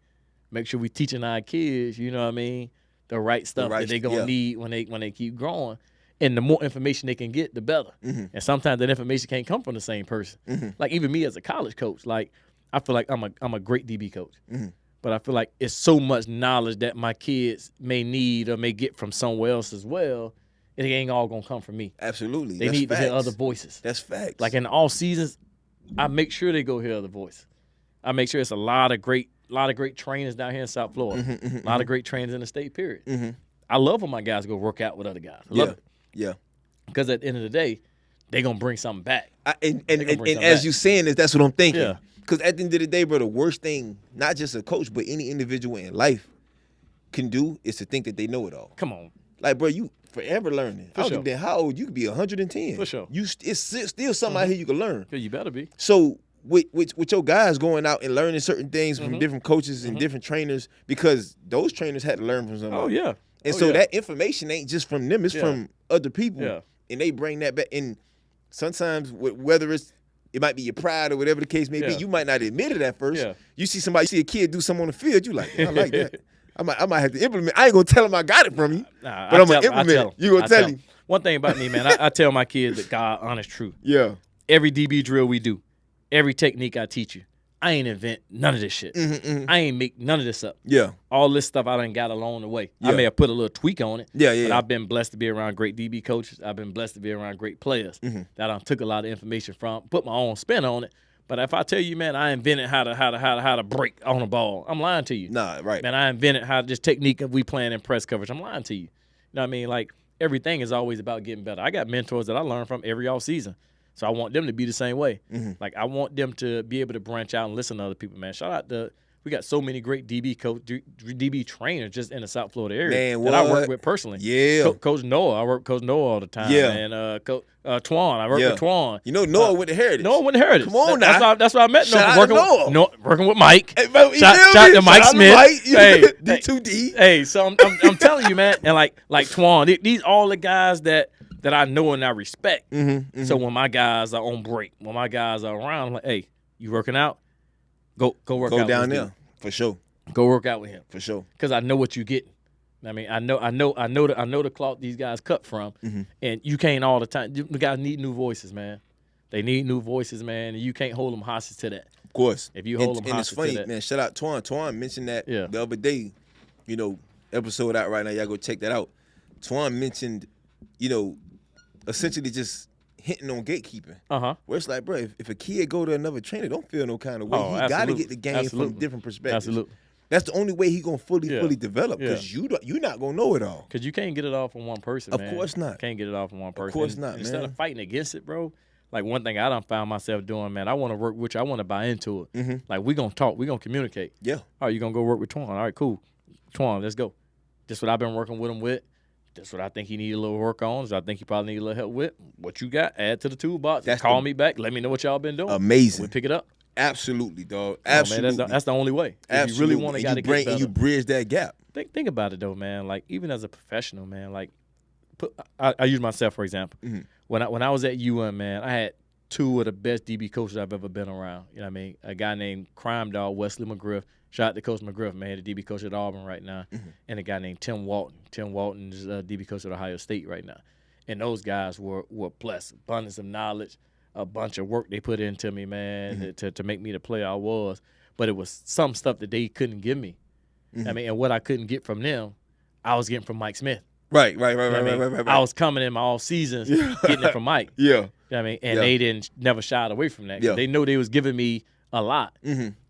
[SPEAKER 1] make sure we teaching our kids, you know what I mean, the right stuff that they're gonna need when they keep growing. And the more information they can get, the better. And sometimes that information can't come from the same person. Like, even me as a college coach, like, I feel like I'm a great DB coach. But I feel like it's so much knowledge that my kids may need or may get from somewhere else as well. It ain't all gonna come from me.
[SPEAKER 4] Absolutely.
[SPEAKER 1] They need to hear other voices.
[SPEAKER 4] That's facts.
[SPEAKER 1] Like, in all seasons, I make sure they go hear other voices. I make sure it's a lot of great trainers down here in South Florida. A lot of great trainers in the state, period. I love when my guys go work out with other guys. I love it.
[SPEAKER 4] Yeah.
[SPEAKER 1] Because at the end of the day, they're gonna bring something back.
[SPEAKER 4] And as you saying this, that's what I'm thinking.
[SPEAKER 1] Yeah.
[SPEAKER 4] Because at the end of the day, bro, the worst thing, not just a coach, but any individual in life can do is to think that they know it all.
[SPEAKER 1] Come on.
[SPEAKER 4] Like, bro, you forever learning.
[SPEAKER 1] For
[SPEAKER 4] I don't
[SPEAKER 1] sure.
[SPEAKER 4] give a damn how old you could be, 110.
[SPEAKER 1] For sure.
[SPEAKER 4] It's still something out here you can learn.
[SPEAKER 1] Yeah, you better be.
[SPEAKER 4] So with your guys going out and learning certain things from different coaches and different trainers, because those trainers had to learn from somebody.
[SPEAKER 1] Oh, yeah.
[SPEAKER 4] And so that information ain't just from them, it's from other people.
[SPEAKER 1] Yeah.
[SPEAKER 4] And they bring that back. And sometimes, whether it might be your pride or whatever the case may be, you might not admit it at first.
[SPEAKER 1] Yeah.
[SPEAKER 4] You see a kid do something on the field, you like, I like that. I might have to implement. I ain't gonna tell him I got it from you, but I'm gonna implement it. You gonna tell him.
[SPEAKER 1] One thing about me, man, I tell my kids that God, honest truth.
[SPEAKER 4] Yeah.
[SPEAKER 1] Every DB drill we do, every technique I teach you, I ain't invent none of this shit. I ain't make none of this up.
[SPEAKER 4] Yeah.
[SPEAKER 1] All this stuff I done got along the way.
[SPEAKER 4] Yeah.
[SPEAKER 1] I may have put a little tweak on it.
[SPEAKER 4] Yeah.
[SPEAKER 1] But I've been blessed to be around great DB coaches. I've been blessed to be around great players that I took a lot of information from, put my own spin on it. But if I tell you, man, I invented how to break on a ball, I'm lying to you.
[SPEAKER 4] Nah, right.
[SPEAKER 1] Man, I invented how this technique of we playing in press coverage. I'm lying to you. You know what I mean? Like, everything is always about getting better. I got mentors that I learn from every off season. So I want them to be the same way. Like, I want them to be able to branch out and listen to other people, man. Shout out to we got so many great DB trainers just in the South Florida area that I work with personally.
[SPEAKER 4] Yeah.
[SPEAKER 1] Coach Noah. I work with Coach Noah all the time.
[SPEAKER 4] Yeah.
[SPEAKER 1] And Coach Twan. I work with Twan.
[SPEAKER 4] You know Noah with the heritage.
[SPEAKER 1] Noah with the heritage.
[SPEAKER 4] Come on now.
[SPEAKER 1] That's why I met
[SPEAKER 4] Shout
[SPEAKER 1] Noah.
[SPEAKER 4] out to
[SPEAKER 1] Working with Mike.
[SPEAKER 4] Hey, bro,
[SPEAKER 1] Shout to Mike Smith. Hey,
[SPEAKER 4] D2D.
[SPEAKER 1] Hey, so I'm telling you, man, and like Twan, these all the guys that I know and I respect. So when my guys are on break, when my guys are around, I'm like, hey, you working out? Go work out.
[SPEAKER 4] Go down there for sure.
[SPEAKER 1] Go work out with him
[SPEAKER 4] For sure.
[SPEAKER 1] because I know what you getting. I mean, I know the cloth these guys cut from, and you can't all the time. The guys need new voices, man. They need new voices, man, and you can't hold them hostage to that.
[SPEAKER 4] Of course.
[SPEAKER 1] If you hold them
[SPEAKER 4] and it's
[SPEAKER 1] hostage
[SPEAKER 4] funny,
[SPEAKER 1] to that,
[SPEAKER 4] man. Shout out Twan. Twan mentioned that
[SPEAKER 1] Yeah.
[SPEAKER 4] the other day. You know, episode out right now. Y'all go check that out. Twan mentioned, essentially just hitting on gatekeeping. Where it's like, bro, if a kid go to another trainer, don't feel no kind of way. He got to get the game from different perspectives.
[SPEAKER 1] Absolutely.
[SPEAKER 4] That's the only way he gonna fully develop, because you're not gonna know it all.
[SPEAKER 1] Because you can't get it all from one person,
[SPEAKER 4] Of
[SPEAKER 1] man.
[SPEAKER 4] course not.
[SPEAKER 1] Can't get it all from one person.
[SPEAKER 4] Of course not,
[SPEAKER 1] Instead
[SPEAKER 4] man.
[SPEAKER 1] of fighting against it, bro, like one thing I done found myself doing, man, I want to work with you. I want to buy into it. Like, we going to talk. We going to communicate.
[SPEAKER 4] Yeah.
[SPEAKER 1] All right, you going to go work with Twan. All right, cool. Twan, let's go. This what I've been working with him with. That's what I think he need a little work on. So I think he probably need a little help with. What you got, add to the toolbox. Call me back. Let me know what y'all been doing.
[SPEAKER 4] Amazing.
[SPEAKER 1] We pick it up.
[SPEAKER 4] Absolutely, dog.
[SPEAKER 1] Man,
[SPEAKER 4] Absolutely.
[SPEAKER 1] that's the only way. If you really want to, got to get better.
[SPEAKER 4] And you bridge that gap.
[SPEAKER 1] Think about it though, man. Like, even as a professional, man. Like, I use myself for example. When I was at UN, man, I had two of the best DB coaches I've ever been around. You know what I mean? A guy named Crime Dog Wesley McGriff. Shout out to Coach McGriff, man, the DB coach at Auburn right now, and a guy named Tim Walton. Tim Walton is DB coach at Ohio State right now. And those guys were blessed, abundance of knowledge, a bunch of work they put into me, man, to make me the player I was. But it was some stuff that they couldn't give me. I mean, and what I couldn't get from them, I was getting from Mike Smith.
[SPEAKER 4] Right.
[SPEAKER 1] I was coming in my off seasons getting it from Mike.
[SPEAKER 4] Yeah.
[SPEAKER 1] You know what I mean? And they never shied away from that. They know they was giving me a lot.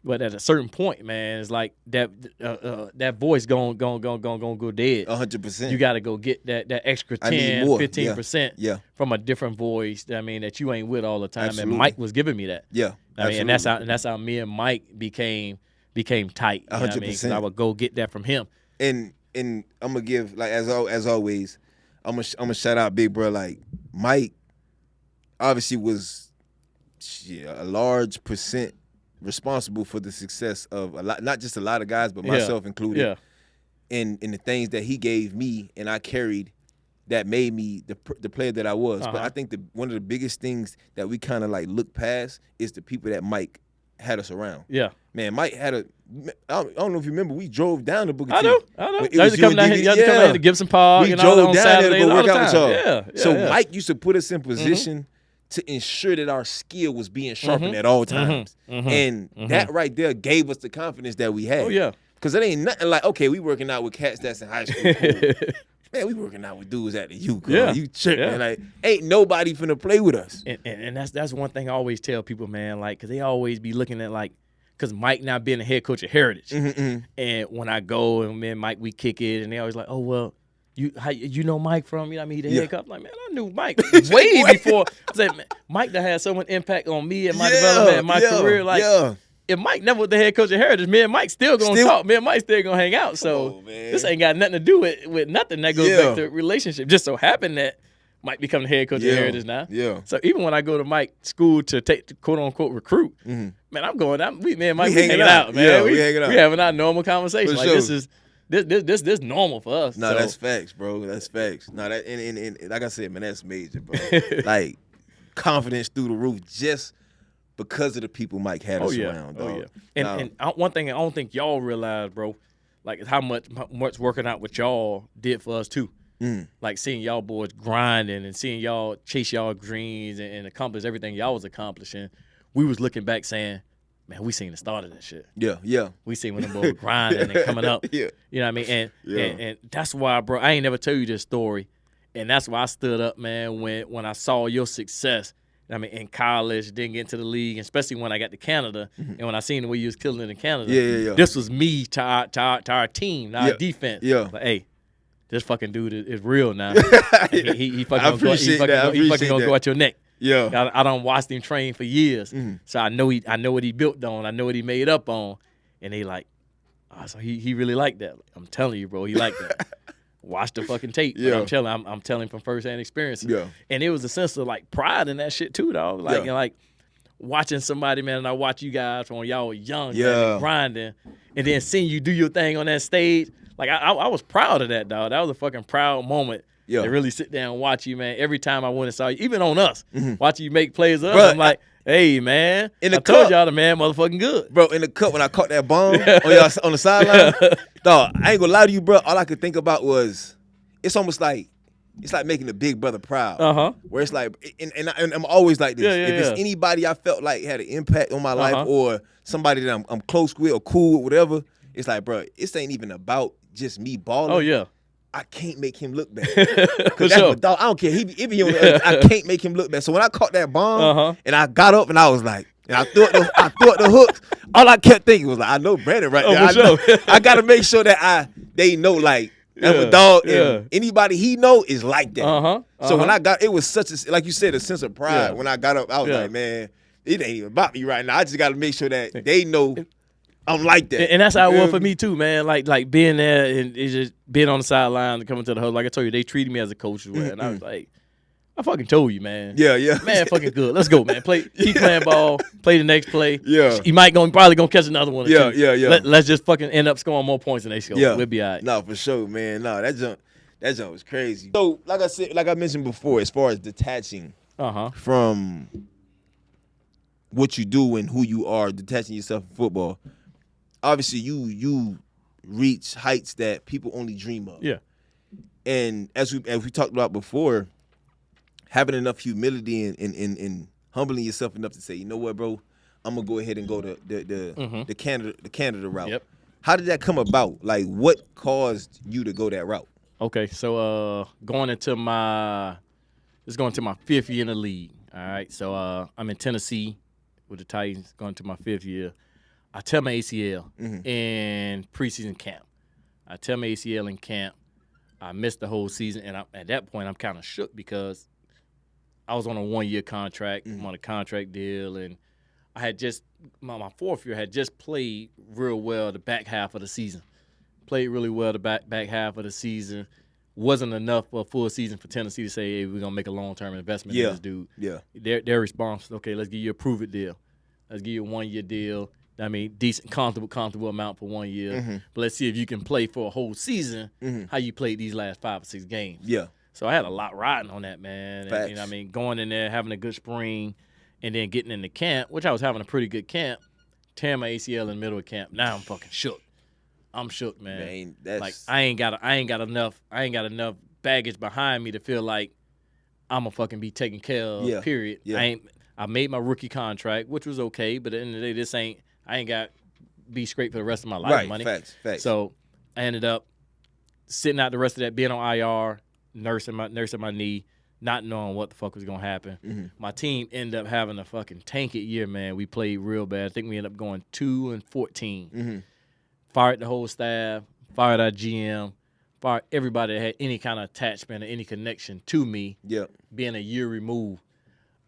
[SPEAKER 1] But at a certain point, man, it's like that voice going go dead.
[SPEAKER 4] 100%.
[SPEAKER 1] You got to go get that extra 10, 15% from a different voice. I mean, that you ain't with all the time.
[SPEAKER 4] Absolutely.
[SPEAKER 1] And Mike was giving me that.
[SPEAKER 4] Yeah.
[SPEAKER 1] I mean, and that's how me and Mike became tight.
[SPEAKER 4] 100%.
[SPEAKER 1] You know what I mean? 'Cause I would go get that from him.
[SPEAKER 4] And I'm gonna give, like, as always, I'm gonna shout out Big Bro. Like, Mike obviously was a large percent responsible for the success of a lot, not just a lot of guys, but myself included.
[SPEAKER 1] Yeah.
[SPEAKER 4] In the things that he gave me and I carried, that made me the player that I was. But I think one of the biggest things that we kind of like look past is the people that Mike had us around.
[SPEAKER 1] Yeah.
[SPEAKER 4] Man, Mike had I don't know if you remember, we drove down to Booker T.
[SPEAKER 1] I know.
[SPEAKER 4] Y'all
[SPEAKER 1] Y'all used to come down here to Gibson Park.
[SPEAKER 4] We
[SPEAKER 1] and
[SPEAKER 4] drove
[SPEAKER 1] on
[SPEAKER 4] down there to
[SPEAKER 1] Saturdays,
[SPEAKER 4] go
[SPEAKER 1] all
[SPEAKER 4] work
[SPEAKER 1] the
[SPEAKER 4] out with
[SPEAKER 1] time.
[SPEAKER 4] y'all.
[SPEAKER 1] Yeah.
[SPEAKER 4] So Mike used to put us in position to ensure that our skill was being sharpened at all times. And that right there gave us the confidence that we had.
[SPEAKER 1] Oh, yeah.
[SPEAKER 4] Because it ain't nothing like, okay, we working out with cats that's in high school. Cool. Man, we working out with dudes at the U.
[SPEAKER 1] Yeah.
[SPEAKER 4] You tripping. Like, ain't nobody finna play with us.
[SPEAKER 1] And that's one thing I always tell people, man, like, because they always be looking at, like, because Mike now being the head coach of Heritage. And when I go and me and Mike, we kick it, and they always like, oh, well, you know Mike from, you know what I mean, he the head coach. I'm like, man, I knew Mike way before. I said, man, Mike that had so much impact on me and my development and my career. Like, if Mike never was the head coach of Heritage, me and Mike still going to talk. Me and Mike still going to hang out. So this ain't got nothing to do with nothing. That goes back to relationship. Just so happened that Mike become the head coach of Heritage now. Yeah. So even when I go to Mike's school to take the quote-unquote me and Mike, we hanging out, man.
[SPEAKER 4] Yeah, we hanging out.
[SPEAKER 1] We having our normal conversation.
[SPEAKER 4] For
[SPEAKER 1] like,
[SPEAKER 4] sure.
[SPEAKER 1] This normal for us.
[SPEAKER 4] No, that's facts, bro. That's facts. No, that and like I said, man, that's major, bro. Like, confidence through the roof just because of the people Mike had us around, dog.
[SPEAKER 1] And one thing I don't think y'all realize, bro, like, is how much working out with y'all did for us too. Like, seeing y'all boys grinding and seeing y'all chase y'all dreams and accomplish everything y'all was accomplishing. We was looking back saying, man, we seen the start of that shit. Yeah. We seen when them boys grinding and coming up. You know what I mean? And that's why, bro, I ain't never tell you this story. And that's why I stood up, man, when I saw your success. I mean, in college, didn't get into the league, especially when I got to Canada. And when I seen the way you was killing it in Canada, this was me to our team, our defense. Like, hey, this fucking dude is real now. he fucking gonna go at your neck. I done watched him train for years, so I know what he built on. I know what he made up on, and they like, oh, so he really liked that. I'm telling you, bro, he liked that. Watch the fucking tape. But I'm telling from firsthand experience. And it was a sense of like pride in that shit too, dog. Like and like watching somebody, man, and I watch you guys when y'all were young, man, and grinding, and then seeing you do your thing on that stage. Like, I was proud of that, dog. That was a fucking proud moment to really sit down and watch you, man. Every time I went and saw you, even on us, watching you make plays up, I'm like, hey, man, I told y'all the man motherfucking good.
[SPEAKER 4] Bro, in the cup when I caught that bomb on the sideline, dog, I ain't gonna lie to you, bro. All I could think about was, it's almost like, it's like making a big brother proud. Where it's like, and I'm always like this. If it's anybody I felt like had an impact on my life or somebody that I'm close with or cool with, whatever, it's like, bro, this ain't even about just me balling. I can't make him look bad. Dog, I don't care. I can't make him look bad. So when I caught that bomb and I got up and I was like, and I threw up the hooks, all I kept thinking was like, I know Brandon right there. I got to make sure that they know, like, that's a dog. And anybody he know is like that. So when I got, it was such a, like you said, a sense of pride. When I got up, I was like, man, it ain't even about me right now. I just got to make sure that they know I'm like that.
[SPEAKER 1] And that's how it was for me too, man. Like being there and it's just being on the sideline and coming to the huddle. Like I told you, they treated me as a coach as well. And I was like, I fucking told you, man. Man, fucking good. Let's go, man. Keep playing ball. Play the next play. He probably gonna catch another one. Let's just fucking end up scoring more points than they score. We'll be all right.
[SPEAKER 4] No, for sure, man. No, that jump was crazy. So, like I said, like I mentioned before, as far as detaching from what you do and who you are, detaching yourself from football. Obviously, you reach heights that people only dream of. And as we talked about before, having enough humility and humbling yourself enough to say, you know what, bro, I'm gonna go ahead and go to the Canada route.
[SPEAKER 1] Yep.
[SPEAKER 4] How did that come about? Like, what caused you to go that route?
[SPEAKER 1] Okay, so going into my 5th year in the league. All right, so I'm in Tennessee with the Titans, going to my 5th year. I tear my ACL in preseason camp. I tear my ACL in camp. I missed the whole season, and at that point, I'm kind of shook because I was on a 1-year contract. I'm on a contract deal, and I had just my 4th year had just played real well the back half of the season. Played really well the back half of the season. Wasn't enough for a full season for Tennessee to say, hey, we're gonna make a long-term investment in this dude.
[SPEAKER 4] Yeah.
[SPEAKER 1] Their response, okay, let's give you a prove-it deal. Let's give you a 1-year deal. I mean, decent, comfortable amount for 1 year. But let's see if you can play for a whole season. How you played these last 5 or 6 games.
[SPEAKER 4] Yeah.
[SPEAKER 1] So I had a lot riding on that, man.
[SPEAKER 4] Facts.
[SPEAKER 1] And, I mean, going in there, having a good spring, and then getting into camp, which I was having a pretty good camp, tearing my ACL in the middle of camp. Now I'm fucking shook. I'm shook, man.
[SPEAKER 4] That's...
[SPEAKER 1] Like I ain't got enough baggage behind me to feel like I'm gonna fucking be taken care of. Period.
[SPEAKER 4] Yeah.
[SPEAKER 1] I made my rookie contract, which was okay, but at the end of the day, I ain't got be straight for the rest of my life, money.
[SPEAKER 4] Facts.
[SPEAKER 1] So I ended up sitting out the rest of that, being on IR, nursing my knee, not knowing what the fuck was gonna happen. My team ended up having a fucking tanked year, man. We played real bad. I think we ended up going 2-14. Fired the whole staff, fired our GM, fired everybody that had any kind of attachment or any connection to me. Being a year removed.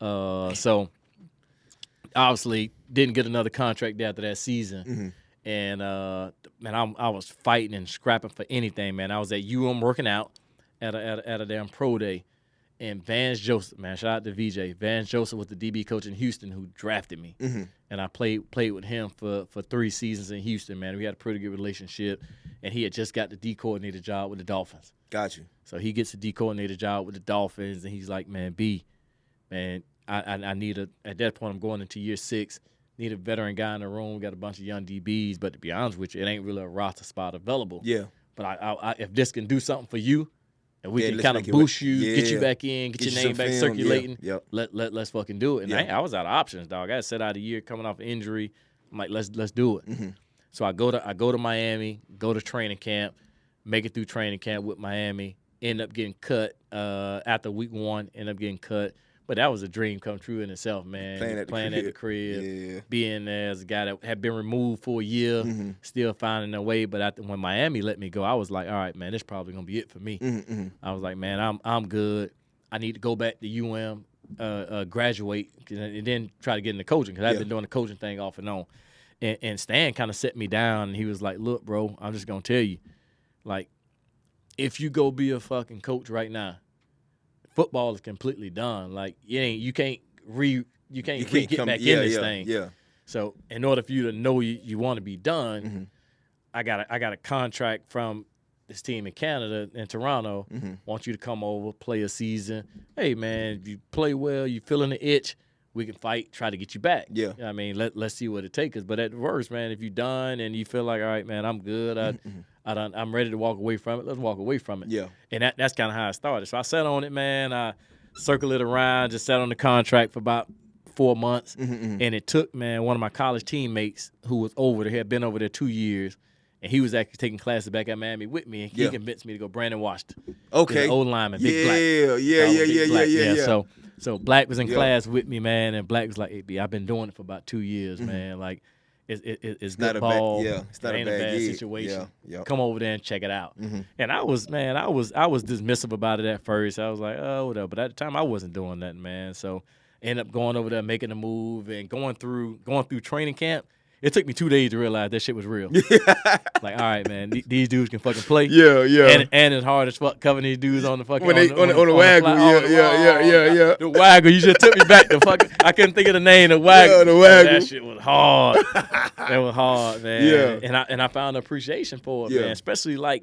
[SPEAKER 1] So obviously didn't get another contract after that season. And man, I was fighting and scrapping for anything, man. I was at working out at a damn pro day. And Vance Joseph, man, shout out to VJ. Vance Joseph was the DB coach in Houston who drafted me. And I played with him for 3 seasons in Houston, man. We had a pretty good relationship. And he had just got the D coordinator job with the Dolphins.
[SPEAKER 4] Got you.
[SPEAKER 1] So he gets the D coordinator job with the Dolphins, and he's like, man, I need at that point I'm going into year 6, need a veteran guy in the room. We got a bunch of young DBs, but to be honest with you, it ain't really a roster spot available. But I if this can do something for you, and we can kind of boost you, get you back in, get your name back circulating. Let's fucking do it. And I was out of options, dog. I got set out a year coming off an injury. I'm like, let's do it. So I go to Miami, go to training camp, make it through training camp with Miami, end up getting cut after week 1, end up getting cut. But that was a dream come true in itself, man. Playing at the crib, being there as a guy that had been removed for a year, still finding a way. But when Miami let me go, I was like, all right, man, this probably gonna be it for me. I was like, man, I'm good. I need to go back to UM, graduate, and then try to get into coaching because I've been doing the coaching thing off and on. And Stan kind of set me down, and he was like, look, bro, I'm just gonna tell you, like, if you go be a fucking coach right now, football is completely done. Like you can't get back in this thing. So in order for you to know you want to be done, I got a contract from this team in Canada, in Toronto. Want you to come over, play a season. Hey man, if you play well, you feeling the itch, we can fight, try to get you back. I mean, let's see what it takes us. But at worst, man, if you're done and you feel like, all right, man, I'm good. I'm ready to walk away from it. Let's walk away from it. And that's kind of how I started. So I sat on it, man. I circled it around, just sat on the contract for about 4 months. And it took, man, one of my college teammates who was over there, had been over there 2 years, and he was actually taking classes back at Miami with me, and he convinced me to go Brandon Washington.
[SPEAKER 4] Okay.
[SPEAKER 1] Old lineman, Big Black.
[SPEAKER 4] Yeah.
[SPEAKER 1] So Black was in class with me, man, and Black was like, hey, B, I've been doing it for about 2 years, man. Like, it's good ball.
[SPEAKER 4] It's not
[SPEAKER 1] it ain't
[SPEAKER 4] a
[SPEAKER 1] a bad
[SPEAKER 4] gig.
[SPEAKER 1] situation. Come over there and check it out. And I was dismissive about it at first. I was like, oh, whatever. But at the time, I wasn't doing nothing, man. So ended up going over there, making a move, and going through training camp. It took me 2 days to realize that shit was real. Like, all right, man, these dudes can fucking play. And it's hard as fuck covering these dudes on the fucking
[SPEAKER 4] on the waggle.
[SPEAKER 1] The waggle. You just took me back to fucking. I couldn't think of the name. The waggle.
[SPEAKER 4] The waggle.
[SPEAKER 1] That shit was hard. That was hard, man. And I found appreciation for it, man. Especially like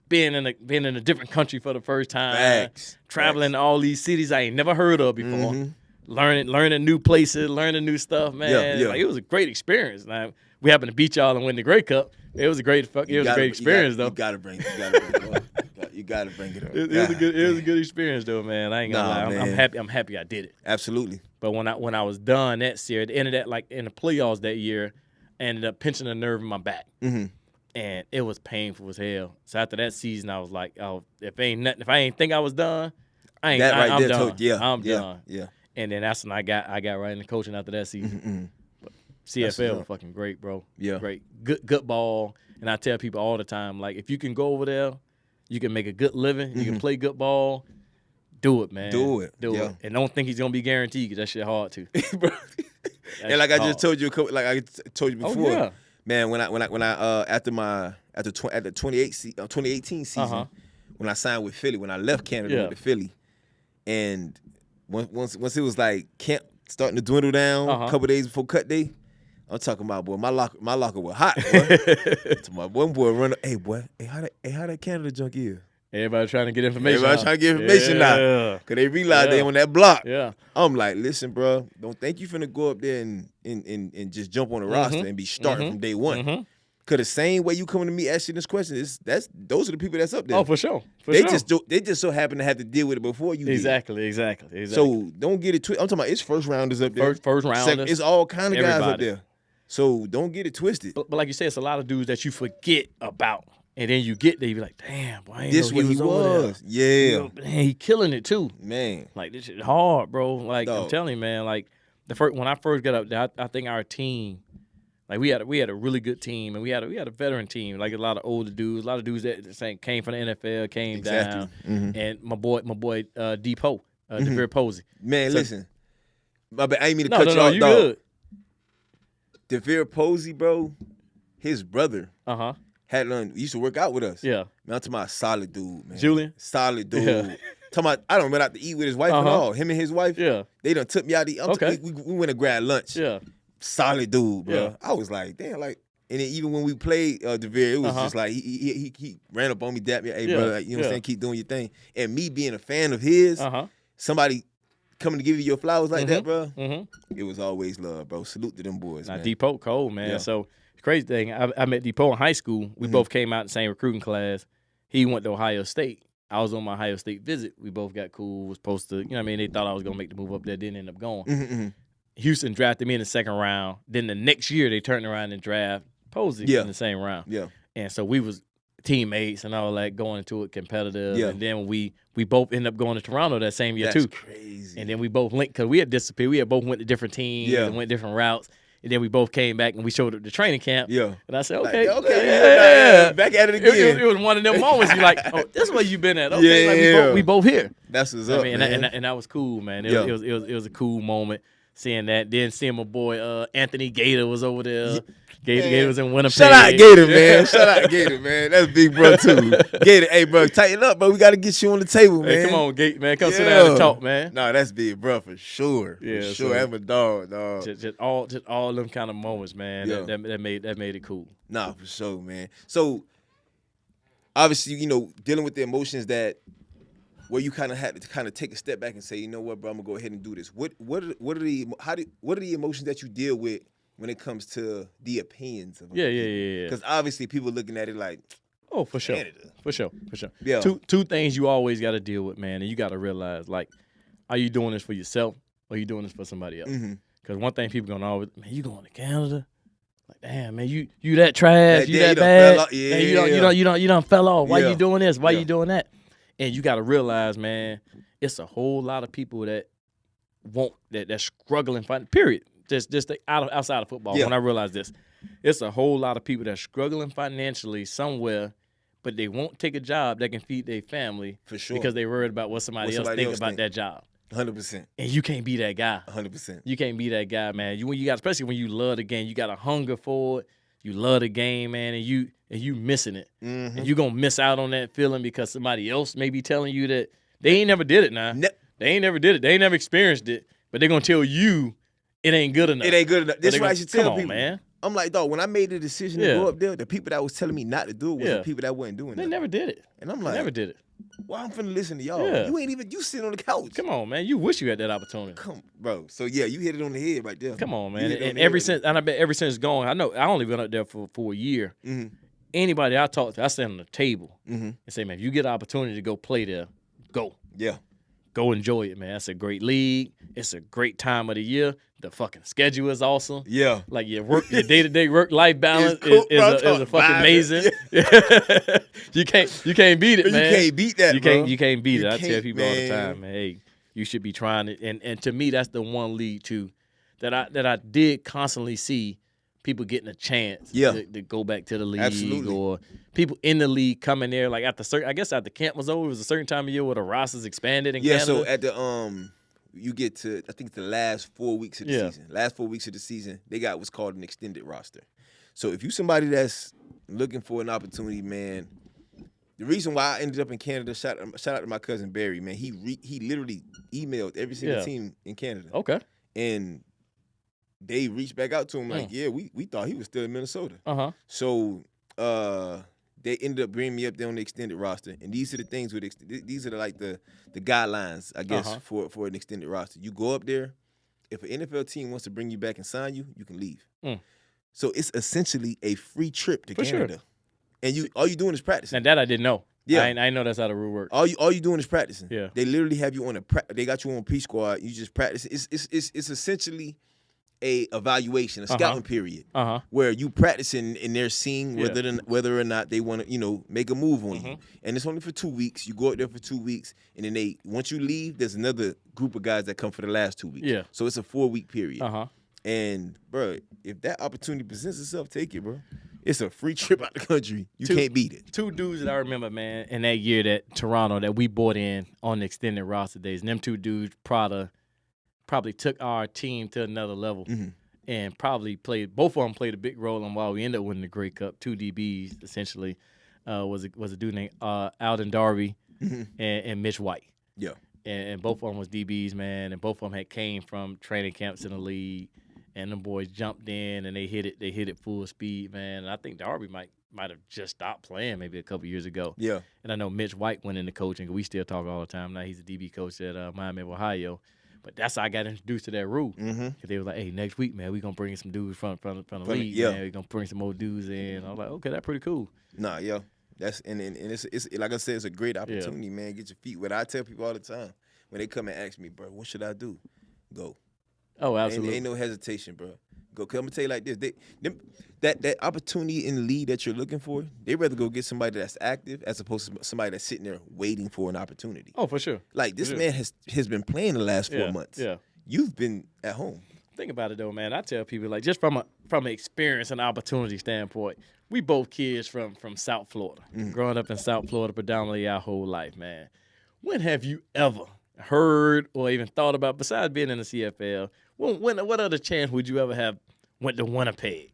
[SPEAKER 1] being in a different country for the first time. Traveling to all these cities I ain't never heard of before. Learning new places, learning new stuff, man. Like, it was a great experience. Like, we happened to beat y'all and win the Grey Cup. It was a great experience, though.
[SPEAKER 4] You gotta bring it up. You gotta bring it up.
[SPEAKER 1] It was a good experience, though, man. I ain't gonna lie. I'm happy I did it.
[SPEAKER 4] Absolutely.
[SPEAKER 1] But when I was done that year, at the end of that, like in the playoffs that year, I ended up pinching a nerve in my back.
[SPEAKER 4] Mm-hmm.
[SPEAKER 1] And it was painful as hell. So after that season, I was like, oh, if I ain't think I was done, I'm done. I'm done.
[SPEAKER 4] Yeah.
[SPEAKER 1] And then that's when I got right into coaching after that season.
[SPEAKER 4] Mm-hmm.
[SPEAKER 1] But CFL was fucking great, bro.
[SPEAKER 4] Yeah.
[SPEAKER 1] Great. Good ball. And I tell people all the time, like, if you can go over there, you can make a good living, you can play good ball, do it, man.
[SPEAKER 4] Do it.
[SPEAKER 1] And don't think he's going to be guaranteed because that shit hard, too.
[SPEAKER 4] And like I just told you, like I told you before,
[SPEAKER 1] yeah.
[SPEAKER 4] man, when I after the 2018 season, when I signed with Philly, when I left Canada with the Philly, and once it was like camp starting to dwindle down, a couple days before cut day, I'm talking about, boy, my locker was hot, boy. To my one boy run up, hey boy, how that Canada junk is?
[SPEAKER 1] Everybody trying to get information.
[SPEAKER 4] Now. Cause they realize they on that block.
[SPEAKER 1] Yeah.
[SPEAKER 4] I'm like, listen, bro, don't think you finna go up there and just jump on the roster and be starting from day one. Cause the same way you coming to me asking this question, those are the people that's up there.
[SPEAKER 1] Oh, for sure.
[SPEAKER 4] They just so happen to have to deal with it before you.
[SPEAKER 1] Exactly.
[SPEAKER 4] So don't get it twisted. I'm talking about it's first rounders up there.
[SPEAKER 1] First rounders.
[SPEAKER 4] It's all kind of guys up there. So don't get it twisted.
[SPEAKER 1] But like you said, it's a lot of dudes that you forget about. And then you get there, you be like, damn, boy, I ain't
[SPEAKER 4] this
[SPEAKER 1] know he was over there.
[SPEAKER 4] Yeah.
[SPEAKER 1] You know, man, he killing it too.
[SPEAKER 4] Man.
[SPEAKER 1] Like, this shit hard, bro. Like, I'm telling you, man, like, when I first got up there, I think our team, like, we had a really good team, and we had a veteran team, like a lot of older dudes, that came from the NFL, came down. And my boy Depot, DeVere Posey.
[SPEAKER 4] Man, listen. I ain't mean to
[SPEAKER 1] no,
[SPEAKER 4] cut you off,
[SPEAKER 1] you
[SPEAKER 4] dog.
[SPEAKER 1] good.
[SPEAKER 4] DeVere Posey, bro, his brother. Used to work out with us.
[SPEAKER 1] Yeah.
[SPEAKER 4] Man, I'm talking about a solid dude, man.
[SPEAKER 1] Julian?
[SPEAKER 4] Solid dude.
[SPEAKER 1] Yeah.
[SPEAKER 4] Talking about, I done went out to eat with his wife and all. Him and his wife.
[SPEAKER 1] Yeah.
[SPEAKER 4] They done took me out to eat. We went to grab lunch.
[SPEAKER 1] Yeah.
[SPEAKER 4] Solid dude, bro.
[SPEAKER 1] Yeah.
[SPEAKER 4] I was like, damn, like, and then even when we played DeVere, it was just like, he ran up on me, dapped me, hey, brother, like, you know what I'm saying, keep doing your thing. And me being a fan of his, somebody coming to give you your flowers like that, bro, it was always love, bro. Salute to them boys, man.
[SPEAKER 1] Depot cold, man.
[SPEAKER 4] Yeah.
[SPEAKER 1] So, crazy thing, I met Depot in high school. We both came out in the same recruiting class. He went to Ohio State. I was on my Ohio State visit. We both got cool. Was supposed to, you know what I mean? They thought I was going to make the move up there. Didn't end up going. Houston drafted me in the second round. Then the next year, they turned around and draft Posey in the same round.
[SPEAKER 4] Yeah.
[SPEAKER 1] And so we was teammates and all that, going into it competitive. Yeah. And then we both ended up going to Toronto that same year, too.
[SPEAKER 4] That's crazy.
[SPEAKER 1] And then we both linked because we had disappeared. We had both went to different teams and went different routes. And then we both came back and we showed up to training camp. Yeah. And I said, okay.
[SPEAKER 4] Back at it again.
[SPEAKER 1] It was one of them moments. You're like, oh, this is where you been at. Okay, like we both here.
[SPEAKER 4] That's what's up, man.
[SPEAKER 1] And that was cool, man. It was a cool moment seeing that. Then seeing my boy Anthony Gator was over there. Gator was in Winnipeg.
[SPEAKER 4] Shout out Gator, man. Shout out Gator, man. That's big bro, too. Gator, hey, bro, tighten up, bro. We got to get you on the table, man.
[SPEAKER 1] Hey, come on, Gator, man. Come sit down and talk, man.
[SPEAKER 4] No, that's big bro for sure.
[SPEAKER 1] Yeah,
[SPEAKER 4] for sure. I'm a dog.
[SPEAKER 1] Just all them kind of moments, man. Yeah. That made it cool.
[SPEAKER 4] Nah, for sure, man. So, obviously, you know, dealing with the emotions that where you kind of had to kind of take a step back and say, you know what, bro, I'm gonna go ahead and do this. What are the emotions that you deal with when it comes to the opinions of
[SPEAKER 1] Yeah.
[SPEAKER 4] Because obviously people looking at it like,
[SPEAKER 1] oh, for sure.
[SPEAKER 4] Canada.
[SPEAKER 1] For sure.
[SPEAKER 4] Yeah.
[SPEAKER 1] Two things you always got to deal with, man, and you got to realize, like, are you doing this for yourself or are you doing this for somebody else? Because one thing people gonna always, man, you going to Canada? Like, damn, man, you that trash, you that bad, you done fell off. Why you doing this? Why you doing that? And you got to realize, man, it's a whole lot of people that that's struggling. Period. Just outside of football. When I realized this, it's a whole lot of people that's struggling financially somewhere, but they won't take a job that can feed their family
[SPEAKER 4] for sure
[SPEAKER 1] because they worried about what somebody else think about that job.
[SPEAKER 4] 100%.
[SPEAKER 1] And you can't be that guy.
[SPEAKER 4] 100%.
[SPEAKER 1] You can't be that guy, man. You got, especially when you love the game, you got a hunger for it. You love the game, man, and you missing it, and you gonna miss out on that feeling because somebody else may be telling you that they ain't never did it. Now they ain't never did it. They ain't never experienced it, but they're gonna tell you it ain't good enough.
[SPEAKER 4] It ain't good enough. This is what I should tell people,
[SPEAKER 1] man.
[SPEAKER 4] I'm like, dog, when I made the decision to go up there, the people that was telling me not to do it was the people that wasn't doing it.
[SPEAKER 1] They never did it.
[SPEAKER 4] And I'm like,
[SPEAKER 1] never did it.
[SPEAKER 4] Well, I'm finna listen to y'all.
[SPEAKER 1] Yeah.
[SPEAKER 4] You sitting on the couch.
[SPEAKER 1] Come on, man. You wish you had that opportunity.
[SPEAKER 4] Come, bro. So yeah, you hit it on the head right there.
[SPEAKER 1] Come on, man. And I bet ever since going, I know I only been up there for a year. Anybody I talk to, I stand on the table and say, man, if you get an opportunity to go play there, go.
[SPEAKER 4] Yeah.
[SPEAKER 1] go enjoy it, man. That's a great league. It's a great time of the year. The fucking schedule is awesome.
[SPEAKER 4] Yeah.
[SPEAKER 1] Like your day-to-day work-life balance
[SPEAKER 4] cool,
[SPEAKER 1] is a fucking amazing. Yeah. you can't beat it, man.
[SPEAKER 4] You can't beat that,
[SPEAKER 1] You can't beat it. I tell people all the
[SPEAKER 4] man.
[SPEAKER 1] time, man, hey, you should be trying it. And to me, that's the one league too that I did constantly see people getting a chance to go back to the league.
[SPEAKER 4] Absolutely.
[SPEAKER 1] Or people in the league coming there like after camp was over, it was a certain time of year where the rosters expanded in Canada.
[SPEAKER 4] So at the you get to, I think, the last 4 weeks of the season. Last 4 weeks of the season, they got what's called an extended roster. So if you somebody that's looking for an opportunity, man, the reason why I ended up in Canada, shout out to my cousin Barry, man. He literally emailed every single team in Canada.
[SPEAKER 1] Okay.
[SPEAKER 4] And they reached back out to him like, we thought he was still in Minnesota.
[SPEAKER 1] Uh-huh.
[SPEAKER 4] So they ended up bringing me up there on the extended roster, and these are the things these are the guidelines, I guess, for an extended roster. You go up there, if an NFL team wants to bring you back and sign you, you can leave. So it's essentially a free trip to Canada,
[SPEAKER 1] sure.
[SPEAKER 4] And all you doing is practicing.
[SPEAKER 1] And that I didn't know.
[SPEAKER 4] Yeah,
[SPEAKER 1] I didn't know that's how the rule works.
[SPEAKER 4] All you doing is practicing.
[SPEAKER 1] Yeah,
[SPEAKER 4] they literally have you on they got you on P squad. You just practice. It's essentially a evaluation, a scouting period, where you practicing and they're seeing whether or not they want to, make a move on you. And it's only for 2 weeks. You go out there for 2 weeks, and then once you leave, there's another group of guys that come for the last 2 weeks.
[SPEAKER 1] Yeah.
[SPEAKER 4] So it's a 4-week period. And bro, if that opportunity presents itself, take it, bro. It's a free trip out the country. You can't beat it.
[SPEAKER 1] 2 dudes that I remember, man, in that year that Toronto that we brought in on the extended roster days. And them 2 dudes probably took our team to another level and probably both of them played a big role in why we ended up winning the Grey Cup. 2 DBs, essentially, was a dude named Alden Darby and Mitch White.
[SPEAKER 4] Yeah.
[SPEAKER 1] And both of them was DBs, man, and both of them had came from training camps in the league, and them boys jumped in and they hit it full speed, man. And I think Darby might have just stopped playing maybe a couple years ago.
[SPEAKER 4] Yeah.
[SPEAKER 1] And I know Mitch White went into coaching. We still talk all the time. Now he's a DB coach at Miami of Ohio. But that's how I got introduced to that rule. Because they was like, hey, next week, man, we're going to bring some dudes from the league, man. We're going to bring some more dudes in. I was like, okay, that's pretty cool.
[SPEAKER 4] Nah, yeah. That's and it's like I said, it's a great opportunity, man. Get your feet wet. I tell people all the time when they come and ask me, bro, what should I do? Go.
[SPEAKER 1] Oh, absolutely.
[SPEAKER 4] Ain't no hesitation, bro. Go. Cause I'm gonna tell you like this: that opportunity in the league that you're looking for, they rather go get somebody that's active as opposed to somebody that's sitting there waiting for an opportunity.
[SPEAKER 1] Oh, for sure.
[SPEAKER 4] Like this man has been playing the last 4 months.
[SPEAKER 1] Yeah.
[SPEAKER 4] You've been at home.
[SPEAKER 1] Think about it though, man. I tell people like just from an experience and opportunity standpoint, we both kids from South Florida, growing up in South Florida predominantly our whole life, man. When have you ever heard or even thought about, besides being in the CFL, what other chance would you ever have went to Winnipeg?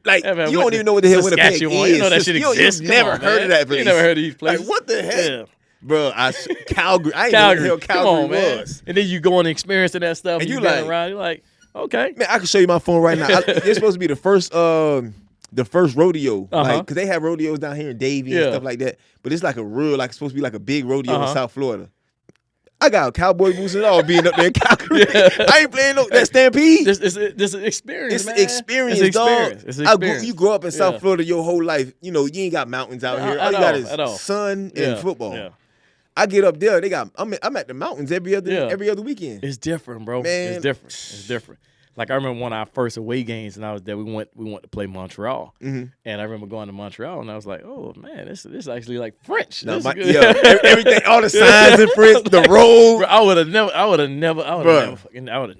[SPEAKER 4] Like, you don't even know what the hell Winnipeg is.
[SPEAKER 1] You know that shit exists.
[SPEAKER 4] You've never heard of that place.
[SPEAKER 1] You never heard of these places.
[SPEAKER 4] Like, what the heck?
[SPEAKER 1] Yeah.
[SPEAKER 4] Bro, Calgary. I ain't know what the hell Calgary was.
[SPEAKER 1] And then you go and experiencing that stuff and you
[SPEAKER 4] like,
[SPEAKER 1] around, you're like, okay.
[SPEAKER 4] Man, I can show you my phone right now. It's supposed to be the first rodeo. Like, cause they have rodeos down here in Davie and stuff like that. But it's like it's supposed to be like a big rodeo in South Florida. I got cowboy boots and all being up there in Calgary. I ain't playing that Stampede.
[SPEAKER 1] This is experience, man.
[SPEAKER 4] It's experience, dog.
[SPEAKER 1] It's experience.
[SPEAKER 4] You grow up in South Florida your whole life. You know, you ain't got mountains out here. All you got is sun and football. Yeah. I get up there, I'm at the mountains every other weekend.
[SPEAKER 1] It's different, bro.
[SPEAKER 4] Man.
[SPEAKER 1] It's different. Like I remember one of our first away games, and I was there. We went to play Montreal, and I remember going to Montreal, and I was like, "Oh man, this is actually like French."
[SPEAKER 4] No, everything, all the signs in French, the road.
[SPEAKER 1] Bro, I would have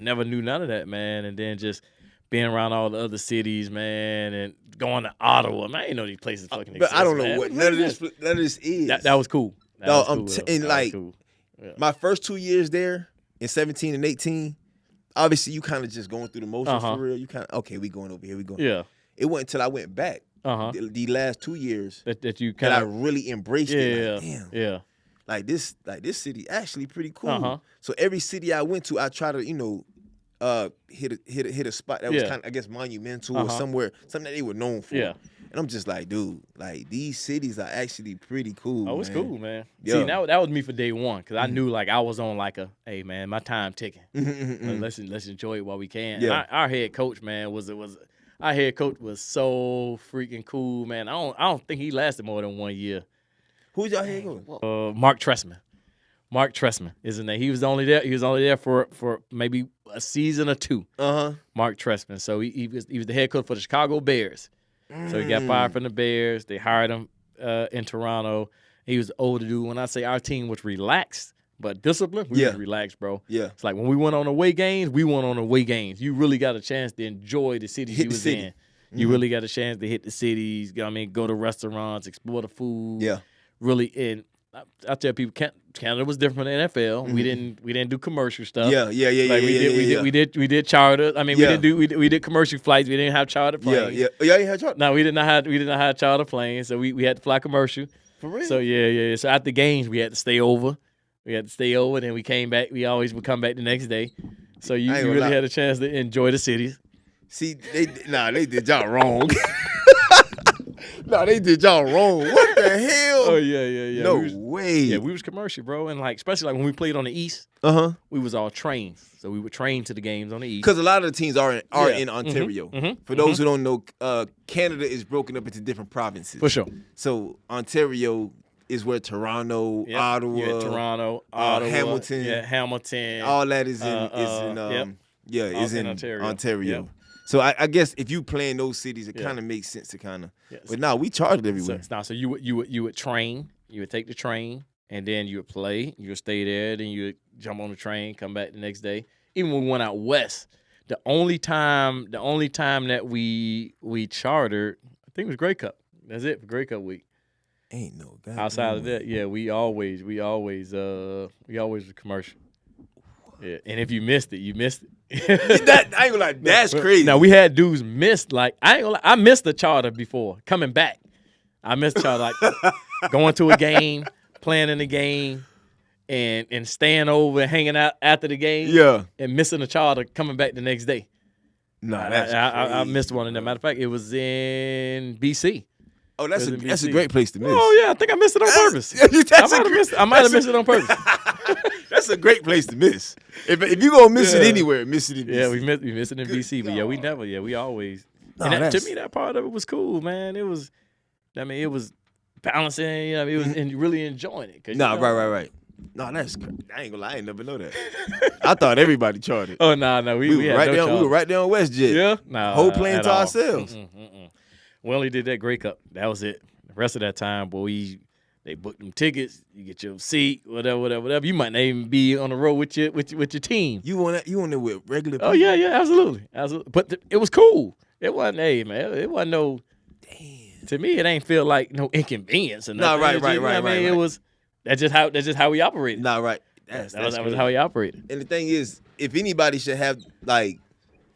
[SPEAKER 1] never knew none of that, man. And then just being around all the other cities, man, and going to Ottawa, man. I didn't know these places fucking exist.
[SPEAKER 4] But I don't know
[SPEAKER 1] man.
[SPEAKER 4] what none of this is.
[SPEAKER 1] That was cool.
[SPEAKER 4] My first 2 years there in 17 and 18. Obviously, you kind of just going through the motions for real. You kind of, okay, we going over here, we going.
[SPEAKER 1] Yeah.
[SPEAKER 4] It wasn't until I went back the last 2 years
[SPEAKER 1] that you kind of
[SPEAKER 4] I really embraced it. Like, damn.
[SPEAKER 1] Yeah.
[SPEAKER 4] Like this city actually pretty cool. So every city I went to, I try to hit a spot that was kind of, I guess, monumental or something that they were known for.
[SPEAKER 1] Yeah.
[SPEAKER 4] And I'm just like, dude, like these cities are actually pretty cool.
[SPEAKER 1] Oh, it's cool, man.
[SPEAKER 4] Yeah.
[SPEAKER 1] See, that was me for day one because I knew like I was on like hey man, my time ticking. Let's enjoy it while we can.
[SPEAKER 4] Yeah.
[SPEAKER 1] And our head coach, man, was so freaking cool, man. I don't think he lasted more than 1 year.
[SPEAKER 4] Who's y'all head coach?
[SPEAKER 1] Mark Tressman. Mark Trestman is his name. He was only there for maybe a season or two. Mark Trestman. So he was the head coach for the Chicago Bears. So he got fired from the Bears. They hired him in Toronto. He was older dude. When I say our team was relaxed but disciplined, we was relaxed, bro.
[SPEAKER 4] Yeah.
[SPEAKER 1] It's like when we went on away games, we went on away games. You really got a chance to enjoy the cities you was in. You really got a chance to hit the cities. I mean, go to restaurants, explore the food.
[SPEAKER 4] Yeah.
[SPEAKER 1] Really, and I tell people, Canada was different from the NFL. We didn't do commercial stuff.
[SPEAKER 4] Yeah. Like
[SPEAKER 1] we did charter. I mean, we did commercial flights. We didn't have charter planes.
[SPEAKER 4] Yeah. You had charter.
[SPEAKER 1] No, we didn't know how to charter planes. So we had to fly commercial.
[SPEAKER 4] For real?
[SPEAKER 1] So yeah. So after games, we had to stay over. Then we came back. We always would come back the next day. So you really had a chance to enjoy the cities.
[SPEAKER 4] See, they did y'all wrong. They did y'all wrong. What the hell?
[SPEAKER 1] Oh yeah.
[SPEAKER 4] No way.
[SPEAKER 1] Yeah, we was commercial, bro, and especially when we played on the East. We was all trained, so we would train to the games on the East.
[SPEAKER 4] Because a lot of the teams are in Ontario. For those who don't know, Canada is broken up into different provinces.
[SPEAKER 1] For sure.
[SPEAKER 4] So Ontario is where Toronto, Ottawa, Hamilton,
[SPEAKER 1] Hamilton.
[SPEAKER 4] all that is in Ontario. Yep. So I guess if you play in those cities, it kind of makes sense to kind of. Yes. But we charged everywhere.
[SPEAKER 1] So you would train. You would take the train, and then you would play. You would stay there. Then you would jump on the train, come back the next day. Even when we went out west, the only time that we chartered, I think it was Grey Cup. That's it for Grey Cup week.
[SPEAKER 4] Ain't no God.
[SPEAKER 1] Outside of that, we always were commercial. Yeah, and if you missed it, you missed it.
[SPEAKER 4] I ain't gonna lie, that's crazy.
[SPEAKER 1] Now we had dudes missed, like I ain't gonna lie, I missed the charter before coming back. I missed the charter, like going to a game, playing in the game, and staying over and hanging out after the game.
[SPEAKER 4] Yeah,
[SPEAKER 1] and missing the charter coming back the next day.
[SPEAKER 4] Nah, that's
[SPEAKER 1] I missed one of them. Matter of fact, it was in BC.
[SPEAKER 4] Oh, that's a great place to miss.
[SPEAKER 1] Oh yeah, I think I missed it on purpose. I might have missed it on purpose.
[SPEAKER 4] That's a great place to miss. If you gonna miss it anywhere, miss it in BC.
[SPEAKER 1] Yeah, we missed it in BC, but we never. Yeah, we always. And to me, that part of it was cool, man. It was balancing. It was and really enjoying it.
[SPEAKER 4] Right. No, that's crazy. I ain't gonna lie, I ain't never know that. I thought everybody charted.
[SPEAKER 1] Oh no, we
[SPEAKER 4] were right there. We were right there on WestJet.
[SPEAKER 1] Yeah, no,
[SPEAKER 4] whole plane to ourselves.
[SPEAKER 1] We only did that Grey Cup. That was it. The rest of that time, boy, they booked them tickets. You get your seat, whatever. You might not even be on the road with your team.
[SPEAKER 4] You on there with regular people?
[SPEAKER 1] Oh yeah, absolutely. But it was cool. It wasn't, it wasn't no. Damn. To me, it ain't feel like no inconvenience or nothing.
[SPEAKER 4] No, right.
[SPEAKER 1] It was. That's just how we operated.
[SPEAKER 4] Nah, right.
[SPEAKER 1] That was how we operated.
[SPEAKER 4] And the thing is, if anybody should have like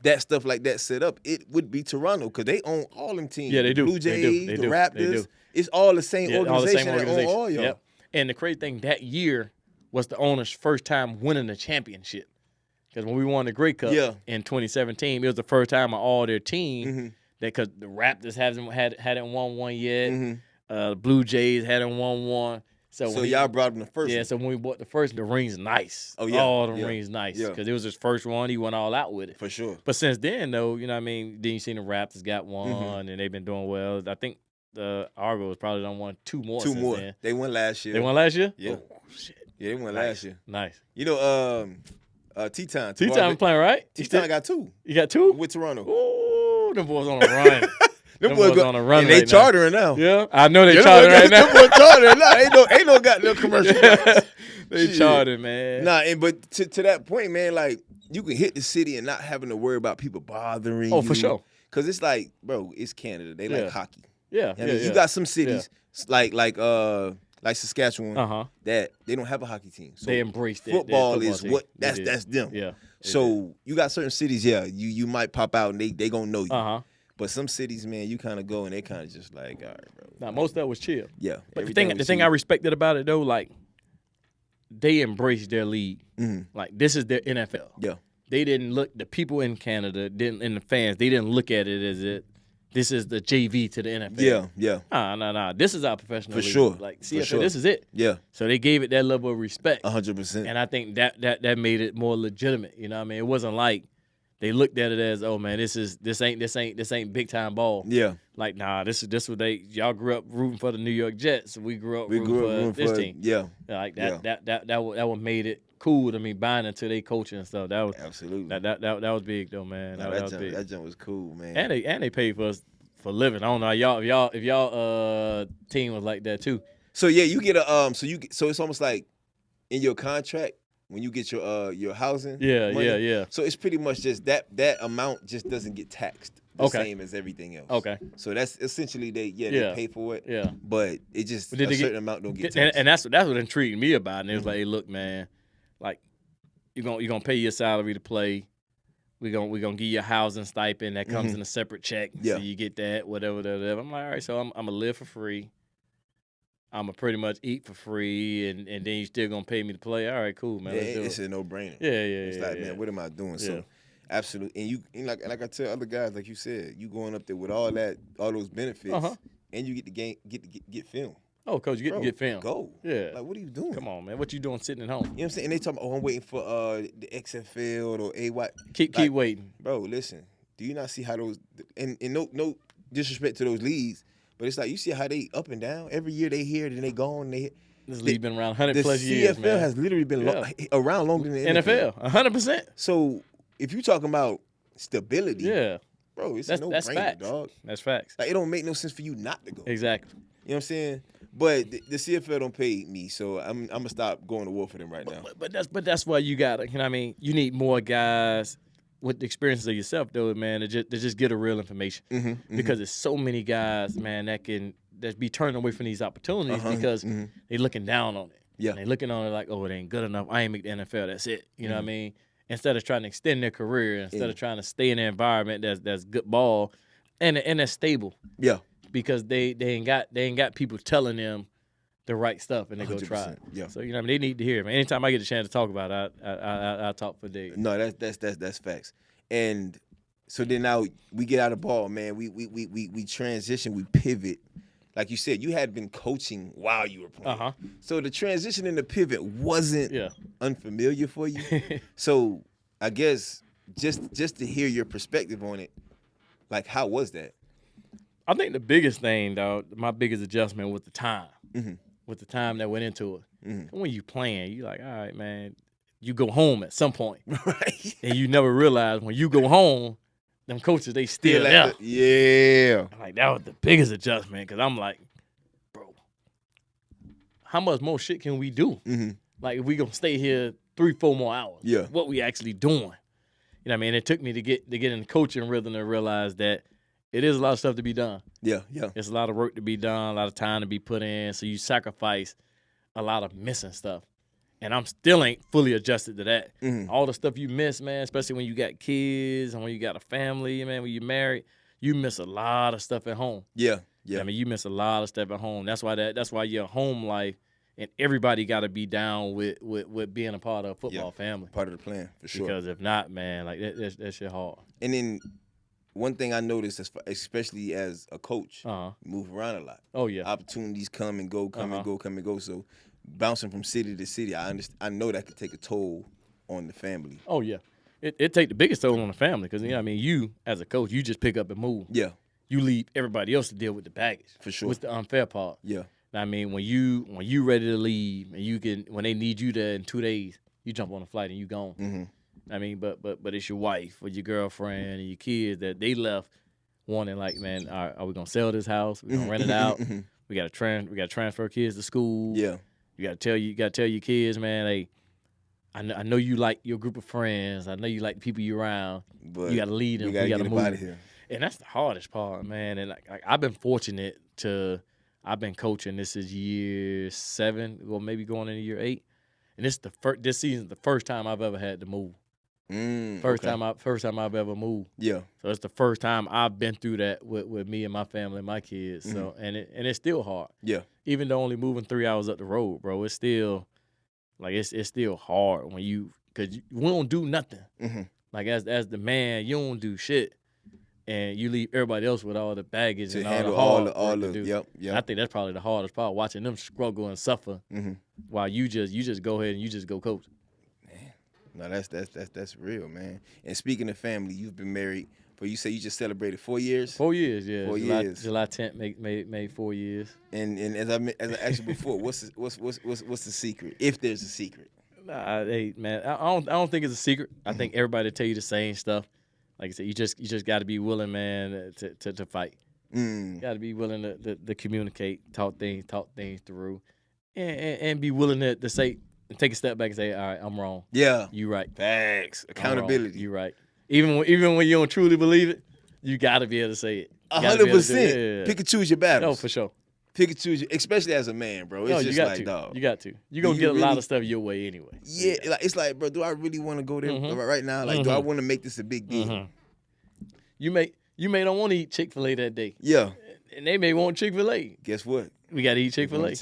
[SPEAKER 4] that stuff like that set up, it would be Toronto because they own all them teams.
[SPEAKER 1] Yeah, they do.
[SPEAKER 4] Blue Jays,
[SPEAKER 1] the
[SPEAKER 4] Raptors.
[SPEAKER 1] They do.
[SPEAKER 4] It's all the same organization that own all y'all.
[SPEAKER 1] Yep. And the crazy thing, that year was the owner's first time winning the championship. Because when we won the Grey Cup in 2017, it was the first time of all their team because the Raptors hadn't won one yet. The Blue Jays hadn't won one. So
[SPEAKER 4] y'all brought him the first one.
[SPEAKER 1] Yeah, so when we bought the first, the ring's nice.
[SPEAKER 4] Oh, yeah.
[SPEAKER 1] Oh, the ring's nice. Because it was his first one. He went all out with it.
[SPEAKER 4] For sure.
[SPEAKER 1] But since then, though, you know what I mean, then you seen the Raptors got one, and they've been doing well. I think the Argos probably done won two more since then.
[SPEAKER 4] They won last year.
[SPEAKER 1] They won last year?
[SPEAKER 4] Yeah.
[SPEAKER 1] Oh, shit.
[SPEAKER 4] Yeah, they won last year.
[SPEAKER 1] Nice.
[SPEAKER 4] You know, T-Time.
[SPEAKER 1] T-Time playing, right?
[SPEAKER 4] T-Time got two.
[SPEAKER 1] You got two?
[SPEAKER 4] With Toronto.
[SPEAKER 1] Ooh, them boys on a run. Them boys on a run
[SPEAKER 4] and they
[SPEAKER 1] right
[SPEAKER 4] chartering now.
[SPEAKER 1] Yeah, I know they chartering right now.
[SPEAKER 4] Them boys chartering now. Ain't no got no commercial.
[SPEAKER 1] They chartering, man.
[SPEAKER 4] Nah, but to that point, man, like you can hit the city and not having to worry about people bothering you.
[SPEAKER 1] Oh, for sure.
[SPEAKER 4] Because it's like, bro, it's Canada. They like hockey.
[SPEAKER 1] Yeah,
[SPEAKER 4] You got some cities like Saskatchewan that they don't have a hockey team. So
[SPEAKER 1] they embrace it.
[SPEAKER 4] Football is what that's them.
[SPEAKER 1] Yeah.
[SPEAKER 4] So you got certain cities, you might pop out and they gonna know you. But some cities, man, you kind of go and they kind of just like, all right, bro.
[SPEAKER 1] Nah, most of that was chill.
[SPEAKER 4] Yeah.
[SPEAKER 1] But the thing I respected about it though, like they embraced their league. Like this is their NFL.
[SPEAKER 4] Yeah.
[SPEAKER 1] They didn't look. The people in Canada and the fans, they didn't look at it as this is the JV to the NFL.
[SPEAKER 4] Yeah.
[SPEAKER 1] Nah. This is our professional league.
[SPEAKER 4] Sure.
[SPEAKER 1] Like CFL, this is it.
[SPEAKER 4] Yeah.
[SPEAKER 1] So they gave it that level of respect.
[SPEAKER 4] 100%.
[SPEAKER 1] And I think that made it more legitimate. You know what I mean? It wasn't like they looked at it as, oh man, this ain't big time ball.
[SPEAKER 4] Yeah.
[SPEAKER 1] Like, nah, this what y'all grew up rooting for the New York Jets. We grew up rooting for this team.
[SPEAKER 4] Yeah.
[SPEAKER 1] Like that what made it cool to me, buying into their culture and stuff. That was
[SPEAKER 4] absolutely
[SPEAKER 1] that was big though, man.
[SPEAKER 4] No,
[SPEAKER 1] that was big.
[SPEAKER 4] That jump was cool, man.
[SPEAKER 1] And they paid for us for living. I don't know if y'all team was like that too.
[SPEAKER 4] So yeah, you get a so it's almost like in your contract when you get your housing.
[SPEAKER 1] Yeah.
[SPEAKER 4] So it's pretty much just that amount just doesn't get taxed the same as everything else.
[SPEAKER 1] Okay.
[SPEAKER 4] So that's essentially they pay for it.
[SPEAKER 1] Yeah.
[SPEAKER 4] But it just a certain amount don't get taxed.
[SPEAKER 1] And that's what intrigued me about it. And it was like, hey, look, man, like you're gonna pay your salary to play. We're gonna give you a housing stipend that comes in a separate check.
[SPEAKER 4] Yeah.
[SPEAKER 1] So you get that, whatever. I'm like, all right, so I'm gonna live for free. I'm gonna pretty much eat for free, and then you still gonna pay me to play. All right, cool, man. Let's do
[SPEAKER 4] it's a no-brainer.
[SPEAKER 1] Yeah.
[SPEAKER 4] It's like, man, what am I doing? So absolutely, and like I tell other guys, like you said, you going up there with all those benefits, and you get film.
[SPEAKER 1] Oh, coach, you get to get film.
[SPEAKER 4] Go.
[SPEAKER 1] Yeah.
[SPEAKER 4] Like, what are you doing?
[SPEAKER 1] Come on, man. What you doing sitting at home?
[SPEAKER 4] You know what I'm saying? And they talking about, I'm waiting for the XFL or AY.
[SPEAKER 1] Keep waiting.
[SPEAKER 4] Bro, listen. Do you not see how those and no disrespect to those leagues, but it's like you see how they up and down. Every year they here, then they gone. This
[SPEAKER 1] league been around 100+ years, man.
[SPEAKER 4] The CFL has literally been around longer than the
[SPEAKER 1] NFL. 100%.
[SPEAKER 4] So if you talking about stability, bro, it's
[SPEAKER 1] that's
[SPEAKER 4] no-brainer,
[SPEAKER 1] facts.
[SPEAKER 4] dog.
[SPEAKER 1] That's facts.
[SPEAKER 4] Like, it don't make no sense for you not to go.
[SPEAKER 1] Exactly.
[SPEAKER 4] You know what I'm saying? But the CFL don't pay me, so I'm gonna stop going to war for them right now.
[SPEAKER 1] But that's why you got to. You know what I mean? You need more guys with the experiences of yourself, though, man, to just get a real information. Because there's so many guys, man, that be turning away from these opportunities because they looking down on it.
[SPEAKER 4] Yeah,
[SPEAKER 1] they looking on it like, oh, it ain't good enough. I ain't make the NFL. That's it. You know what I mean? Instead of trying to extend their career, instead of trying to stay in an environment that's good ball and that's stable.
[SPEAKER 4] Yeah. Because
[SPEAKER 1] they ain't got people telling them the right stuff and they go try it.
[SPEAKER 4] Yeah.
[SPEAKER 1] So you know what I mean, they need to hear it, man. Anytime I get a chance to talk about it, I talk for days.
[SPEAKER 4] No, that's facts. And so then now we get out of ball, man. We transition, we pivot. Like you said, you had been coaching while you were playing. So the transition and the pivot wasn't unfamiliar for you. So I guess just to hear your perspective on it, like how was that?
[SPEAKER 1] I think the biggest thing, dog, my biggest adjustment was the time. With the time that went into it. When you playing, you like, all right, man, you go home at some point.
[SPEAKER 4] Right.
[SPEAKER 1] And you never realize when you go home, them coaches, they still there.
[SPEAKER 4] Yeah.
[SPEAKER 1] Like, that was the biggest adjustment because I'm like, bro, how much more shit can we do? Like, if we going to stay here 3-4 more hours, what we actually doing? You know what I mean? It took me to get in the coaching rhythm to realize that it is a lot of stuff to be done. Yeah. It's a lot of work to be done, a lot of time to be put in. So you sacrifice a lot of missing stuff. And I'm still ain't fully adjusted to that. All the stuff you miss, man, especially when you got kids and when you got a family, man, when you're married, you miss a lot of stuff at home. Yeah. I mean, you miss a lot of stuff at home. That's why your home life and everybody got to be down with being a part of a football family.
[SPEAKER 4] Part of the plan, for sure.
[SPEAKER 1] Because if not, man, like that shit hard.
[SPEAKER 4] And then one thing I noticed, especially as a coach, move around a lot.
[SPEAKER 1] Oh, yeah.
[SPEAKER 4] Opportunities come and go, come and go. So bouncing from city to city, I know that could take a toll on the family.
[SPEAKER 1] Oh, yeah. It take the biggest toll on the family because, you know what I mean, you, as a coach, you just pick up and move.
[SPEAKER 4] Yeah.
[SPEAKER 1] You leave everybody else to deal with the baggage.
[SPEAKER 4] For sure.
[SPEAKER 1] What's the unfair part?
[SPEAKER 4] Yeah.
[SPEAKER 1] I mean, when you ready to leave and when they need you there in 2 days, you jump on a flight and you gone. I mean, but it's your wife or your girlfriend and your kids that they left wanting like, man, are we gonna sell this house? We gonna rent it out? We gotta transfer kids to school.
[SPEAKER 4] Yeah.
[SPEAKER 1] You gotta tell your kids, man, hey, I know you like your group of friends. I know you like the people you're around. But you gotta lead them.
[SPEAKER 4] You gotta
[SPEAKER 1] move
[SPEAKER 4] out of here.
[SPEAKER 1] And that's the hardest part, man. And like I've been fortunate I've been coaching. This is year 7, or maybe going into year 8, and this season's the first time I've ever had to move. First time I've ever moved. Yeah. So it's the first time I've been through that with me and my family and my kids. So and it's still hard. Yeah. Even though only moving 3 hours up the road, bro, it's still like it's still hard because we don't do nothing. Like as the man, you don't do shit, and you leave everybody else with all the baggage and all the hard work to do. Yep. I think that's probably the hardest part, watching them struggle and suffer while you just go ahead and you just go coach.
[SPEAKER 4] No, that's real, man. And speaking of family, you've been married for, you say you just celebrated 4 years?
[SPEAKER 1] 4 years, yeah.
[SPEAKER 4] 4 years.
[SPEAKER 1] July 10th made 4 years.
[SPEAKER 4] And as I asked you before, what's the secret, if there's a secret?
[SPEAKER 1] Nah, hey man, I don't think it's a secret. I think everybody tell you the same stuff. Like I said, you just got to be willing, man, to fight. Got to be willing to communicate, talk things through, and be willing to say, take a step back and say, all right, I'm wrong.
[SPEAKER 4] Yeah,
[SPEAKER 1] you right.
[SPEAKER 4] Facts, accountability.
[SPEAKER 1] You right. Even when you don't truly believe it, you got to be able to say it.
[SPEAKER 4] 100%. Pick and choose your battles.
[SPEAKER 1] Oh, for sure.
[SPEAKER 4] Pick and choose, especially as a man, bro. It's just like, dog.
[SPEAKER 1] You got to. You're going to get a lot of stuff your way anyway.
[SPEAKER 4] Yeah, like, it's like, bro, do I really want to go there right now? Like, do I want to make this a big deal?
[SPEAKER 1] You may don't want to eat Chick-fil-A that day.
[SPEAKER 4] Yeah.
[SPEAKER 1] And they may want Chick-fil-A.
[SPEAKER 4] Guess what?
[SPEAKER 1] We got to eat Chick-fil-A.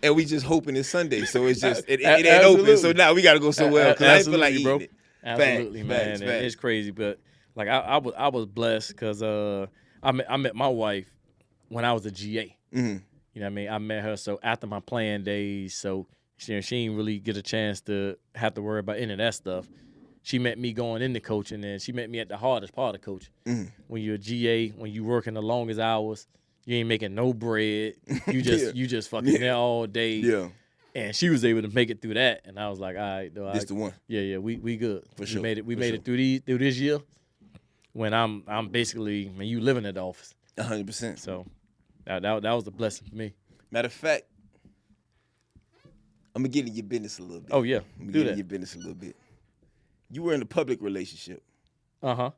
[SPEAKER 4] And we just hoping it's Sunday, so it's just, it ain't open. So now we got to go somewhere else, 'cause I ain't feel like eating it.
[SPEAKER 1] Absolutely, man. Facts. It's crazy, but like I was blessed because I met my wife when I was a GA. You know what I mean? I met her so after my playing days, so she didn't really get a chance to have to worry about any of that stuff. She met me going into coaching, and she met me at the hardest part of coaching. When you're a GA, when you working the longest hours, you ain't making no bread. You just you just fucking there all day.
[SPEAKER 4] Yeah.
[SPEAKER 1] And she was able to make it through that, and I was like, all right, though,
[SPEAKER 4] this the one.
[SPEAKER 1] Yeah, we good.
[SPEAKER 4] For sure.
[SPEAKER 1] We made it through this year. When I'm basically, man, you living at the office.
[SPEAKER 4] 100%.
[SPEAKER 1] So that was a blessing for me.
[SPEAKER 4] Matter of fact, I'm gonna get in your business a little bit.
[SPEAKER 1] Oh yeah,
[SPEAKER 4] do that. In your business a little bit. You were in a public relationship.
[SPEAKER 1] How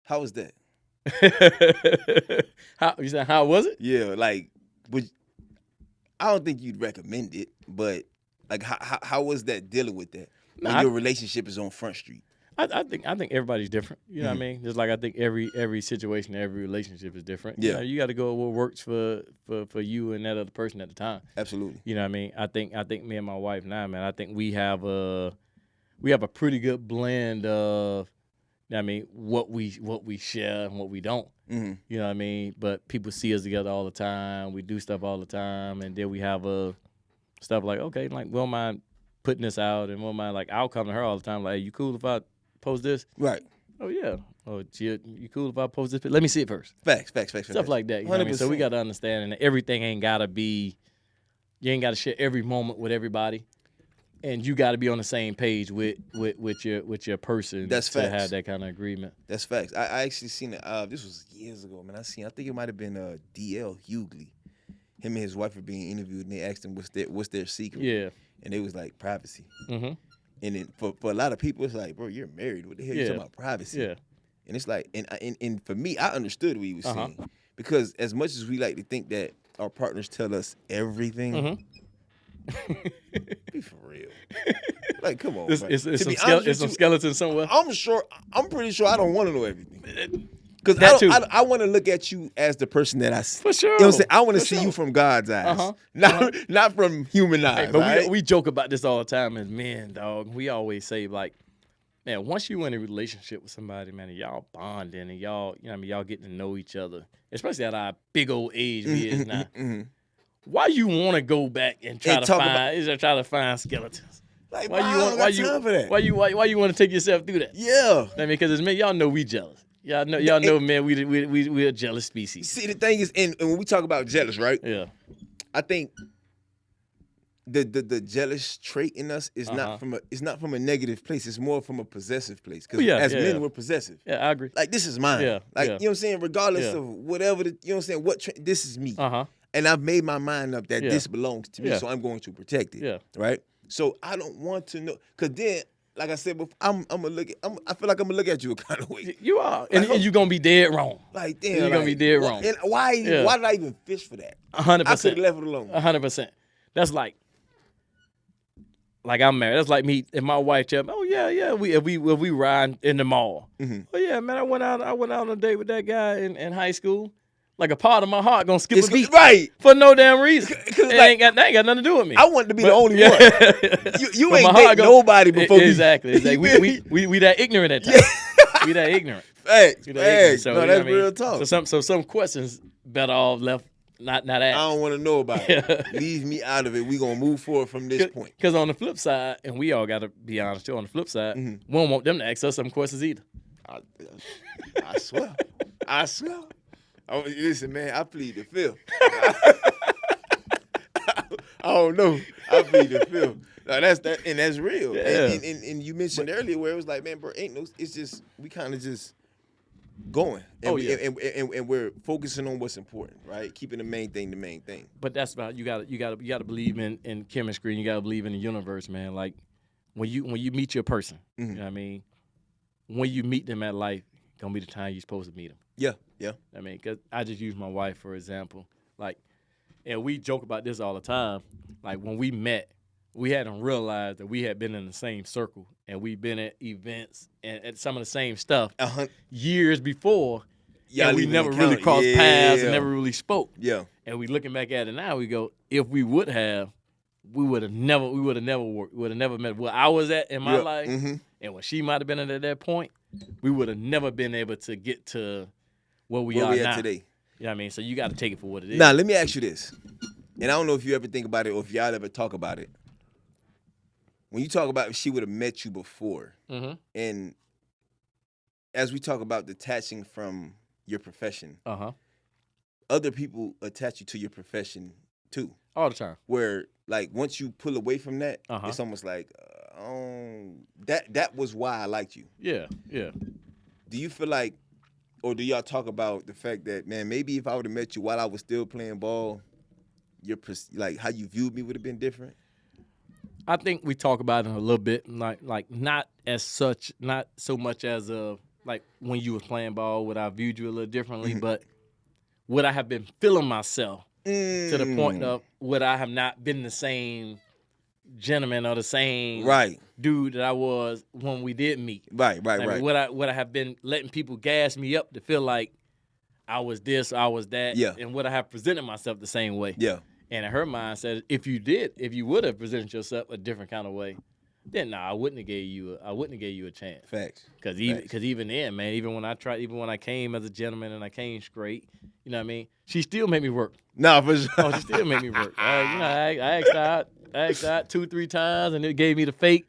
[SPEAKER 4] was that?
[SPEAKER 1] You said how was it?
[SPEAKER 4] Yeah, like, I don't think you'd recommend it, but like, how was that dealing with that when your relationship is on Front Street?
[SPEAKER 1] I think everybody's different. You know what I mean? Just like I think every situation, every relationship is different.
[SPEAKER 4] Yeah,
[SPEAKER 1] you got to go with what works for you and that other person at the time.
[SPEAKER 4] Absolutely.
[SPEAKER 1] You know what I mean? I think me and my wife now, man. I think we have a pretty good blend of, you know what I mean, what we share and what we don't. You know what I mean? But people see us together all the time. We do stuff all the time, and then we have stuff like, okay, like, we don't mind putting this out, and we don't mind, like, I'll come to her all the time, like, hey, you cool if I post this?
[SPEAKER 4] Right.
[SPEAKER 1] Oh yeah. Oh, you cool if I post this? Let me see it first.
[SPEAKER 4] Facts.
[SPEAKER 1] Stuff like that. You know what I mean? So we got to understand, and everything ain't gotta be. You ain't got to share every moment with everybody. And you got to be on the same page with your person.
[SPEAKER 4] That's facts.
[SPEAKER 1] To have that kind of agreement.
[SPEAKER 4] That's facts. I actually seen it. This was years ago, man. I think it might have been D.L. Hughley. Him and his wife were being interviewed, and they asked him what's their secret.
[SPEAKER 1] Yeah.
[SPEAKER 4] And they was like, privacy. And then for a lot of people, it's like, bro, you're married. What the hell you talking about privacy? Yeah. And it's like, and for me, I understood what he was saying, because as much as we like to think that our partners tell us everything. Be for real. Like, come on.
[SPEAKER 1] It's some skeleton somewhere.
[SPEAKER 4] I'm pretty sure I don't want to know everything. Because I want to look at you as the person that I see.
[SPEAKER 1] For sure.
[SPEAKER 4] You know what I'm saying? I want to see you from God's eyes, not from human eyes.
[SPEAKER 1] Hey, but we joke about this all the time as men, dog. We always say, like, man, once you in a relationship with somebody, man, and y'all bonding and y'all, you know what I mean, y'all getting to know each other, especially at our big old age we is now. Why you want to go back and try to find skeletons?
[SPEAKER 4] Like, why you
[SPEAKER 1] want to take yourself through that?
[SPEAKER 4] Yeah.
[SPEAKER 1] I mean, because as men, y'all know we jealous. Y'all know, man, we a jealous species.
[SPEAKER 4] See, the thing is, and when we talk about jealous, right?
[SPEAKER 1] Yeah.
[SPEAKER 4] I think the jealous trait in us is not from a negative place. It's more from a possessive place. Because men, we're possessive.
[SPEAKER 1] Yeah, I agree.
[SPEAKER 4] Like, this is mine.
[SPEAKER 1] Yeah.
[SPEAKER 4] Like, you know what I'm saying? Regardless of whatever, you know what I'm saying? this is me. And I've made my mind up that this belongs to me, so I'm going to protect it. Yeah. Right? So I don't want to know, because then, like I said before, I feel like I'm gonna look at you a kind of way.
[SPEAKER 1] You are, and you're gonna be dead wrong.
[SPEAKER 4] Like, damn,
[SPEAKER 1] you're gonna be dead wrong.
[SPEAKER 4] And why did I even fish for that?
[SPEAKER 1] 100%.
[SPEAKER 4] I could have left it alone.
[SPEAKER 1] 100%. That's like I'm married. That's like me and my wife tell me, oh yeah, we ride in the mall. Oh yeah, man, I went out on a date with that guy in high school. Like, a part of my heart gonna skip a beat,
[SPEAKER 4] right?
[SPEAKER 1] For no damn reason. That ain't got nothing to do with me.
[SPEAKER 4] I want to be the only one. You ain't date nobody before me.
[SPEAKER 1] Exactly. We that ignorant at times. We that ignorant.
[SPEAKER 4] Facts.
[SPEAKER 1] So,
[SPEAKER 4] no, that's real talk.
[SPEAKER 1] So some questions better off left not ask.
[SPEAKER 4] I don't want to know about it. Leave me out of it. We gonna move forward from this point.
[SPEAKER 1] Because on the flip side, and we all got to be honest too. On the flip side, we don't want them to ask us some questions either.
[SPEAKER 4] I swear. Oh, listen, man. I plead the fifth. I don't know. I plead the fifth. No, that's real.
[SPEAKER 1] Yeah.
[SPEAKER 4] And you mentioned earlier where it was like, man, bro, ain't no. It's just we kind of just going. And and we're focusing on what's important, right? Keeping the main thing.
[SPEAKER 1] But that's about you got to believe in chemistry. And you got to believe in the universe, man. Like when you meet your person, you know what I mean. When you meet them at life, gonna be the time you're supposed to meet them.
[SPEAKER 4] Yeah.
[SPEAKER 1] I mean, because I just use my wife for example. Like, and we joke about this all the time. Like when we met, we hadn't realized that we had been in the same circle and we've been at events and at some of the same stuff years before. Yeah, and we never really crossed paths and never really spoke. Yeah. And we looking back at it now, we go, if we would have, we would have never worked. We would have never met where I was at in my life and what she might have been at that point. We would have never been able to get to where we are now.
[SPEAKER 4] Today.
[SPEAKER 1] You know what I mean? So you got to take it for what it is.
[SPEAKER 4] Now, let me ask you this. And I don't know if you ever think about it or if y'all ever talk about it. When you talk about if she would have met you before, and as we talk about detaching from your profession, other people attach you to your profession too.
[SPEAKER 1] All the time.
[SPEAKER 4] Where, like, once you pull away from that, it's almost like, that was why I liked you.
[SPEAKER 1] Yeah.
[SPEAKER 4] Do you feel like, or do y'all talk about the fact that, man, maybe if I would have met you while I was still playing ball, like how you viewed me would have been different?
[SPEAKER 1] I think we talk about it a little bit, like not so much as like when you was playing ball, would I viewed you a little differently, but would I have been feeling myself to the point of would I have not been the same gentleman or the same dude that I was when we did meet? Right. Would I have been letting people gas me up to feel like I was this, I was that, and would I have presented myself the same way? Yeah. And in her mind said, if you would have presented yourself a different kind of way, then I wouldn't have gave you a chance. Facts. Because even then, man, even when I came as a gentleman and I came straight, you know what I mean, she still made me work. No, for sure. Oh, she still made me work. I asked out 2-3 times, and it gave me the fake.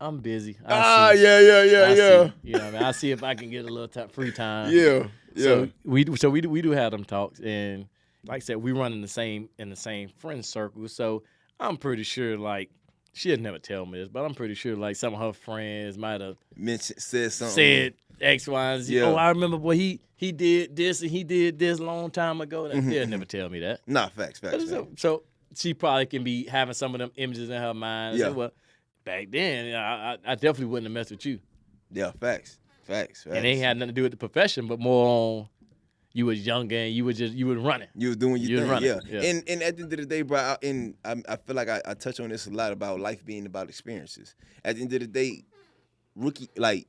[SPEAKER 1] I'm busy. Yeah. You know what I mean? I see if I can get a little free time. Yeah. So we do have them talks, and like I said, we run in the same friend circle. So I'm pretty sure, like, she'd never tell me this, but I'm pretty sure, like, some of her friends might have said X, Y, and Z. Yeah. Oh, I remember, boy, he did this and he did this a long time ago. They'll never tell me that.
[SPEAKER 4] Nah, facts.
[SPEAKER 1] So she probably can be having some of them images in her mind. Yeah. Say, well, back then, I definitely wouldn't have messed with you.
[SPEAKER 4] Yeah, facts.
[SPEAKER 1] And it ain't had nothing to do with the profession, but more on you was younger and you was running.
[SPEAKER 4] You was doing your thing, yeah. And at the end of the day, bro, I feel like I touch on this a lot about life being about experiences. At the end of the day, rookie, like,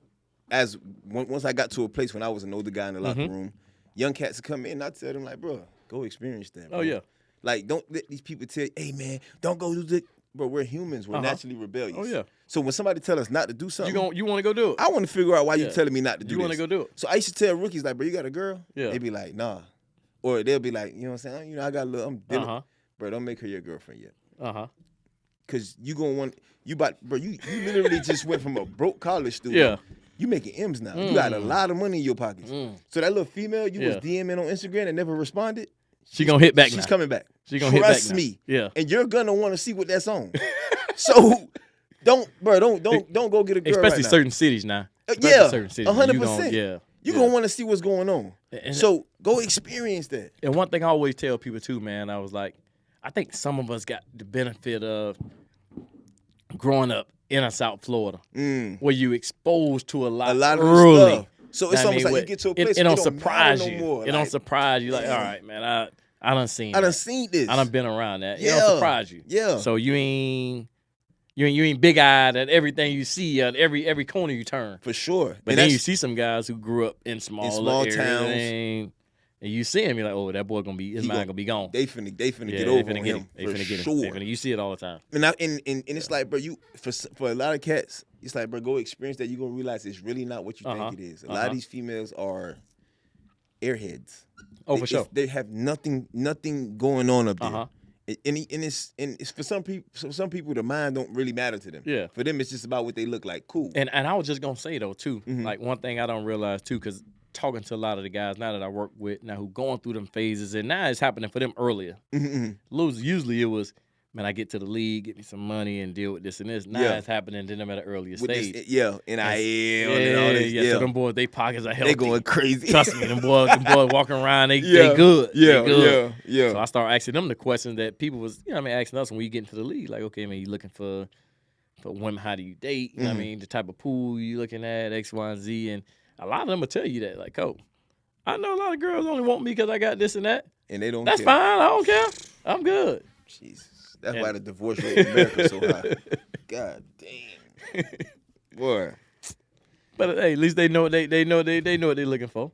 [SPEAKER 4] once I got to a place when I was an older guy in the locker room, young cats would come in and I tell them, like, bro, go experience that, bro. Oh, yeah. Like, don't let these people tell you, hey, man, don't go do this. Bro, we're humans. We're naturally rebellious. Oh, yeah. So when somebody tell us not to do something,
[SPEAKER 1] you want to go do it.
[SPEAKER 4] I want to figure out why you telling me not to do
[SPEAKER 1] You want to go do it.
[SPEAKER 4] So I used to tell rookies, like, bro, you got a girl? Yeah. They be like, nah. Or they'll be like, you know what I'm saying? You know, I got a little, I'm dealing. Bro, don't make her your girlfriend yet. Because you going to want, bro, you literally just went from a broke college student. Yeah. You making M's now. You got a lot of money in your pockets. So that little female you was DMing on Instagram and never responded,
[SPEAKER 1] She gonna hit back.
[SPEAKER 4] She's coming back.
[SPEAKER 1] She gonna hit back.
[SPEAKER 4] Trust me. Yeah. And you're gonna want to see what that's on. So don't go get a girl.
[SPEAKER 1] Especially
[SPEAKER 4] right
[SPEAKER 1] certain cities now.
[SPEAKER 4] Certain cities. 100%. You're gonna want to see what's going on. So go experience that.
[SPEAKER 1] And one thing I always tell people too, man, I was like, I think some of us got the benefit of growing up in South Florida, where you exposed to a lot of early stuff.
[SPEAKER 4] So it's almost like you get to a place
[SPEAKER 1] it don't surprise you. No more. It don't surprise you. Like, all right, man, I done seen
[SPEAKER 4] this.
[SPEAKER 1] I done been around that. It don't surprise you. Yeah. So you ain't big eyed at everything you see at every corner you turn.
[SPEAKER 4] For sure.
[SPEAKER 1] But then you see some guys who grew up in small towns. And you see him, you're like, oh, that boy his mind gonna be gone.
[SPEAKER 4] They finna get over on him.
[SPEAKER 1] They finna get him. You see it all the time.
[SPEAKER 4] And it's like, bro, for a lot of cats, it's like, bro, go experience that. You're gonna realize it's really not what you think it is. A lot of these females are airheads.
[SPEAKER 2] Oh,
[SPEAKER 4] for sure. They have nothing going on up there.
[SPEAKER 1] Uh-huh.
[SPEAKER 4] And it's for some people the mind don't really matter to them.
[SPEAKER 1] Yeah.
[SPEAKER 4] For them it's just about what they look like. Cool.
[SPEAKER 1] And I was just gonna say though too, like one thing I don't realize too, because talking to a lot of the guys now that I work with now who going through them phases, and now it's happening for them earlier. Usually it was, man, I get to the league, get me some money, and deal with this and this. Now it's happening to them at an earlier stage.
[SPEAKER 4] NIL and all this.
[SPEAKER 1] Yeah, so them boys, they pockets are healthy.
[SPEAKER 4] They going crazy.
[SPEAKER 1] Trust me, them boys walking around, they good.
[SPEAKER 4] Yeah,
[SPEAKER 1] they good.
[SPEAKER 4] yeah.
[SPEAKER 1] So I started asking them the questions that people was, asking us when we get into the league. Like, okay, man, you looking for women, how do you date? You know what I mean? The type of pool you looking at, X, Y, and Z. And a lot of them will tell you that. Like, oh, I know a lot of girls only want me because I got this and that.
[SPEAKER 4] And they don't
[SPEAKER 1] That's
[SPEAKER 4] care.
[SPEAKER 1] fine. I don't care. I'm good.
[SPEAKER 4] Jesus. That's why the divorce rate in America is so high. God damn. Boy.
[SPEAKER 1] But hey, at least they know what they know what they're looking for.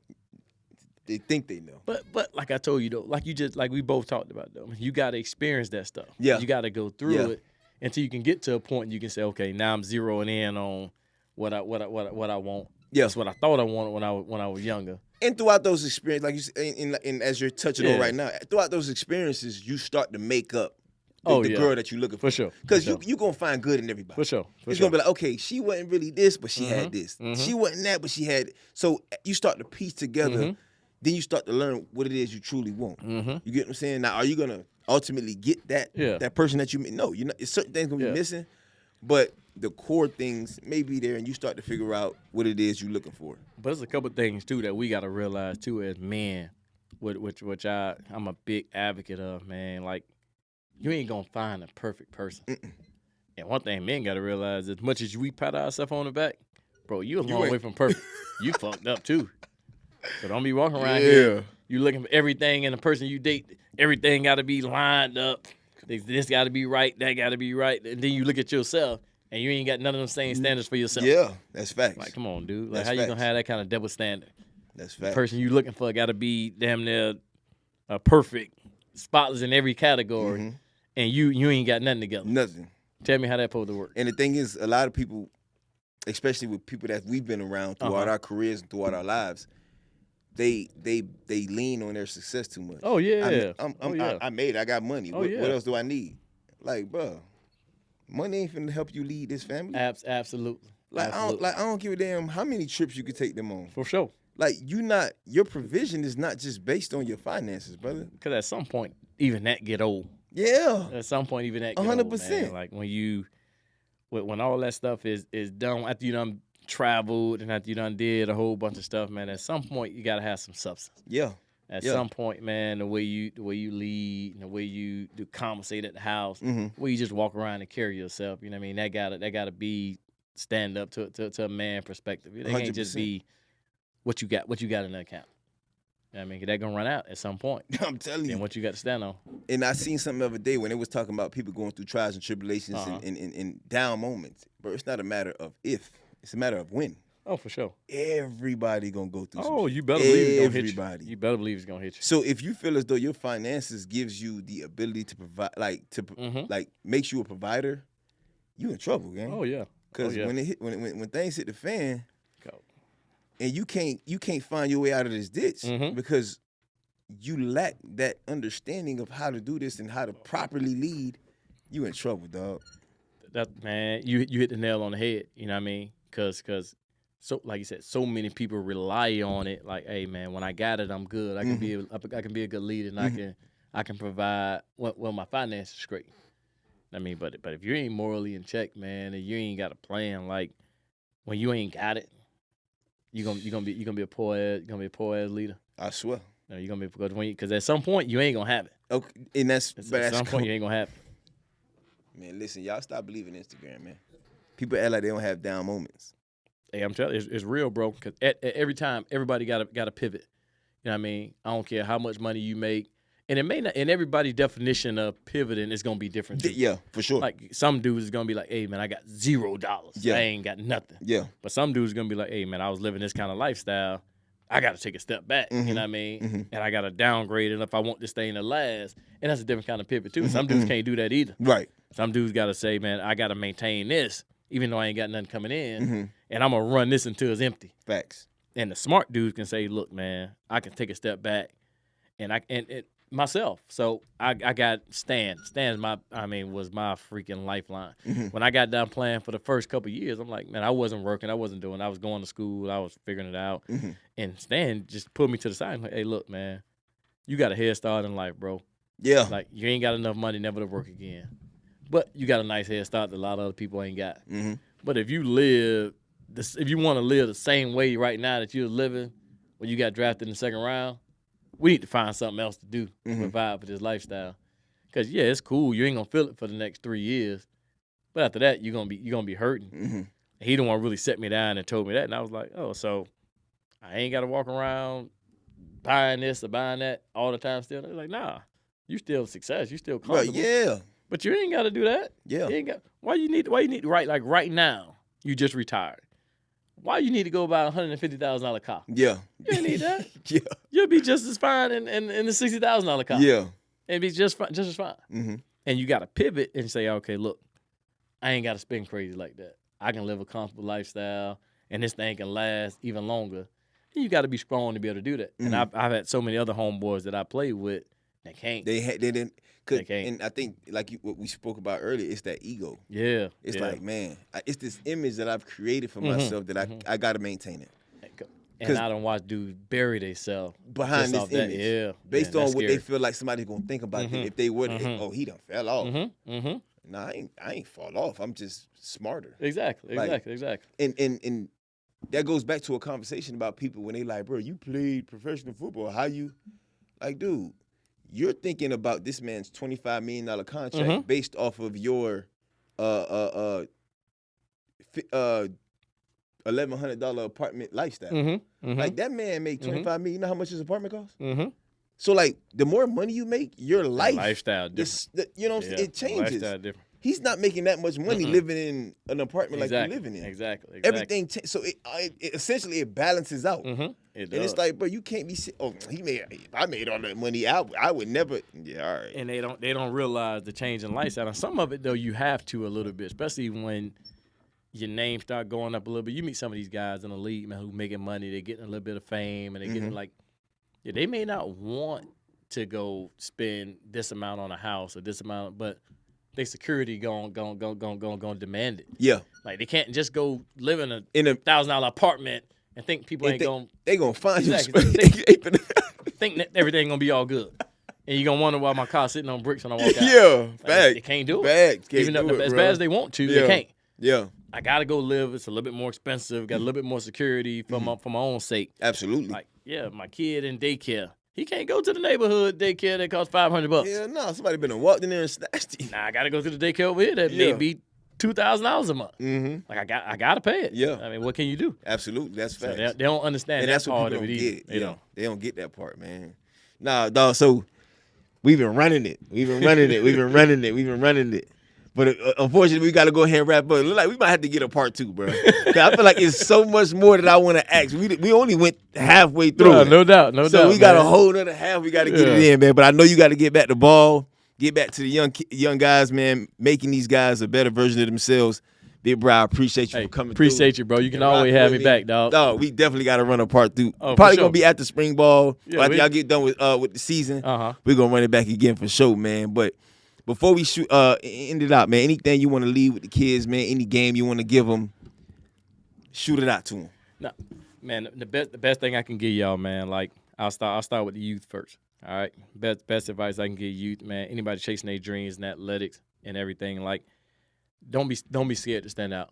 [SPEAKER 4] They think they know.
[SPEAKER 1] But like I told you though, like we both talked about though, you gotta experience that stuff.
[SPEAKER 4] Yeah.
[SPEAKER 1] You gotta go through it until you can get to a point and you can say, okay, now I'm zeroing in on what I want.
[SPEAKER 4] Yeah.
[SPEAKER 1] That's what I thought I wanted when I was younger.
[SPEAKER 4] And throughout those experiences, like you said, and as you're touching on right now, throughout those experiences, you start to make up the girl that you're looking for.
[SPEAKER 1] For sure.
[SPEAKER 4] Because you're going to find good in everybody.
[SPEAKER 1] For sure.
[SPEAKER 4] It's going to be like, okay, she wasn't really this, but she had this. She wasn't that, but she had it. So you start to piece together, then you start to learn what it is you truly want. You get what I'm saying? Now, are you going to ultimately get that person that you – no, you're not. Certain things going to be missing, but the core things may be there, and you start to figure out what it is you're looking for.
[SPEAKER 1] But there's a couple things, too, that we got to realize, too, as men, which I'm a big advocate of, man. Like, you ain't going to find a perfect person. And one thing men got to realize, as much as we pat ourselves on the back, bro, you a long way from perfect. You fucked up, too. So don't be walking around here. You looking for everything in the person you date. Everything got to be lined up. This got to be right. That got to be right. And then you look at yourself, and you ain't got none of them same standards for yourself.
[SPEAKER 4] Yeah, that's facts.
[SPEAKER 1] Like, come on, dude. Like,
[SPEAKER 4] That's
[SPEAKER 1] how you
[SPEAKER 4] facts.
[SPEAKER 1] going to have that kind of double standard?
[SPEAKER 4] That's
[SPEAKER 1] The
[SPEAKER 4] facts.
[SPEAKER 1] person you looking for got to be damn near perfect, spotless in every category, and you ain't got nothing together.
[SPEAKER 4] Nothing.
[SPEAKER 1] Tell me how that supposed to work.
[SPEAKER 4] And the thing is, a lot of people, especially with people that we've been around throughout our careers and throughout our lives, they lean on their success too much.
[SPEAKER 1] Oh, yeah.
[SPEAKER 4] I made it. I got money.
[SPEAKER 1] Oh,
[SPEAKER 4] What
[SPEAKER 1] yeah.
[SPEAKER 4] else do I need? Like, bro, money ain't finna help you lead this family.
[SPEAKER 1] Absolutely.
[SPEAKER 4] I don't give a damn how many trips you could take them on.
[SPEAKER 1] For sure.
[SPEAKER 4] Like, your provision is not just based on your finances, brother.
[SPEAKER 1] Because at some point, even that get old.
[SPEAKER 4] Yeah.
[SPEAKER 1] At some point, even that get
[SPEAKER 4] 100%.
[SPEAKER 1] old, man. Like when all that stuff is done, after you done traveled and after you done did a whole bunch of stuff, man, at some point you gotta have some substance.
[SPEAKER 4] Yeah.
[SPEAKER 1] At some point, man, the way you lead, and the way you do conversate at the house, the way you just walk around and carry yourself, you know what I mean? That gotta be stand up to a man perspective. It can't just
[SPEAKER 4] 100%.
[SPEAKER 1] be what you got in the account. You know what I mean? 'Cause that gonna run out at some point.
[SPEAKER 4] I'm telling you.
[SPEAKER 1] And what you got to stand on.
[SPEAKER 4] And I seen something the other day when it was talking about people going through trials and tribulations and down moments. Bro, it's not a matter of if. It's a matter of when.
[SPEAKER 1] Oh, for sure.
[SPEAKER 4] Everybody going to go through some shit.
[SPEAKER 1] You better believe it's gonna hit you.
[SPEAKER 4] Everybody.
[SPEAKER 1] You better believe it's gonna hit you.
[SPEAKER 4] So if you feel as though your finances gives you the ability to provide, like makes you a provider, you in trouble, gang.
[SPEAKER 1] Oh yeah.
[SPEAKER 4] Because
[SPEAKER 1] yeah.
[SPEAKER 4] when things hit the fan,
[SPEAKER 1] Go.
[SPEAKER 4] and you can't find your way out of this ditch because you lack that understanding of how to do this and how to properly lead, you in trouble, dog.
[SPEAKER 1] That man, you hit the nail on the head. You know what I mean? Because so like you said, so many people rely on it. Like, hey man, when I got it, I'm good. I can be a good leader, and I can provide well my finances straight. I mean, but if you ain't morally in check, man, and you ain't got a plan, like when you ain't got it, you gonna be a poor ass leader.
[SPEAKER 4] I swear.
[SPEAKER 1] No, you're gonna be because at some point you ain't gonna have it.
[SPEAKER 4] Okay, and at
[SPEAKER 1] some point you ain't gonna have it.
[SPEAKER 4] Man, listen, y'all stop believing Instagram, man. People act like they don't have down moments.
[SPEAKER 1] Hey, I'm telling you, it's real, bro. Because every time, everybody got to pivot. You know what I mean? I don't care how much money you make, and it may not. And everybody's definition of pivoting is gonna be different too.
[SPEAKER 4] Yeah, for sure.
[SPEAKER 1] Like some dudes is gonna be like, "Hey, man, I got $0.
[SPEAKER 4] Yeah.
[SPEAKER 1] I ain't got nothing."
[SPEAKER 4] Yeah.
[SPEAKER 1] But some dudes gonna be like, "Hey, man, I was living this kind of lifestyle. I got to take a step back." You know what I mean? And I got to downgrade it if I want this thing to last. And that's a different kind of pivot too. Some dudes can't do that either.
[SPEAKER 4] Right.
[SPEAKER 1] Some dudes got to say, "Man, I got to maintain this, even though I ain't got nothing coming in, and I'm gonna run this until it's empty."
[SPEAKER 4] Facts.
[SPEAKER 1] And the smart dudes can say, look, man, I can take a step back and myself. So I got Stan. Stan's was my freaking lifeline. When I got done playing for the first couple of years, I'm like, man, I wasn't working. I wasn't doing. I was going to school. I was figuring it out. And Stan just pulled me to the side and like, hey, look, man, you got a head start in life, bro.
[SPEAKER 2] Yeah.
[SPEAKER 1] Like, you ain't got enough money never to work again. But you got a nice head start that a lot of other people ain't got. But if you want to live the same way right now that you're living when you got drafted in the second round, we need to find something else to do to provide for this lifestyle. Because, yeah, it's cool. You ain't going to feel it for the next 3 years. But after that, you're gonna be hurting. And he the one really set me down and told me that. And I was like, oh, so I ain't got to walk around buying this or buying that all the time still. They're like, nah, you still success. You still comfortable.
[SPEAKER 2] Well, yeah.
[SPEAKER 1] But you ain't got to do that.
[SPEAKER 2] Yeah.
[SPEAKER 1] You ain't got, why you need right now, you just retired. Why you need to go buy a $150,000 car?
[SPEAKER 2] Yeah.
[SPEAKER 1] You don't need that.
[SPEAKER 2] Yeah.
[SPEAKER 1] You'll be just as fine in the $60,000 car.
[SPEAKER 2] Yeah.
[SPEAKER 1] And be just as fine. And you got to pivot and say, okay, look, I ain't got to spend crazy like that. I can live a comfortable lifestyle, and this thing can last even longer. And you got to be strong to be able to do that. And I've had so many other homeboys that I played with that can't.
[SPEAKER 2] They didn't.
[SPEAKER 1] They can't.
[SPEAKER 2] And I think, like what we spoke about earlier, it's that ego.
[SPEAKER 1] Yeah.
[SPEAKER 2] It's like, man, it's this image that I've created for myself that I got to maintain it.
[SPEAKER 1] And I don't watch dudes bury themselves
[SPEAKER 2] behind this image.
[SPEAKER 1] Yeah.
[SPEAKER 2] Based
[SPEAKER 1] man,
[SPEAKER 2] on what
[SPEAKER 1] scary.
[SPEAKER 2] they feel like somebody's going to think about them. If they were to, oh, he done fell off. Nah, I ain't fall off. I'm just smarter.
[SPEAKER 1] Exactly.
[SPEAKER 2] And that goes back to a conversation about people when they like, bro, you played professional football. How you, like, dude, you're thinking about this man's $25 million contract based off of your $1,100 apartment lifestyle. Like, that man make $25 million. You know how much his apartment costs? So, like, the more money you make, your lifestyle different. You know what I'm saying? It changes.
[SPEAKER 1] Lifestyle different.
[SPEAKER 2] He's not making that much money living in an apartment like you're living in.
[SPEAKER 1] Exactly.
[SPEAKER 2] Everything so it essentially it balances out.
[SPEAKER 1] It does.
[SPEAKER 2] And it's like, bro, you can't be. Oh, if I made all that money, I would never. Yeah, all right.
[SPEAKER 1] And they don't realize the change in lifestyle. And some of it though, you have to a little bit, especially when your name start going up a little bit. You meet some of these guys in the league, man, who making money. They're getting a little bit of fame, and they're getting like, yeah, they may not want to go spend this amount on a house or this amount, but they security going demand it.
[SPEAKER 2] Yeah,
[SPEAKER 1] like they can't just go live in a $1,000 apartment and think people ain't going.
[SPEAKER 2] They gonna find you.
[SPEAKER 1] Think that everything gonna be all good, and you gonna wonder why my car's sitting on bricks when I walk out.
[SPEAKER 2] Yeah,
[SPEAKER 1] like, they can't do it. Even though as bad as they want to, they can't.
[SPEAKER 2] Yeah,
[SPEAKER 1] I gotta go live. It's a little bit more expensive. Got a little bit more security for my own sake.
[SPEAKER 2] Absolutely.
[SPEAKER 1] Like, yeah, my kid in daycare. He can't go to the neighborhood daycare that costs $500.
[SPEAKER 2] Yeah, no, somebody been walked in there and snatched him.
[SPEAKER 1] Nah, I gotta go to the daycare over here that may be $2,000 a month. Like I gotta pay it.
[SPEAKER 2] Yeah,
[SPEAKER 1] I mean, what can you do?
[SPEAKER 2] Absolutely, that's facts.
[SPEAKER 1] So they don't understand,
[SPEAKER 2] and
[SPEAKER 1] that
[SPEAKER 2] that's what
[SPEAKER 1] part
[SPEAKER 2] people
[SPEAKER 1] of it
[SPEAKER 2] don't get.
[SPEAKER 1] either.
[SPEAKER 2] They don't get that part, man. Nah, dog. So we've been running it. We've been running it. But unfortunately, we got to go ahead and wrap up. It look like we might have to get a part 2, bro. I feel like it's so much more that I want to ask. We only went halfway through it.
[SPEAKER 1] No doubt.
[SPEAKER 2] So we got a whole other half we got to get it in, man. But I know you got to get back the ball, get back to the young guys, man, making these guys a better version of themselves. Big bro, I appreciate you for coming
[SPEAKER 1] Appreciate you, bro. You can always have me back, dog.
[SPEAKER 2] Dog, we definitely got to run a part 2.
[SPEAKER 1] Oh,
[SPEAKER 2] probably
[SPEAKER 1] sure.
[SPEAKER 2] going to be after spring ball.
[SPEAKER 1] Yeah,
[SPEAKER 2] after y'all get done with the season, we're going to run it back again for sure, man. But before we end it out, man, anything you want to leave with the kids, man, any game you want to give them, shoot it out to them.
[SPEAKER 1] No, man, the best thing I can give y'all, man, like I'll start with the youth first. All right, best advice I can give youth, man. Anybody chasing their dreams and athletics and everything, like don't be scared to stand out.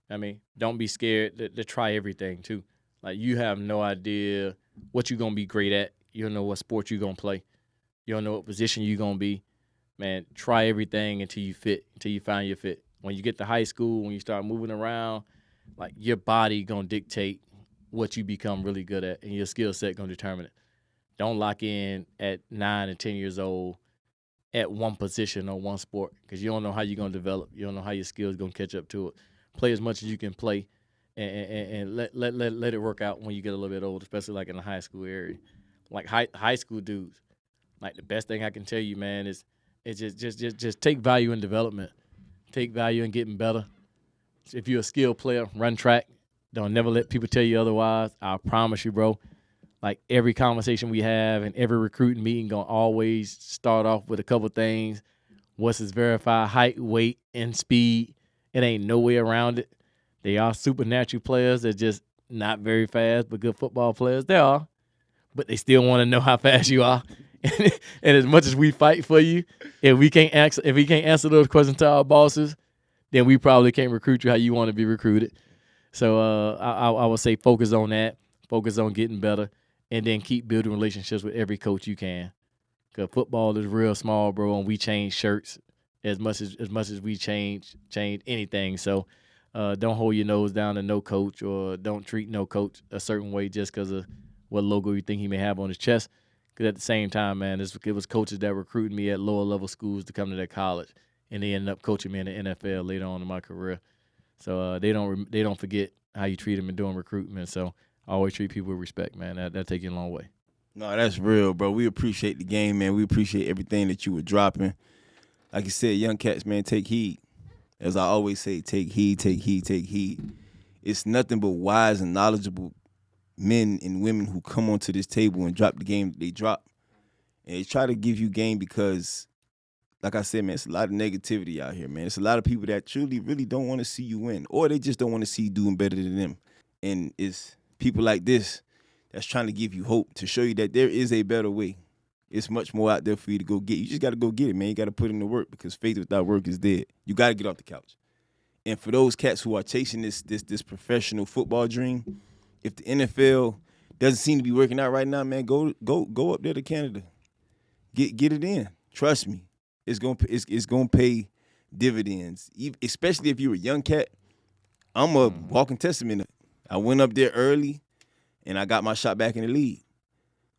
[SPEAKER 1] I mean, don't be scared to try everything too. Like, you have no idea what you're gonna be great at. You don't know what sport you're gonna play. You don't know what position you're gonna be. Man, try everything until you find your fit. When you get to high school, when you start moving around, like, your body gonna dictate what you become really good at, and your skill set gonna determine it. Don't lock in at 9 and 10 years old at one position or one sport, because you don't know how you're gonna develop. You don't know how your skills gonna catch up to it. Play as much as you can play, and let it work out when you get a little bit older, especially like in the high school area. Like high school dudes, like, the best thing I can tell you, man, is just take value in development. Take value in getting better. If you're a skilled player, run track. Don't never let people tell you otherwise. I promise you, bro. Like every conversation we have and every recruiting meeting gonna always start off with a couple things. What's his verified height, weight, and speed? It ain't no way around it. They are supernatural players. They're just not very fast, but good football players. They are. But they still want to know how fast you are. And as much as we fight for you, if we can't answer those questions to our bosses, then we probably can't recruit you how you want to be recruited. So I would say focus on that, focus on getting better, and then keep building relationships with every coach you can. Because football is real small, bro, and we change shirts as much as we change anything. So don't hold your nose down to no coach, or don't treat no coach a certain way just because of what logo you think he may have on his chest. Because at the same time, man, it was coaches that recruited me at lower level schools to come to their college, and they ended up coaching me in the NFL later on in my career. So they don't forget how you treat them in doing recruitment. So I always treat people with respect, man. That take you a long way.
[SPEAKER 2] No, that's real, bro. We appreciate the game, man. We appreciate everything that you were dropping. Like you said, young cats, man, take heed. As I always say, take heed, take heed, take heed. It's nothing but wise and knowledgeable men and women who come onto this table and drop the game that they drop. And they try to give you game because, like I said, man, it's a lot of negativity out here, man. It's a lot of people that truly, really don't want to see you win, or they just don't want to see you doing better than them. And it's people like this that's trying to give you hope, to show you that there is a better way. It's much more out there for you to go get. You just got to go get it, man. You got to put in the work, because faith without work is dead. You got to get off the couch. And for those cats who are chasing this professional football dream, if the NFL doesn't seem to be working out right now, man, go up there to Canada. Get it in. Trust me. It's gonna pay dividends. Especially if you're a young cat. I'm a walking testament. I went up there early, and I got my shot back in the league.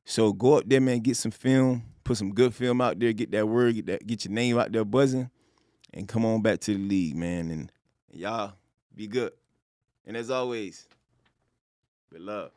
[SPEAKER 2] So go up there, man, get some film, put some good film out there, get that word, get your name out there buzzing, and come on back to the league, man. And y'all be good. And as always, with love.